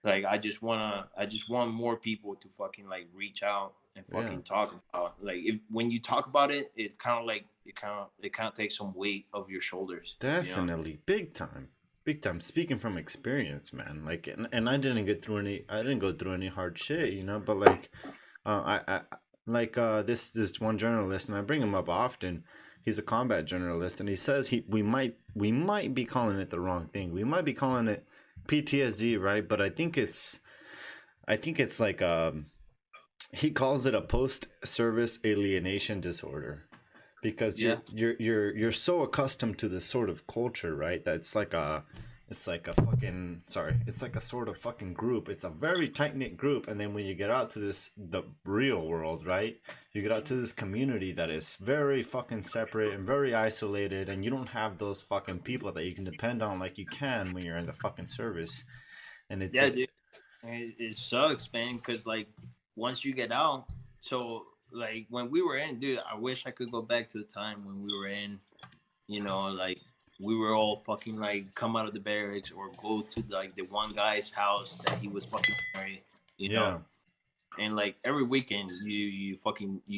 like I just want more people to fucking like reach out and Yeah. fucking talk about, like, if when you talk about it, it kind of takes some weight off your shoulders. Definitely. Big time. Big time. Speaking from experience, man. Like, and I didn't get through any. I didn't go through any hard shit, you know. But like, I like this one journalist, and I bring him up often. He's a combat journalist, and he says we might be calling it the wrong thing. We might be calling it PTSD, right? But I think it's like he calls it a post-service alienation disorder because Yeah, you're so accustomed to this sort of culture, right? That it's like a fucking sorry, it's like a sort of fucking group. It's a very tight knit group, and then when you get out to the real world, right? You get out to this community that is very fucking separate and very isolated, and you don't have those fucking people that you can depend on like you can when you're in the fucking service. And it's yeah, a dude. It sucks, man, because like once you get out, so like when we were in, dude, I wish I could go back to the time when we were in, like we were all fucking like come out of the barracks or go to like the one guy's house that he was fucking married, you know, yeah, and like every weekend you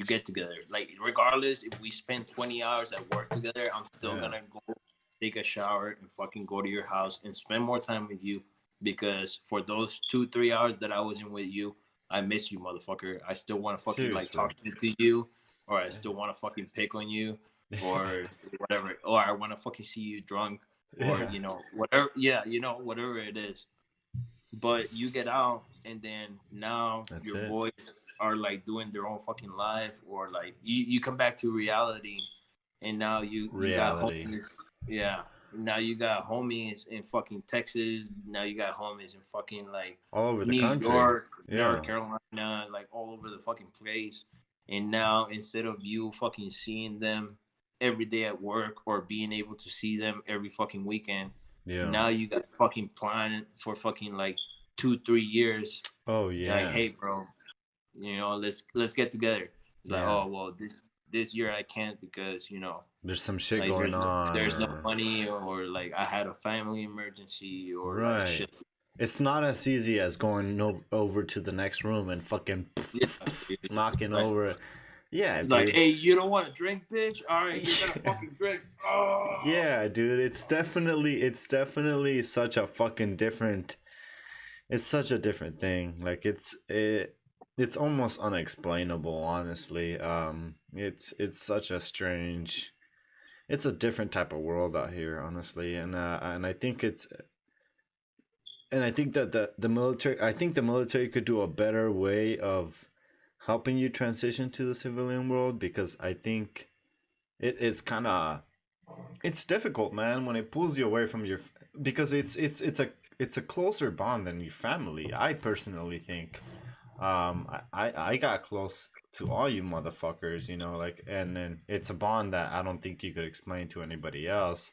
get together. Like regardless if we spend 20 hours at work together, I'm still yeah, gonna go take a shower and fucking go to your house and spend more time with you, because for those 2-3 hours that I wasn't with you, I miss you, motherfucker. I still want to fucking like seriously. talk shit to you, or I still want to fucking pick on you, or whatever, or I want to fucking see you drunk, or Yeah, whatever. Yeah, whatever it is. But you get out, and then now that's your it. boys are like doing their own fucking life, or like you come back to reality, and now you got Reality homies. Yeah, now you got homies in fucking Texas. Now you got homies in fucking like all over the New country. York, North Yeah, Carolina, like all over the fucking place. And now instead of you fucking seeing them every day at work, or being able to see them every fucking weekend, yeah. now you got fucking plan for fucking like 2-3 years. Oh You're like, yeah. hey bro, let's get together. It's like, Yeah. oh well, this year I can't because There's some shit like going on, there's no or money, or like I had a family emergency, or like right. shit. It's not as easy as going over to the next room and fucking Yeah, dude. knocking like over it. Yeah, like dude. hey, you don't want to drink, bitch? All right, you're gonna Yeah. fucking drink. Oh. Yeah, dude. It's definitely such a fucking different. It's such a different thing. Like it's almost unexplainable, honestly. It's such a strange. It's a different type of world out here, honestly, and I think that the military. I think the military could do a better way of helping you transition to the civilian world? Because I think it's kind of it's difficult, man, when it pulls you away from your because it's a closer bond than your family. I personally think. I got close to all you motherfuckers, you know, like, and then it's a bond that I don't think you could explain to anybody else.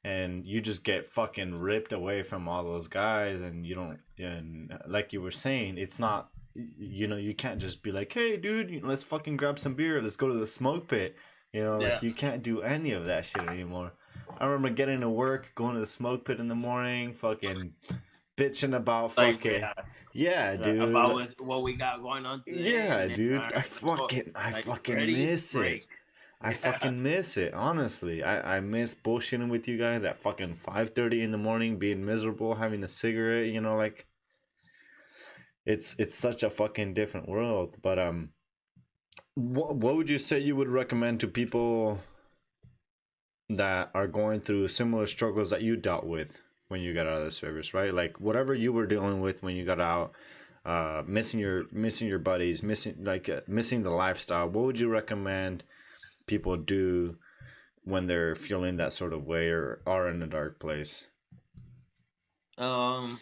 And you just get fucking ripped away from all those guys, and you don't, and like you were saying, it's not, you know, you can't just be like, hey, dude, let's fucking grab some beer, let's go to the smoke pit, you know, Yeah. like you can't do any of that shit anymore. I remember getting to work, going to the smoke pit in the morning, fucking bitching about Like, fucking, yeah, about dude. what we got going on today, Yeah, and then all dude. right, let's go. I Like, fucking ready, miss it. break. I Yeah. fucking miss it. Honestly, I miss bullshitting with you guys at fucking 5:30 in the morning, being miserable, having a cigarette. You know, like it's such a fucking different world. But what would you say you would recommend to people that are going through similar struggles that you dealt with when you got out of the service, right? Like whatever you were dealing with when you got out, missing your buddies, missing the lifestyle. What would you recommend people do when they're feeling that sort of way or are in a dark place? Um,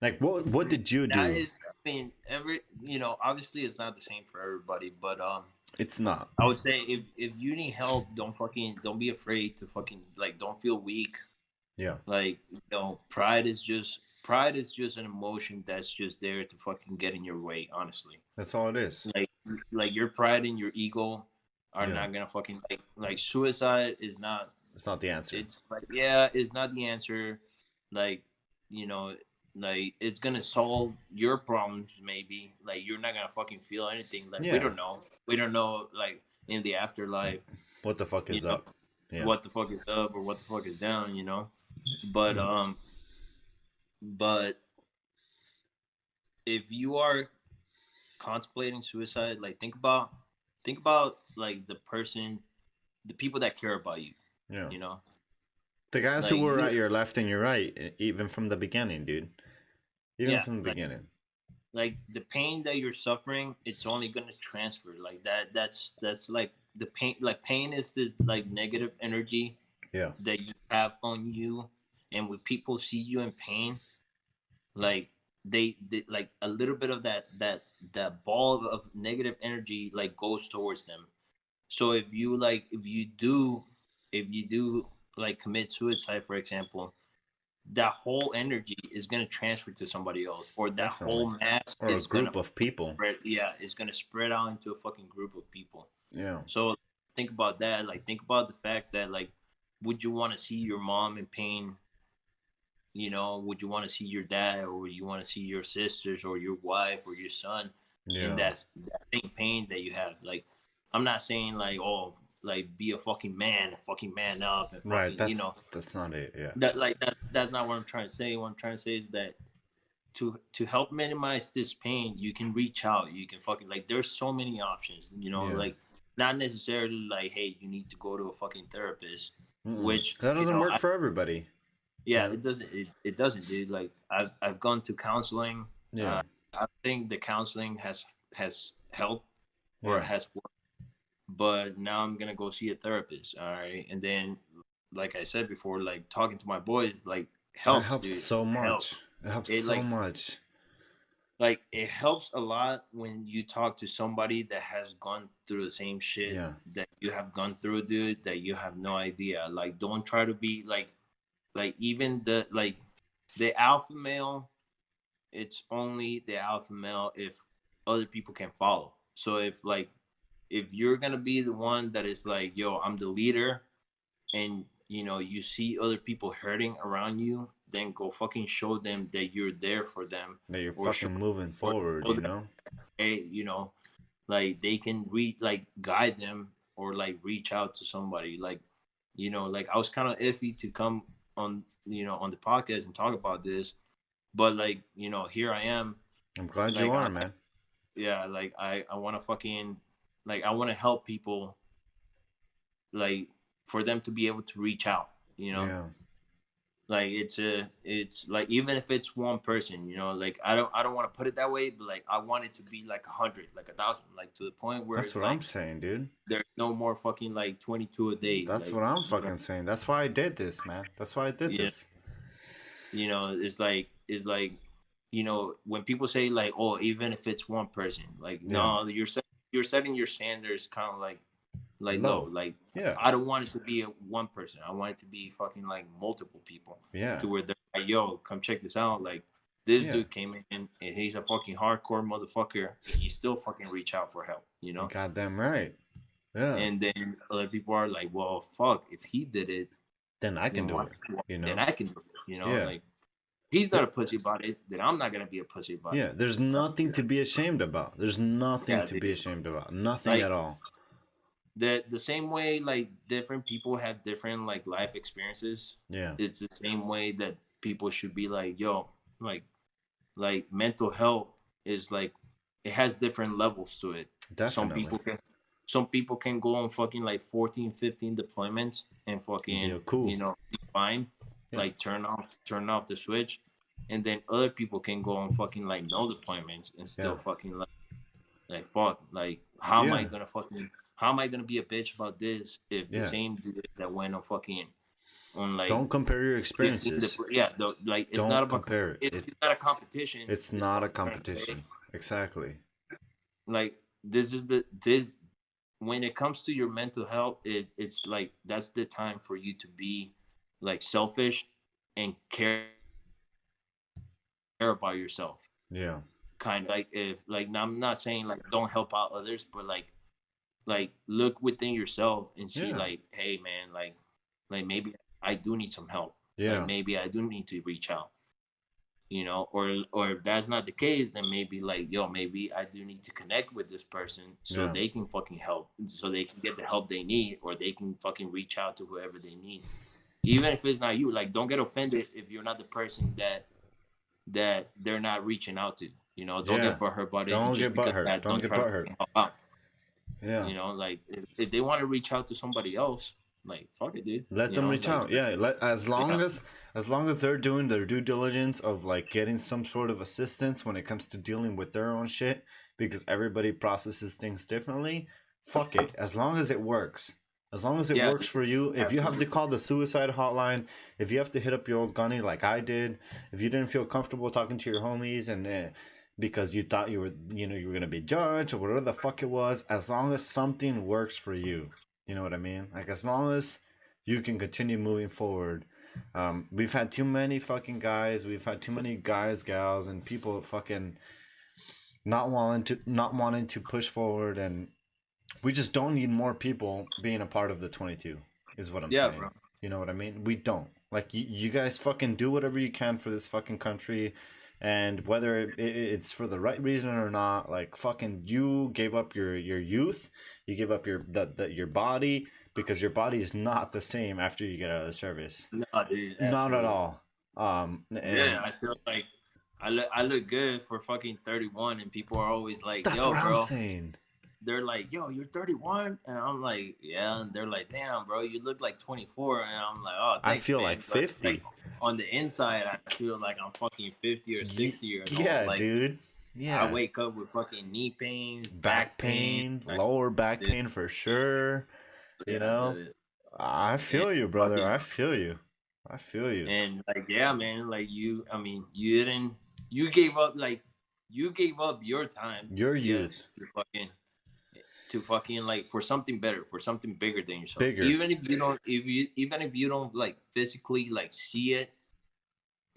Like what did you that do? is, I mean, obviously it's not the same for everybody, but It's not. I would say if you need help, don't be afraid to fucking like don't feel weak. Yeah, Like, pride is just an emotion that's just there to fucking get in your way, honestly. that's all it is. Like your pride and your ego are Yeah, not gonna fucking like suicide is not, it's not the answer. it's like, yeah, it's not the answer. Like, you know, like it's gonna solve your problems maybe. Like you're not gonna fucking feel anything. Like we Yeah, don't know. We don't know like in the afterlife, what the fuck you is know, up? Yeah, what the fuck is up or what the fuck is down, you know. But but if you are contemplating suicide, like think about like the people that care about you, yeah. you know. The guys who Like were you, at your left and your right, even from the beginning, dude. Even yeah, from the beginning. like the pain that you're suffering, it's only gonna transfer like that. That's like the pain. Like pain is this like negative energy Yeah, that you have on you, and when people see you in pain, like they like a little bit of that ball of negative energy like goes towards them. So if you do like commit suicide, for example, that whole energy is going to transfer to somebody else, or that definitely. whole mass Or a is going to group of people. spread. Yeah, it's going to spread out into a fucking group of people. Yeah, So think about that. Like think about the fact that like, would you want to see your mom in pain? You know, would you want to see your dad, or would you want to see your sisters or your wife or your son in yeah. that same pain that you have? Like, I'm not saying like, oh, like be a fucking man up and Right. fucking, you know, That's not it. Yeah. that's not what I'm trying to say. What I'm trying to say is that to help minimize this pain, you can reach out. You can fucking like, there's so many options. You know, Yeah. like not necessarily like, hey, you need to go to a fucking therapist, Mm-mm. which That you doesn't know, work for everybody. yeah, Yeah. it doesn't, dude. Like I've gone to counseling. Yeah. I think the counseling has helped or Yeah. has worked, but now I'm gonna go see a therapist. All right, and then like I said before, like talking to my boys like That helps, helps dude. so It helps. much. It helps It so much. like it helps a lot when you talk to somebody that has gone through the same shit Yeah. that you have gone through, dude. That you have no idea. Like don't try to be like even the alpha male, it's only the alpha male if other people can follow. So if you're gonna be the one that is like, yo, I'm the leader, and you know you see other people hurting around you, then go fucking show them that you're there for them, That you're or show, fucking moving or forward, show you them, know? hey, you know, like they can like guide them, or like reach out to somebody. Like, you know, like I was kind of iffy to come on, you know, on the podcast and talk about this, but like, you know, here I am. I'm glad you Like are, man. yeah, like I want to fucking, like I want to help people, like for them to be able to reach out, you know. Yeah. Like it's like, even if it's one person, you know, like I don't want to put it that way, but like I want it to be like 100, like 1,000, like to the point where That's it's what I'm like saying, dude. there's no more fucking like 22 a day, That's like, what I'm you know, fucking saying. That's why I did this, man. That's why I did yeah, this. you know, it's like, you know, when people say like, oh, even if it's one person, like, Yeah. no, you're setting your standards kind of like low. Low. Like, Yeah. I don't want it to be a one person. I want it to be fucking like multiple people, Yeah. to where they're like, yo, come check this out. Like, this Yeah. dude came in and he's a fucking hardcore motherfucker, and he still fucking reach out for help, you know? Goddamn right. Yeah. And then other people are like, well, fuck, if he did it, Then I can then do why? it. You Then know? I can do it, you know? Yeah. Like, he's not There, a pussy about it, then I'm not gonna be a pussy about it. yeah. There's nothing to be ashamed about. There's nothing Yeah, to be dude. ashamed about. Nothing Like, at all. the same way like different people have different like life experiences, Yeah. it's the same way that people should be like, yo, like mental health is like, it has different levels to it. some Definitely. people can some people can go on fucking like 14, 15 deployments and Be fucking, cool. you know, be fine, Yeah. like turn off the switch. And then other people can go on fucking like no deployments and Yeah. still fucking like fuck, like Yeah. how am I gonna be a bitch about this if the Yeah. same dude that went on fucking on like Don't compare your 15 experiences. yeah, like it's not Don't about compare it. it's not a competition, It's is not what a I'm trying to say. competition. Exactly. Like, this when it comes to your mental health, it's like that's the time for you to be like selfish and care about yourself. Yeah. Kind of like, if like, now I'm not saying like don't help out others, but like look within yourself and see Yeah. like, hey man, like maybe I do need some help. Like, Yeah. maybe I do need to reach out, you know, or if that's not the case, then maybe like, yo, maybe I do need to connect with this person so Yeah. they can fucking help, so they can get the help they need, or they can fucking reach out to whoever they need. Even if it's not you, like, don't get offended if you're not the person that they're not reaching out to. You know, don't Yeah. get butthurt about it, and Don't just get because of butthurt. that, Don't don't get try to butthurt. fucking help out. Yeah. You know, like, if they want to reach out to somebody else, like, fuck it, dude. Let You them know, reach like, out. Yeah. As yeah, long as they're doing their due diligence of like getting some sort of assistance when it comes to dealing with their own shit, because everybody processes things differently. Fuck it. As long as it works. As long as it yeah, works for you. If you have to call the suicide hotline, if you have to hit up your old gunny like I did, if you didn't feel comfortable talking to your homies and because you thought you were gonna be judged or whatever the fuck it was, as long as something works for you, you know what I mean? Like, as long as you can continue moving forward. We've had too many fucking guys. We've had too many guys, gals, and people fucking not wanting to push forward, and we just don't need more people being a part of the 22. Is what I'm yeah, saying. bro. You know what I mean? We don't. Like, you guys fucking do whatever you can for this fucking country, and whether it's for the right reason or not, like, fucking, you gave up your youth, you give up your body, because your body is not the same after you get out of the service. No, dude, Not at absolutely. all. Yeah, And I feel like I look good for fucking 31, and people are always like, that's "Yo, what I'm bro." saying. They're like, "Yo, you're 31," and I'm like, "Yeah," and they're like, "Damn, bro, you look like 24," and I'm like, "Oh, I thanks, feel like man." But like 50. on the inside, I feel like I'm fucking 50 or 60 years old. Yeah, Like, dude. I Yeah. wake up with fucking knee pain, Back back pain, pain, like, lower back this, pain for sure. You yeah, know? I and feel you, brother. fucking, I feel you. I feel you. and like, yeah, man, like, I mean, you gave up, like, you gave up your time, Your yes, youth. to fucking like, for something better, for something bigger than yourself. Bigger. Even if you don't like physically like see it,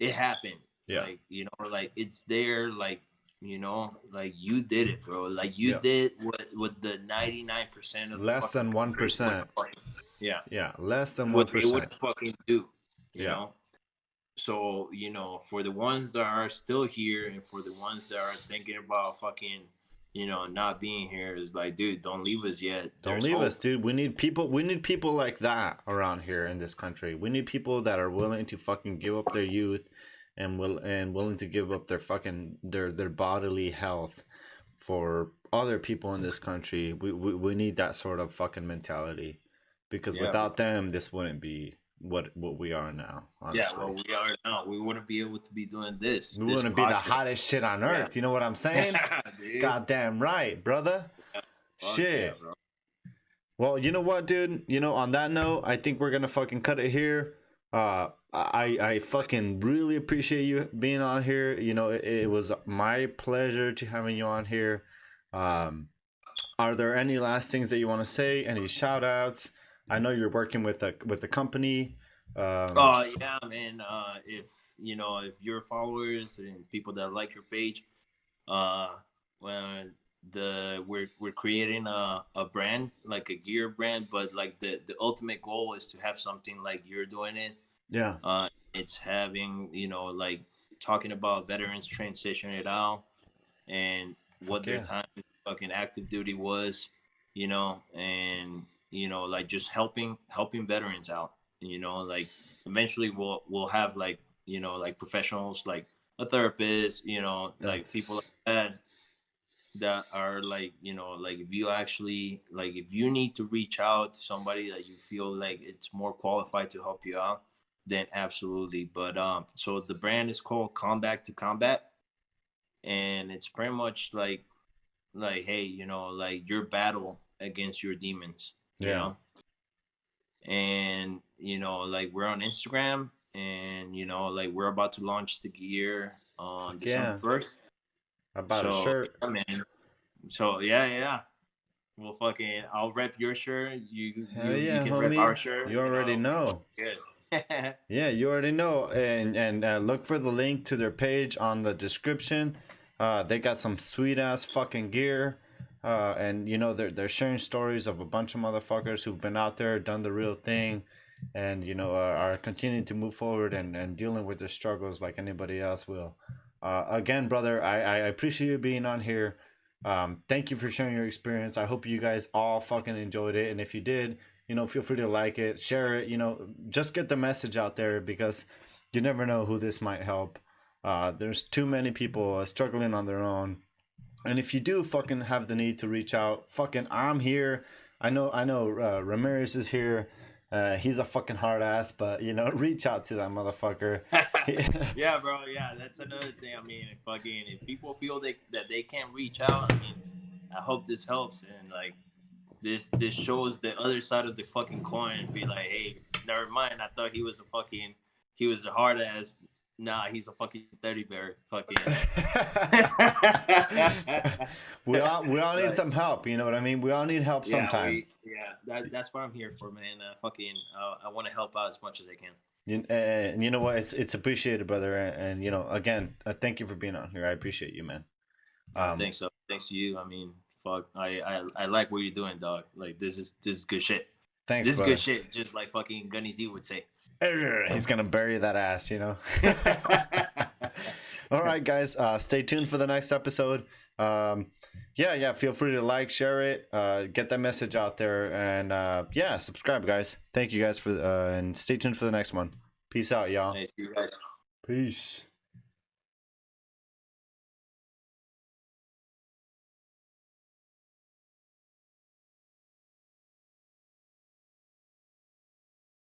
it happened. Yeah. Like, you know, like, it's there, like, you know, like, you did it, bro. Like, you Yeah. did what the 99% of the Less fucking than country would 1%. fucking, yeah, Yeah. Less than what they 1%. would fucking do, you Yeah. know. So, you know, for the ones that are still here, and for the ones that are thinking about fucking, you know, not being here, is like, dude, don't leave us yet. Don't There's leave hope. us, dude. We need people like that around here in this country. We need people that are willing to fucking give up their youth and willing to give up their fucking their bodily health for other people in this country. We need that sort of fucking mentality, because Yeah, bro. without them this wouldn't be what we are now. Yeah, Honestly, well, we are now. We wouldn't be able to be doing this we this wouldn't be the podcast. hottest shit on Yeah, earth. You know what I'm saying? dude. Goddamn right, brother. Yeah, fuck yeah, Shit. bro. Well, you know what, dude? You know, on that note, I think we're gonna fucking cut it here. I fucking really appreciate you being on here. You know, it was my pleasure to having you on here. Um, are there any last things that you want to say? Any shout outs? I know you're working with the company. Um, Oh yeah, man. If you know, if your followers and people that like your page, uh, when we're creating a brand, like a gear brand, but like the ultimate goal is to have something like you're doing it. yeah, It's having, you know, like talking about veterans transitioning it out and what fuck their yeah, time in fucking active duty was, you know, and you know, like just helping veterans out. You know, like eventually we'll have like, you know, like professionals like a therapist, you know, like people that's like that are like, you know, like if you actually like if you need to reach out to somebody that you feel like it's more qualified to help you out, then absolutely. But so the brand is called Combat to Combat, and it's pretty much like hey, you know, like your battle against your demons, you yeah, know. And you know, like we're on Instagram, and you know, like we're about to launch the gear on fuck December yeah. 1st. I bought a So shirt. yeah, man. So yeah. Well, fucking, I'll rep your shirt. Hell You yeah, can rep our homie. shirt. You You already know, it'll be know. fucking good. Yeah, you already know. And look for the link to their page on the description. They got some sweet ass fucking gear. And you know they're sharing stories of a bunch of motherfuckers who've been out there, done the real thing, and you know are continuing to move forward and dealing with their struggles like anybody else will. Again, brother, I appreciate you being on here. Thank you for sharing your experience. I hope you guys all fucking enjoyed it, and if you did, you know, feel free to like it, share it, you know, just get the message out there because you never know who this might help. There's too many people struggling on their own. And if you do fucking have the need to reach out, fucking I'm here. I know Ramirez is here. He's a fucking hard ass, but you know, reach out to that motherfucker. Yeah, bro. Yeah, that's another thing. I mean, fucking, if people feel that they can't reach out, I mean, I hope this helps, and like this shows the other side of the fucking coin. And be like, hey, never mind. I thought he was a hard ass. Nah, he's a fucking teddy bear. Fucking. we all need Like, some help. You know what I mean? We all need help yeah, sometime. that's what I'm here for, man. Fucking, I want to help out as much as I can. And you know what? It's appreciated, brother. And you know, again, thank you for being on here. I appreciate you, man. Um, Thanks to you. I mean, fuck, I like what you're doing, dog. Like this is good shit. thanks, This is good brother. shit. Just like fucking Gunny Z would say. He's gonna bury that ass, you know. All right, guys. Stay tuned for the next episode. Yeah. Feel free to like, share it, get that message out there, and yeah, subscribe, guys. Thank you guys for and stay tuned for the next one. Peace out, y'all. Hey, see you guys. Peace.